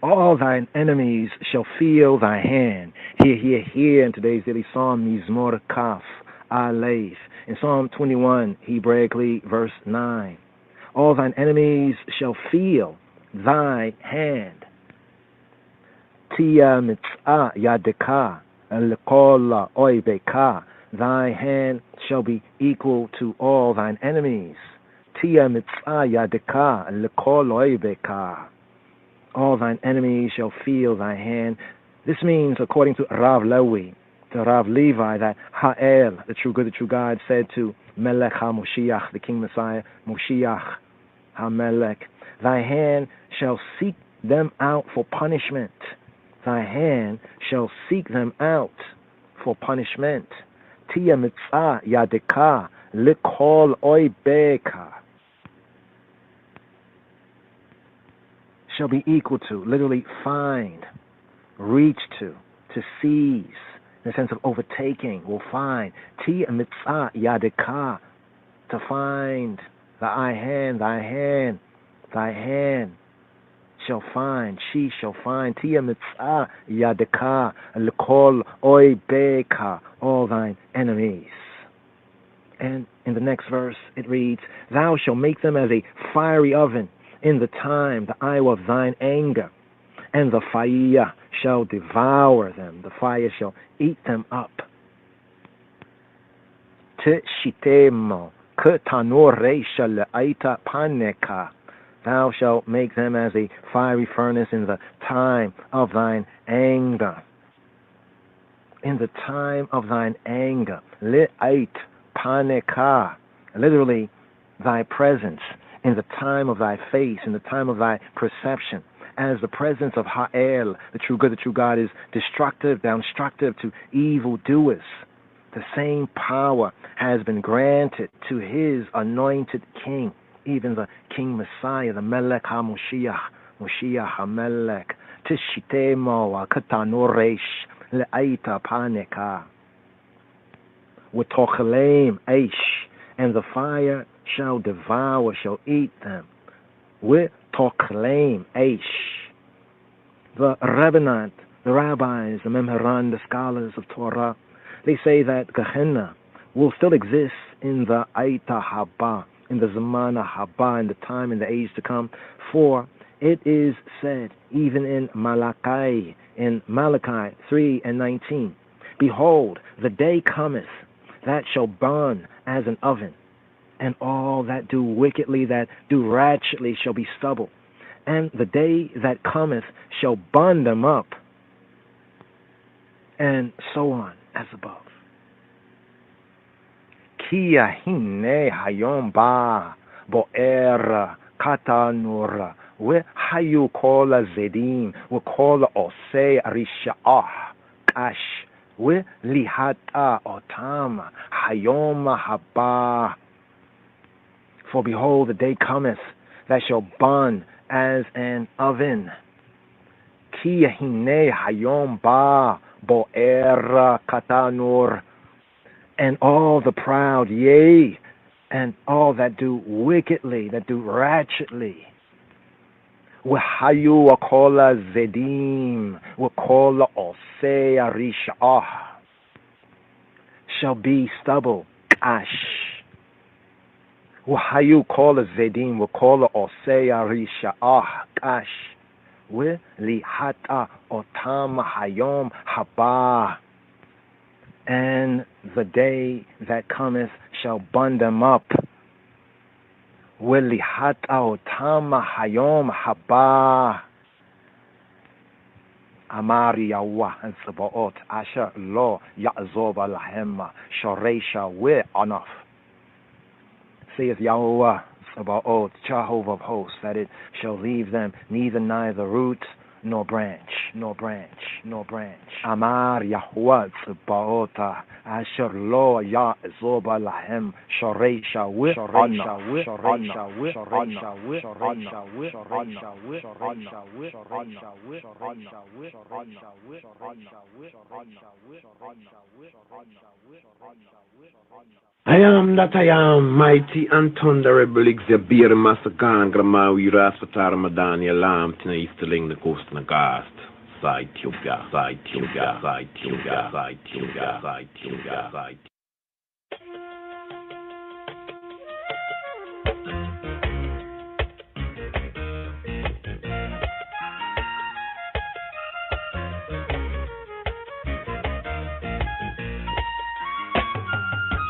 All thine enemies shall feel thy hand. Here in today's daily Psalm, Mizmor Kaf Aleph. In Psalm 21, Hebraically, verse 9. All thine enemies shall feel thy hand. Tia mitzah yadeka lekol oibeka. Thy hand shall be equal to all thine enemies. Tia mitzah yadeka lekol oibeka. All thine enemies shall feel thy hand. This means, according to Rav Levi, that Ha'el, the true good, the true God, said to Melech HaMoshiach, the King Messiah, Moshiach HaMelech, thy hand shall seek them out for punishment. Thy hand shall seek them out for punishment. Tia mitzah yadeka likol oibeka. Shall be equal to, literally find, reach to seize, in the sense of overtaking, will find. Tia mitzah yadeka, to find. Thy hand shall find, she shall find. Tia mitzah yadeka lekol oibeka, all thine enemies. And in the next verse it reads, thou shalt make them as a fiery oven in the time, the hour of thine anger, and the fire shall devour them, the fire shall eat them up. Tishitemo ketanor reisha le'aita paneka. Thou shalt make them as a fiery furnace in the time of thine anger. in the time of thine anger. Li'ait paneka, literally, thy presence, in the time of thy face, in the time of thy perception. As the presence of Ha'el, the true good, the true God, is destructive, destructive to evildoers, the same power has been granted to his anointed king, even the King Messiah, the Melech HaMoshiach, Moshiach HaMelech, Tishitemo Katanoresh, Le'aita Paneka, W'tochaleim Eish, and the fire shall devour, shall eat them. W'tochaleim Eish. The Rabbanat, the rabbis, the Memharan, the scholars of Torah, they say that Gehenna will still exist in the Aita Haba, in the Zamana Haba, in the time, in the age to come. For it is said, even in Malachi 3:19, behold, the day cometh that shall burn as an oven, and all that do wickedly, that do ratchetly, shall be stubble. And the day that cometh shall burn them up, and so on, as above. Ki yahine hayom ba bo'er katanur hayu kol zedim kol osei risha'ah kash lihata otam hayom haba. For behold, the day cometh that shall burn as an oven. Ki yahine hayom ba bo'er katanur. And all the proud, yea, and all that do wickedly, that do ratchetly, W'hayu w'kola zedim, w'kola osei risha'ah, shall be stubble, kash. W'hayu kola zedim, w'kola osei risha'ah, kash. W'lihata otam hayom haba. And the day that cometh shall burn them up. W'lihata otam hayom haba. Amar Yahweh and Sabaoth asher lo ya'zov alahem shoresha we'anaf. Saith Yahweh Sabaoth, Jehovah of hosts, that it shall leave them neither root nor branch, nor branch, nor branch. Amar Yahweh Sabaoth asher lo ya'zov alahem shoresha we'anaf. I am that I am, mighty and thunderable Xabir Masagan Gramawi Rastafari Madani Alam Tina Easterling the Coast and the Gast. Side Tuga, side Tuga, side Tuga, side Tuga, side Tuga, side.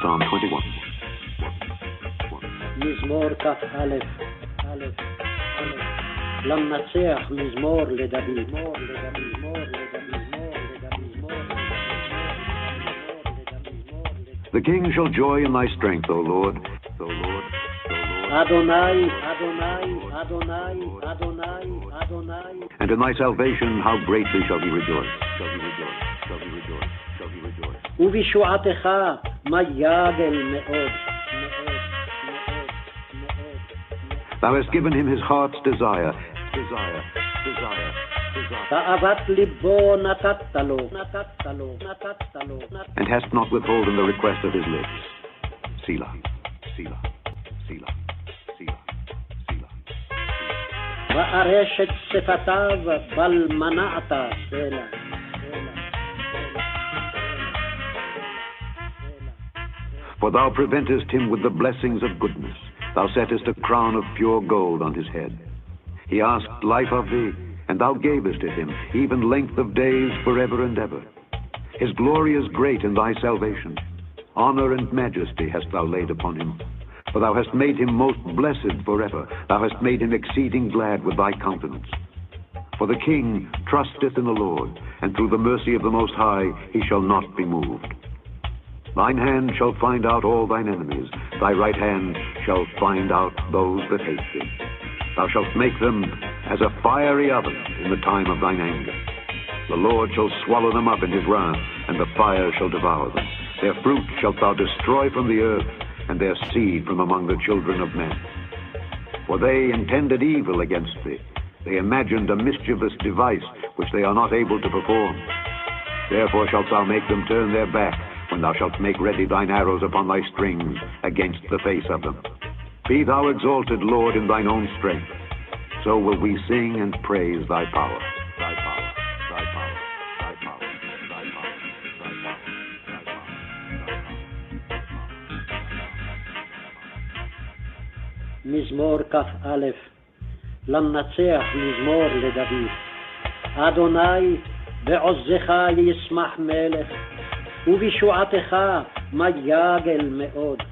Psalm 21. מזמור כ"א, למנצח מזמור לדוד. The king shall joy in thy strength, O Lord. Adonai, Adonai, Adonai, Adonai, Adonai. And in thy salvation how greatly shall he rejoice. ובשועתך מה יגל מאוד. Thou hast given him his heart's desire. תאוות ליבו נתת לו. And hast not withholden the request of his lips. Selah, Selah, Selah, Selah, Selah. וארשת שפתיו בל מנעת סלע. For thou preventest him with the blessings of goodness. Thou settest a crown of pure gold on his head. He asked life of thee, and thou gavest it him, even length of days forever and ever. His glory is great in thy salvation. Honor and majesty hast thou laid upon him. For thou hast made him most blessed forever. Thou hast made him exceeding glad with thy countenance. For the king trusteth in the Lord, and through the mercy of the Most High he shall not be moved. Thine hand shall find out all thine enemies, thy right hand shall find out those that hate thee. Thou shalt make them as a fiery oven in the time of thine anger. The Lord shall swallow them up in his wrath, and the fire shall devour them. Their fruit shalt thou destroy from the earth, and their seed from among the children of men. For they intended evil against thee. They imagined a mischievous device which they are not able to perform. Therefore shalt thou make them turn their back, when thou shalt make ready thine arrows upon thy strings against the face of them. Be thou exalted, Lord, in thine own strength. So will we sing and praise thy power. Thy power, thy power, thy power, thy power, thy power, thy power. מזמור כ"א. למנצח מזמור לדוד. אדוני בעוזך ישמח מלך, ובישועתך מה יגל מאוד.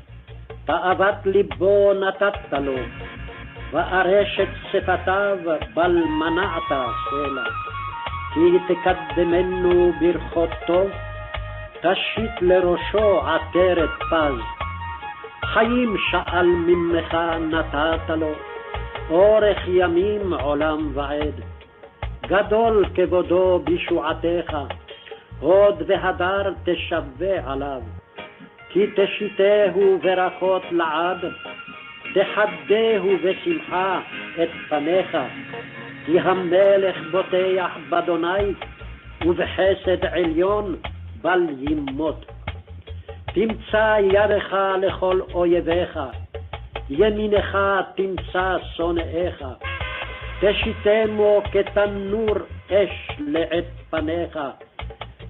תאוות ליבו נתת לו, וארשת שפתיו בל מנעת סלע. כי תקדמנו ברכותו, תשית לראשו עטרת פז. חיים שאל ממך נתת לו, אורך ימים עולם ועד. גדול כבודו בישועתך, הוד והדר תשווה עליו. כי תשיתהו ברכות לעד, תחדהו בשמחה את פניך. כי המלך בוטח באדוני, ובחסד עליון בל ימות. תמצא ידך לכל אויביך, ימינך תמצא שונאיך. תשיתמו כתנור אש לעת פניך.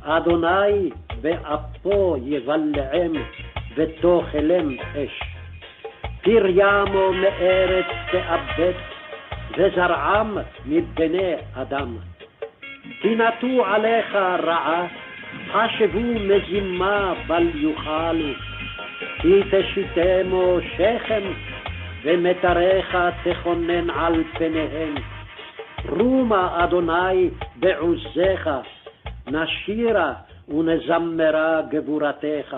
אדוני באפו יבלעם, ותאכלם אש. פריימו מארץ תאבד, וזרעם מבני אדם. תנתו עליך רעה, חשבו מזימה בל יוכלו. כי תשיתמו שכם, ומטריך תכונן על פניהם. רומה אדוני בעוזך, נשירה ונזמרה גבורתך.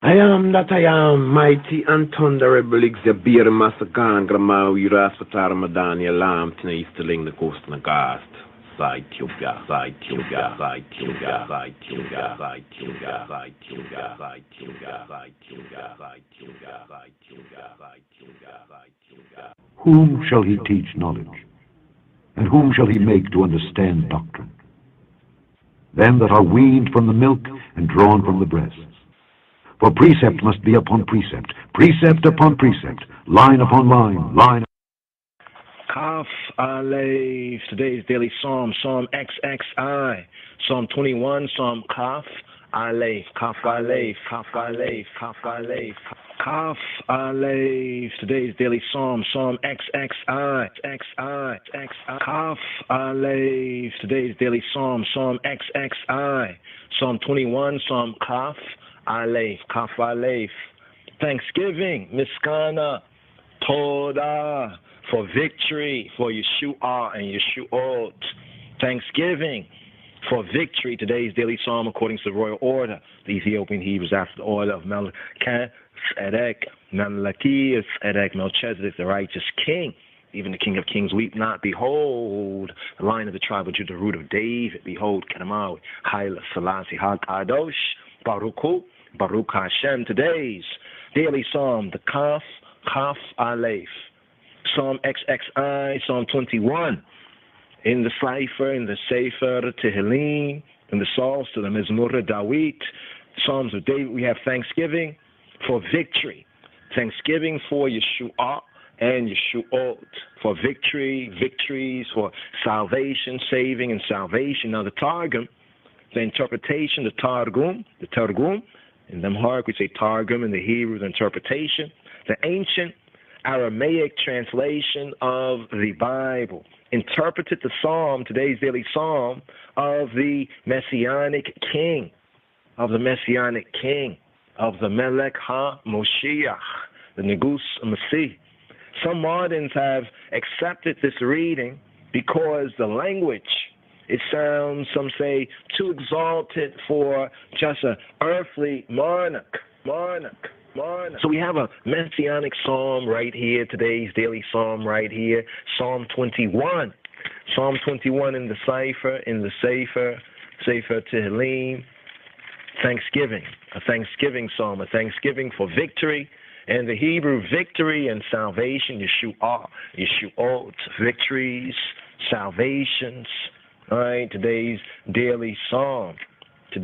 I am that I am, mighty and thunderable, Xabir Masagan, Gramawi, Rastafari, Madani, Alam, Tina Easterling, the Coast and the Gast. Side Tubia, side Tubia, side Tubia, side Tubia, side Tubia, side Tubia, side Tubia, side Tubia, side Tubia, side Tubia, side Tubia, side Tubia. Whom shall he teach knowledge? And whom shall he make to understand doctrine? Them that are weaned from the milk and drawn from the breasts. For precept must be upon precept, precept upon precept, line upon line, line. Kaf Aleph, today's daily psalm, Psalm XXI, Psalm 21, Psalm Kaf Aleph, Kaf Aleph, Kaf Aleph, Kaf Aleph, Kaf Aleph, today's daily psalm, Psalm XXI, XI, XI, Kaf Aleph, today's daily psalm, Psalm XXI, Psalm 21, Psalm Kaf Aleph, Kaf Aleph. Thanksgiving, Miskana, Toda, for victory, for Yeshua and Yeshuot. Thanksgiving for victory. Today's daily psalm, according to the royal order, the Ethiopian Hebrews after the order of Melchizedek, Melchizedek, the righteous king. Even the King of Kings, weep not. Behold, the Lion of the tribe of Judah, the root of David. Behold, Kenamawi, Haile Selassie, HaKadosh, Baruch Hu, Baruch Hashem. Today's daily psalm, the Kaf Aleph, Psalm XXI, Psalm 21. In the Cipher, in the Sefer Tehillim, in the Psalms to the Mizmor Dawit, Psalms of David, we have thanksgiving for victory. Thanksgiving for Yeshua and Yeshuot, for victory, victories, for salvation, saving and salvation. Now the Targum, the interpretation, the Targum, in the Amharic we say Targum, in the Hebrew the interpretation, the ancient Aramaic translation of the Bible, interpreted the psalm, today's daily psalm, of the Messianic King, of the Melech HaMoshiach, the Negus Masih. Some moderns have accepted this reading because the language, it sounds, some say, too exalted for just an earthly monarch. So we have a messianic psalm right here, today's daily psalm right here, Psalm 21. Psalm 21 in the Sefer Tehillim, thanksgiving, a thanksgiving psalm, a thanksgiving for victory, and the Hebrew victory and salvation, Yeshuot, victories, salvations. All right, today's daily psalm, the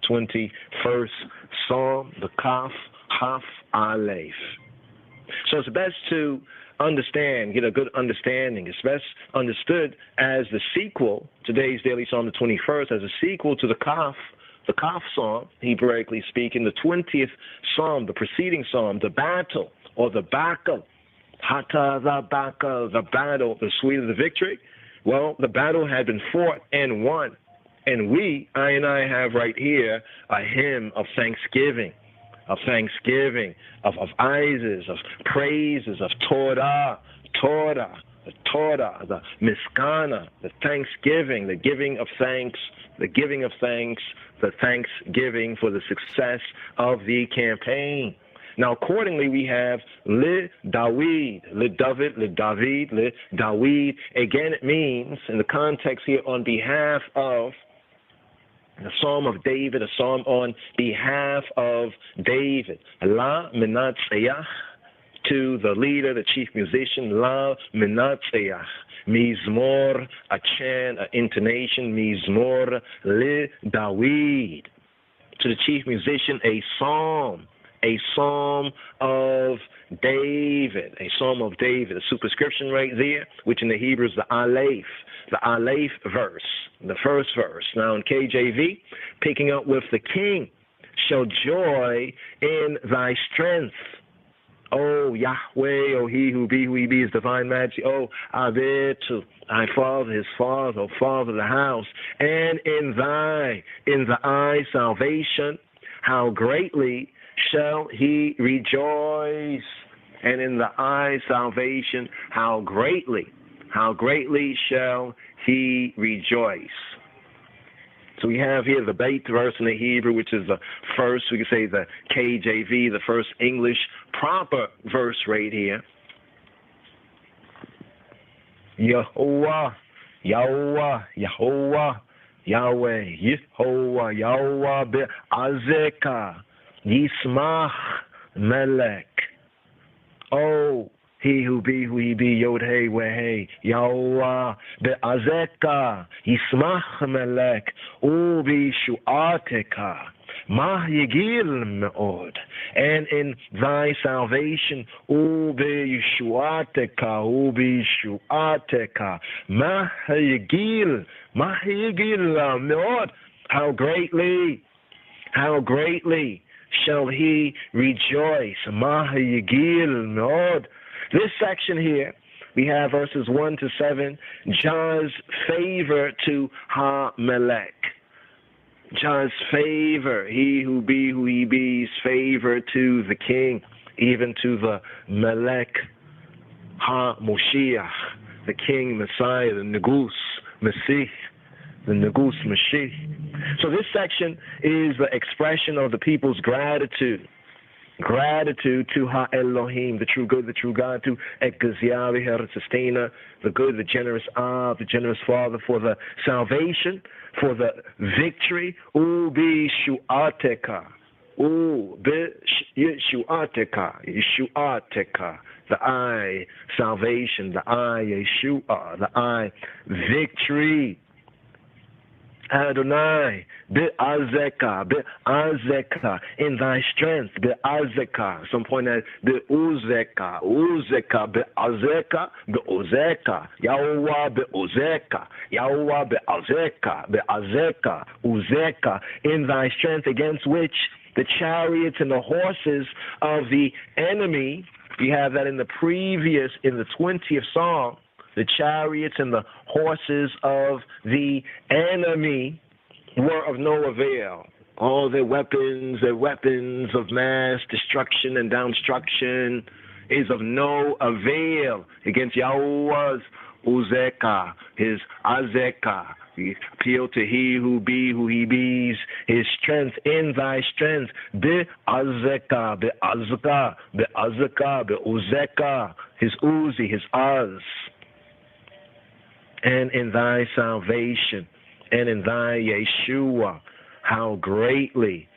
21st psalm, the Kaf Aleph. So it's best to understand, get a good understanding. It's best understood as the sequel, today's daily psalm, the 21st, as a sequel to the Kaf psalm, Hebraically speaking, the 20th psalm, the preceding psalm, the battle, or the bakel, hata the bakel, the battle, the sweet of the victory. Well, the battle had been fought and won, and I have right here a hymn of thanksgiving, of ises, of praises, of Torah, the miskana, the thanksgiving, the giving of thanks, the thanksgiving for the success of the campaign. Now, accordingly, we have le David. Again, it means, in the context here, on behalf of the Psalm of David, a psalm on behalf of David. La Menatzeach, to the leader, the chief musician, La Menatzeach. Mizmor, a chant, an intonation, Mizmor le David. To the chief musician, a psalm of David, a superscription right there, which in the Hebrew is the Aleph verse, the first verse. Now in KJV, picking up with the king, show joy in thy strength. Oh Yahweh, oh he who be, is divine majesty. Oh Abetu, thy father, his father, oh father, the house, and in the eye salvation, how greatly shall he rejoice. And in the eye salvation, how greatly shall he rejoice. So we have here the Beit verse in the Hebrew, which is the first, we could say the KJV, the first English proper verse right here. Yehovah, Yahweh, be'azeka, Yismach Melech. Oh, he who be, Yod Hey Weh Yahweh be'azeka, Yismach Melech, ubi shu'ateka, mah yigil me'od. And in thy salvation, ubi shu'ateka, mah yigil me'od. How greatly shall he rejoice. Mah yigil me'od. This section here, we have verses 1 to 7, Jah's favor to Ha-Melech. Jah's favor, he who he be's favor to the king, even to the Melech Ha-Moshiach, the king Messiah, the Negus Mashiach. So this section is the expression of the people's gratitude to Ha-Elohim, the true good, the true God, to Ekziavi, her sustainer, the good, the generous Ab, the generous Father, for the salvation, for the victory. Ubi shu'ateka, Yeshu'ateka, the I, salvation, the I, Yeshua, the I, victory. Adonai, be'azeka, in thy strength, be'azeka. Some point at be'uzeka, be'azeka, Yahweh be'azeka, uzeka, in thy strength, against which the chariots and the horses of the enemy, you have that in the 20th Psalm, the chariots and the horses of the enemy were of no avail. All their weapons of mass destruction and downstruction is of no avail against Yahweh's Uzeka, his Azeka. Appeal to he who be who he bees, his strength in thy strength. Be Azeka, be Azeka, be Azeka, be Uzeka, his Uzi, his Az. And in thy salvation, and in thy Yeshua, how greatly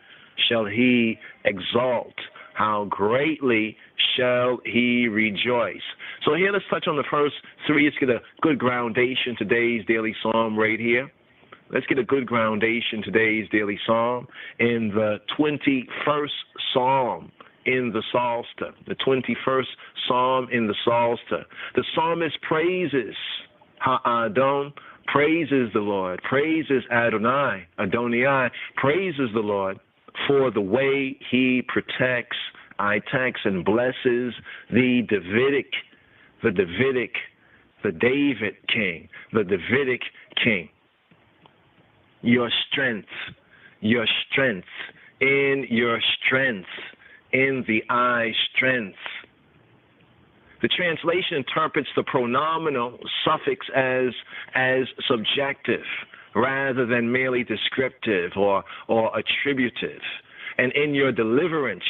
shall he exalt, how greatly shall he rejoice. So here, let's touch on the first three. Let's get a good groundation, today's daily psalm right here. Let's get a good groundation, today's daily psalm, in the 21st psalm in the Psalter. The 21st psalm in the Psalter. The psalmist praises Ha'adon, praises the Lord, praises Adonai, Adonai, praises the Lord for the way he protects, and blesses the David king, the Davidic king. Your strength, in your strength, in the eye strength. The translation interprets the pronominal suffix as subjective rather than merely descriptive or attributive. And in your deliverance,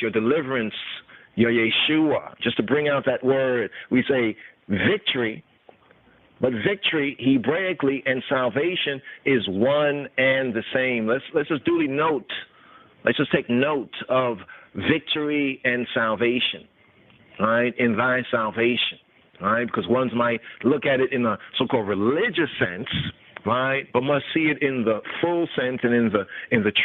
your Yeshua, just to bring out that word, we say victory, but victory, Hebraically, and salvation is one and the same. Let's just duly note, let's just take note of victory and salvation, right, in thy salvation, right, because ones might look at it in a so-called religious sense, right, but must see it in the full sense and in the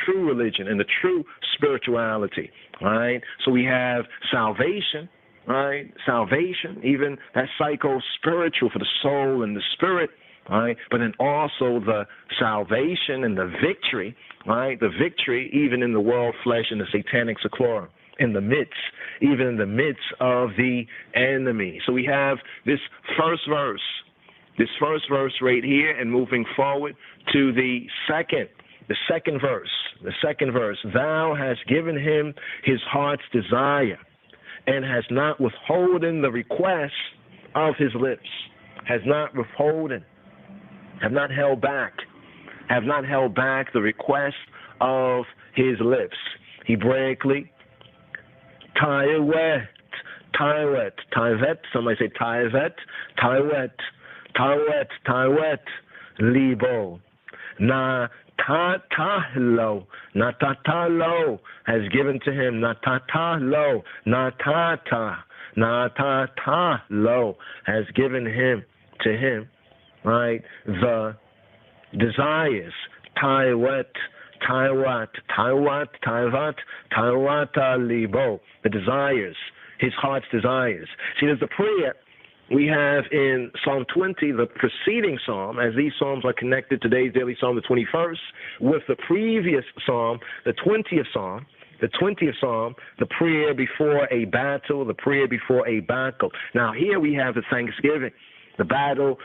true religion, in the true spirituality, right? So we have salvation, right? Salvation, even that psycho-spiritual for the soul and the spirit, right? But then also the salvation and the victory, right? The victory even in the world flesh and the satanic seclorum, even in the midst of the enemy. So we have this first verse right here, and moving forward to the second verse. Thou hast given him his heart's desire, and has not withholden the request of his lips. Have not held back the request of his lips. Hebraically, Taivet, somebody say Taivet, Libo, Natatalo has given to him, Natatalo has given him to him, right? The desires, Libo, the desires, his heart's desires. See, there's the prayer we have in Psalm 20, the preceding psalm, as these psalms are connected, today's daily psalm, the 21st, with the previous psalm, the 20th psalm, the prayer before a battle, the prayer before a battle. Now here we have the thanksgiving, the battle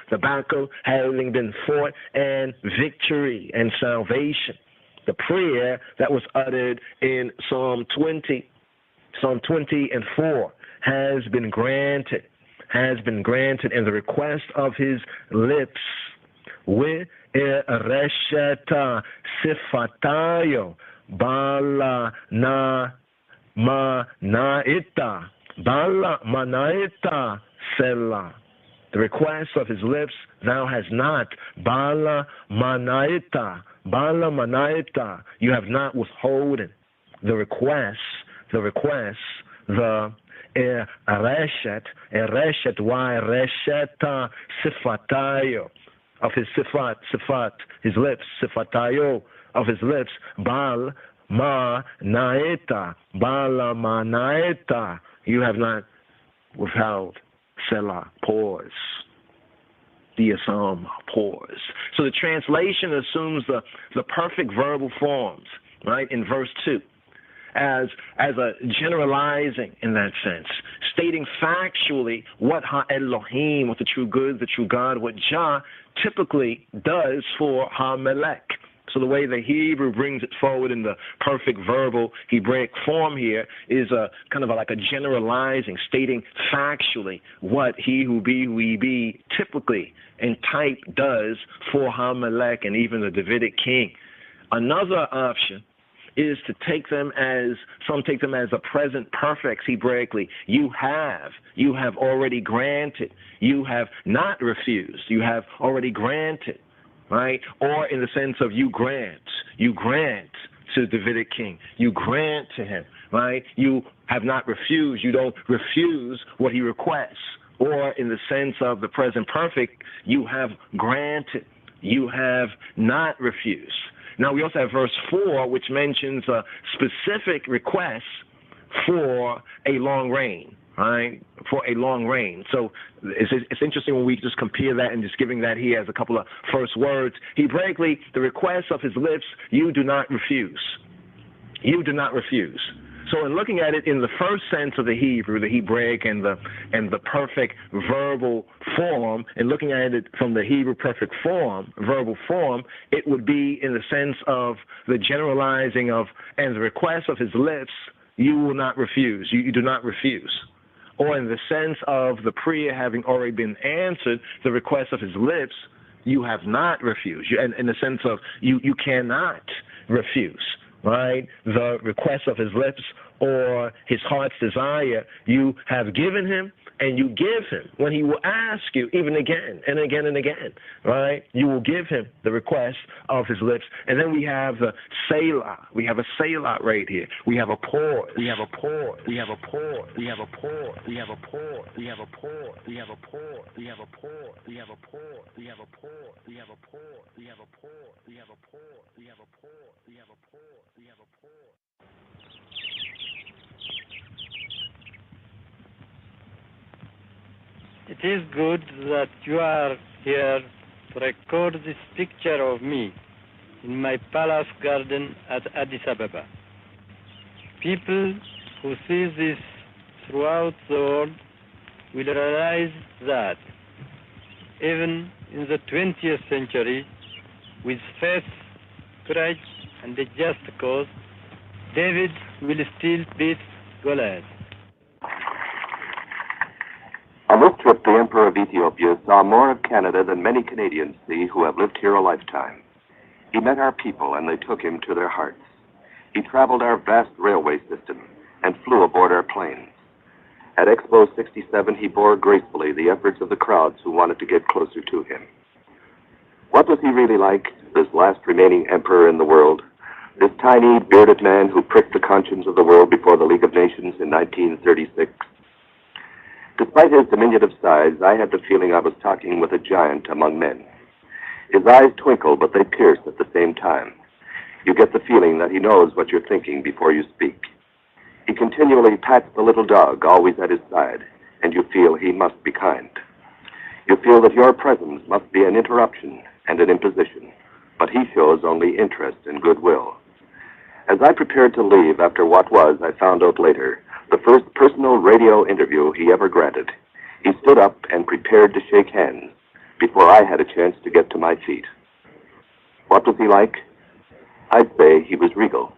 having been fought, and victory and salvation. The prayer that was uttered in Psalm 20 and 4 has been granted, and the request of his lips, with eresheta sifatayo bala manaita selah. The request of his lips, thou hast not, bala manaita, you have not withholden the request, the Ereshet, why Resheta Sifatayo, of his sifat, his lips, Sifatayo, of his lips, Bal Ma Naeta, Bala Ma Naeta, you have not withheld, Selah, pause. The Psalm, pause. So the translation assumes the perfect verbal forms, right, in verse 2. As a generalizing in that sense, stating factually what Ha-Elohim, what the true good, the true God, what Jah typically does for Ha-Melech. So the way the Hebrew brings it forward in the perfect verbal Hebraic form here is a kind of like a generalizing, stating factually what he who be typically in type does for Hamelech and even the Davidic king. Another option is to take them as, some take them as a present perfect Hebraically. You have already granted. You have not refused. You have already granted, right? Or in the sense of you grant to the Davidic king. You grant to him, right? You have not refused. You don't refuse what he requests. Or in the sense of the present perfect, you have granted. You have not refused. Now, we also have verse 4, which mentions a specific request for a long reign, right? For a long reign. So it's interesting when we just compare that and just giving that here as a couple of first words. Hebraically, the request of his lips, you do not refuse. You do not refuse. So in looking at it in the first sense of the Hebrew, the Hebraic and the perfect verbal form, and looking at it from the Hebrew perfect form, verbal form, it would be in the sense of the generalizing of, and the request of his lips, you will not refuse. You do not refuse. Or in the sense of the prayer having already been answered, the request of his lips, you have not refused. And in the sense of you cannot refuse. Right? The request of his lips or his heart's desire, you have given him and you give him when he will ask you even again and again and again, right? You will give him the request of his lips. And then we have the Selah. We have a Selah right here. We have a pause. We have a pause. We have a pause. We have a pause. We have a pause. We have a pause. We have a pause. We have a pause. We have a pause. We have a pause. We have a pause. We have a pause. We have a pause. We have a pause. We have a pause. We have a pause. It is good that you are here to record this picture of me in my palace garden at Addis Ababa. People who see this throughout the world will realize that even in the 20th century, with faith, courage, and a just cause, David will still beat Goliath. On this trip, the Emperor of Ethiopia saw more of Canada than many Canadians see who have lived here a lifetime. He met our people, and they took him to their hearts. He traveled our vast railway system and flew aboard our planes. At Expo 67, he bore gracefully the efforts of the crowds who wanted to get closer to him. What was he really like, this last remaining emperor in the world? This tiny, bearded man who pricked the conscience of the world before the League of Nations in 1936? Despite his diminutive size, I had the feeling I was talking with a giant among men. His eyes twinkle, but they pierce at the same time. You get the feeling that he knows what you're thinking before you speak. He continually pats the little dog always at his side, and you feel he must be kind. You feel that your presence must be an interruption and an imposition, but he shows only interest and goodwill. As I prepared to leave after what was, I found out later, the first personal radio interview he ever granted, he stood up and prepared to shake hands before I had a chance to get to my feet. What was he like? I'd say he was regal.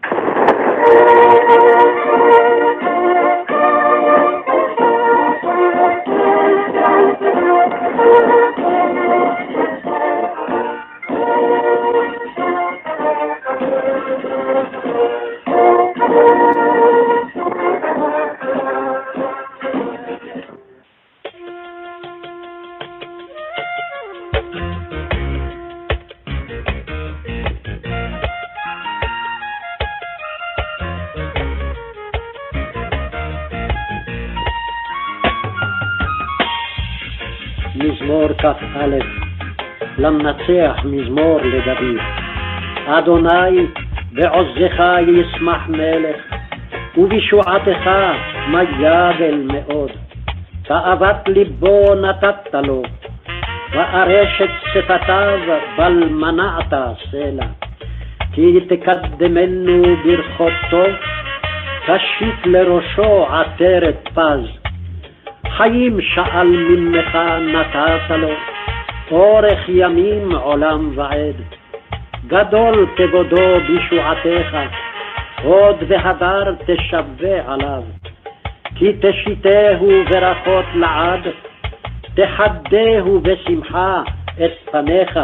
מזמור כ"א, למנצח מזמור לדוד. אדוני בעוזך ישמח מלך, ובישועתך מגדל מאוד. תאוות ליבו נתת לו, וארשת שפתיו בל מנעת סלע. כי תקדמנו ברכותו, תשית לראשו עטרת פז. חיים שאל ממך נתת לו, אורך ימים עולם ועד. גדול כבודו בישועתך, הוד והדר תשווה עליו, כי תשיתהו ברכות לעד, תחדהו בשמחה את פניך,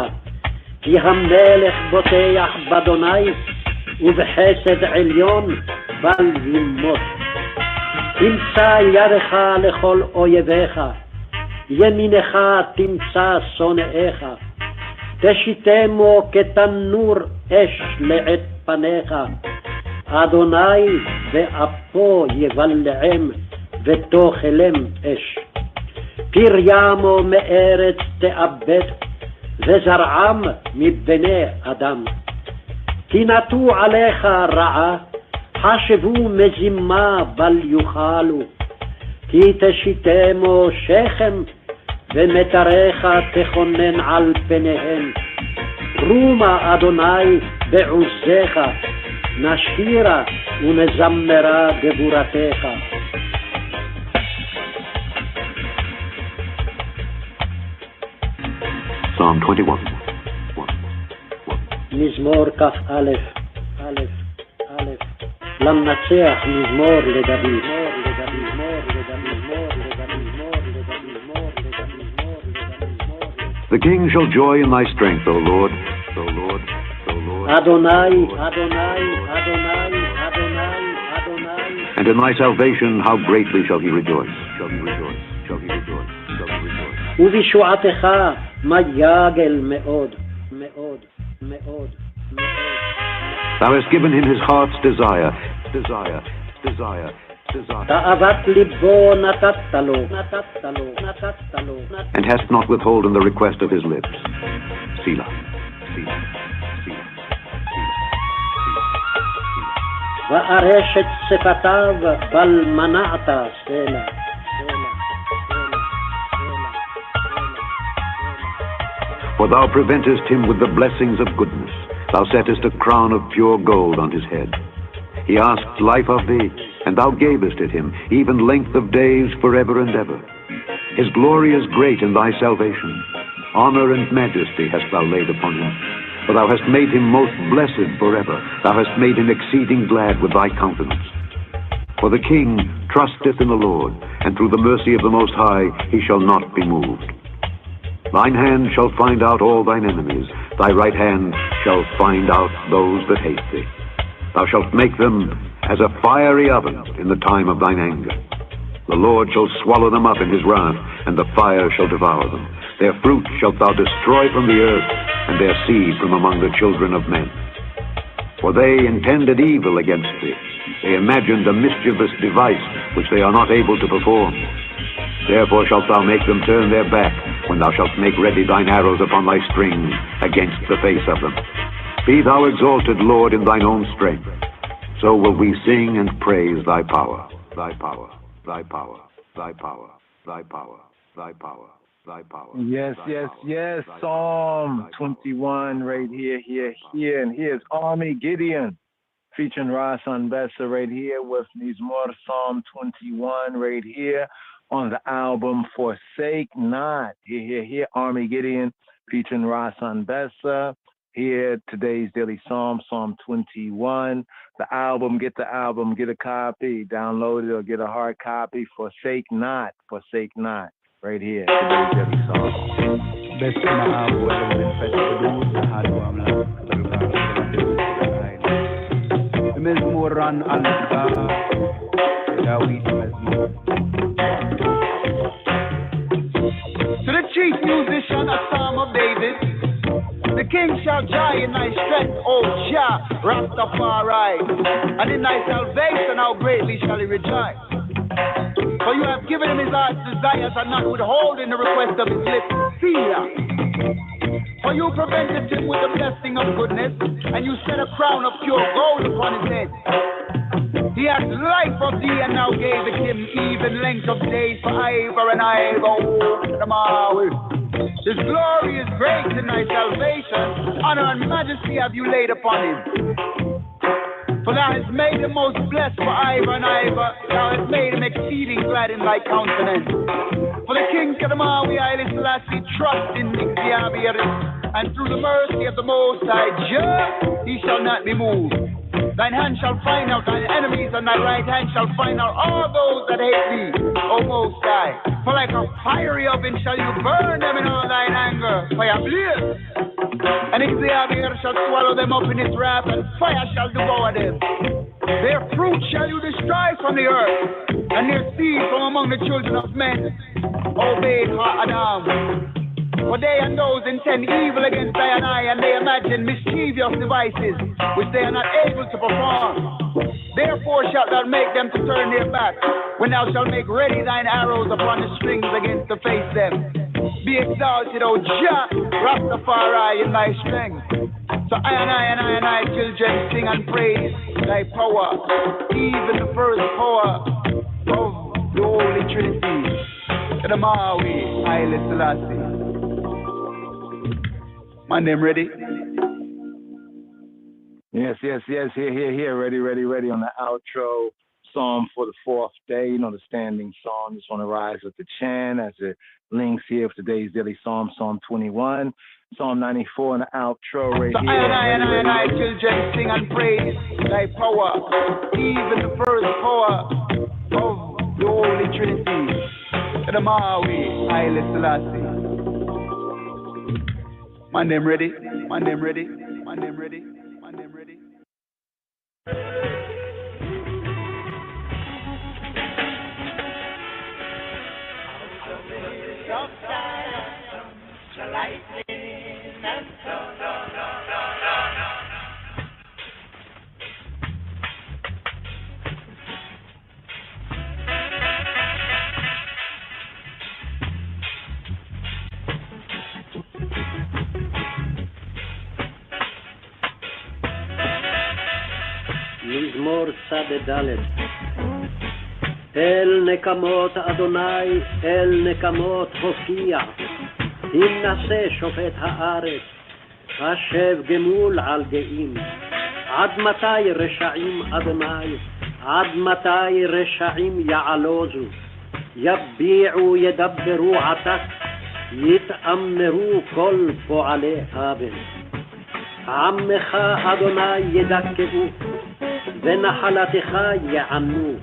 כי המלך בוטח באדוני, ובחסד עליון בל ימות. תמצא ידך לכל אויביך, ימינך תמצא שונאיך, תשיתמו כתנור אש לעת פניך, אדוני באפו יבלעם ותאכלם אש. פריימו מארץ תאבד, וזרעם מבני אדם. כי נטו עליך רעה, חשבו מזימה בל יוכלו, כי תשיתמו שכם, ומטריך תכונן על פניהם. רומה אדוני בעוזך, נשירה ונזמרה גבורתך. Psalm 21. מזמור כ"א, למנצח מזמור לדוד. The king shall joy in thy strength, O Lord. Adonai, Adonai, Adonai, Adonai, Adonai. And in thy salvation how greatly shall he rejoice. ובשועתך מייגל מאוד, מאוד, מאוד. Thou hast given him his heart's desire. תאוות ליבו נתת לו, and hast not withholden the request of his lips. Selah. וארשת שפתיו בל מנעת סלע. For thou preventest him with the blessings of goodness. Thou settest a crown of pure gold on his head. He asked life of thee, and thou gavest it him, even length of days forever and ever. His glory is great in thy salvation. Honor and majesty hast thou laid upon him. For thou hast made him most blessed forever. Thou hast made him exceeding glad with thy countenance. For the king trusteth in the Lord, and through the mercy of the Most High he shall not be moved. Thine hand shall find out all thine enemies. Thy right hand shall find out those that hate thee. Thou shalt make them as a fiery oven in the time of thine anger. The Lord shall swallow them up in his wrath, and the fire shall devour them. Their fruit shalt thou destroy from the earth, and their seed from among the children of men. For they intended evil against thee. They imagined a mischievous device which they are not able to perform. Therefore shalt thou make them turn their back, when thou shalt make ready thine arrows upon thy strings against the face of them. Be thou exalted, Lord, in thine own strength. So will we sing and praise thy power, thy power, thy power, thy power, thy power, thy power, thy power. Yes. Psalm 21 right here. And here's Army Gideon featuring Rasan Bessa right here with Mizmor Psalm 21 right here on the album Forsake Not. Here, Army Gideon featuring Rasan Bessa. Here, today's Daily Psalm, Psalm 21. The album, get a copy, download it or get a hard copy. Forsake Not, right here, today's Daily Psalm. To the chief musician, a Psalm of David. The king shall joy in thy strength, O Jah, Rastafari. And in thy salvation, how greatly shall he rejoice. For you have given him his heart's desires and not withholding the request of his lips. Selah. For you prevented him with the blessing of goodness, and you set a crown of pure gold upon his head. He has life of thee, and now gave it him even length of days for ever and ever. His glory is great in thy salvation. Honor and majesty have you laid upon him. For thou hast made him most blessed for ever and ever. Thou hast made him exceeding glad in thy countenance. For the king Kadamawi Haile Selassie trust in Nixiabiaris. and through the mercy of the Most High, Jah, he shall not be moved. Thine hand shall find out thine enemies, and thy right hand shall find out all those that hate thee, O Most High. For like a fiery oven shall you burn them in all thine anger, fire blaze. And if they have ear shall swallow them up in his wrath, and fire shall devour them. Their fruit shall you destroy from the earth, and their seed from among the children of men. Obey Adam. For they and those intend evil against thy and I, and they imagine mischievous devices which they are not able to perform. Therefore shalt thou make them to turn their back, when thou shalt make ready thine arrows upon the strings against to face them. Be exalted, O Jah, Rastafari, in thy strength. So I and I, children, sing and praise thy power, even the first power of the Holy Trinity. To the Maui, Haile Selassie. My name ready? Yes. Here. Ready on the outro psalm for the fourth day. You know, the standing psalm. Just want to rise with the chant as it links here with today's daily psalm, Psalm 21, Psalm 94, and the outro right so here. I, children, sing and praise thy power, even the first power of the Holy Trinity. To the Maui, Haile Selassie. My name ready? מזמור צד ד' אל נקמות אדוני, אל נקמות הופיע, הנשא שופט הארץ, השב גמול על גאים. עד מתי רשעים אדוני, עד מתי רשעים יעלוזו, יביעו ידברו עתק, יתאמרו כל פועלי אבן. עמך אדוני ידכאו, ונחלתך יענו,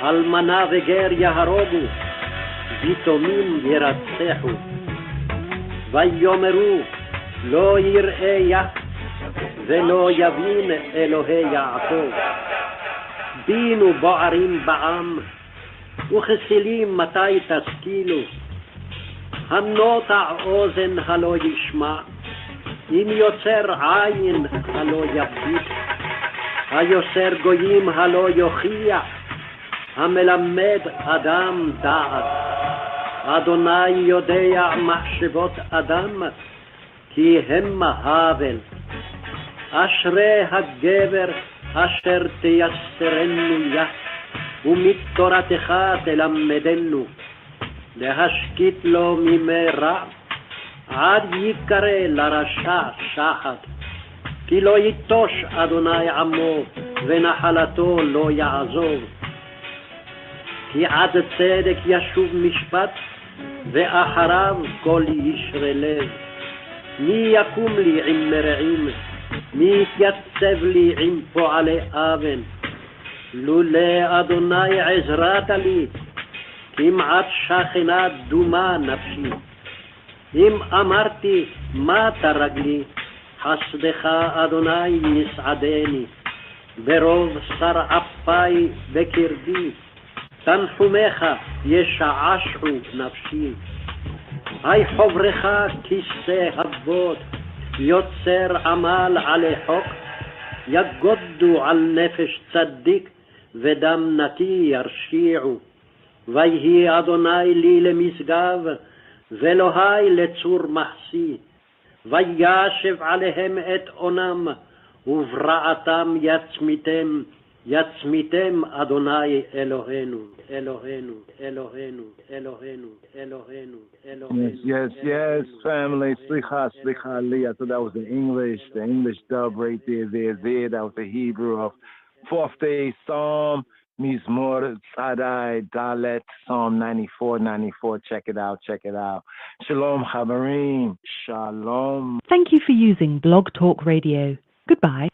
אלמנה וגר יהרוגו, יתומים ירצחו. ויאמרו לא יראה יה, ולא יבין אלוהי יעקב. בינו בוערים בעם, וכסילים מתי תשכילו. הנוטע אוזן הלא ישמע, אם יוצר עין הלא יביט. היוסר גויים הלא יוכיח, המלמד אדם דעת. אדוני יודע מחשבות אדם, כי המה הבל. אשרי הגבר אשר תייסרנו יה, ומתורתך תלמדנו. להשקיט לו מימי רע, עד יקרא לרשע שחת. כי לא יתוש אדוני עמו, ונחלתו לא יעזוב. כי עד צדק ישוב משפט, ואחריו כל ישרי לב. מי יקום לי עם מרעים, מי יתייצב לי עם פועלי אבן. לולא אדוני עזרת לי, כמעט שכנה דומה נפשי. אם אמרתי מה תרגלי, חסדך אדוני יסעדני, ברוב שר אפי בקרבי, תנחומך ישעשעו נפשי. היי חברך כיסא אבות, יוצר עמל עלי חוק, יגודו על נפש צדיק, ודם נקי ירשיעו. ויהי אדוני לי למשגב, ואלוהי לצור מחסי. וישב עליהם את אונם, וברעתם יצמיתם אדוני אלוהינו, אלוהינו, אלוהינו, אלוהינו, אלוהינו, אלוהינו. Yes, family. Slicha, Aliyah. So that was the English dub right there. That was the Hebrew of fourth day Psalm. Mizmor Tzadai Dalet Psalm 94. Check it out. Shalom Chaverim. Shalom. Thank you for using Blog Talk Radio. Goodbye.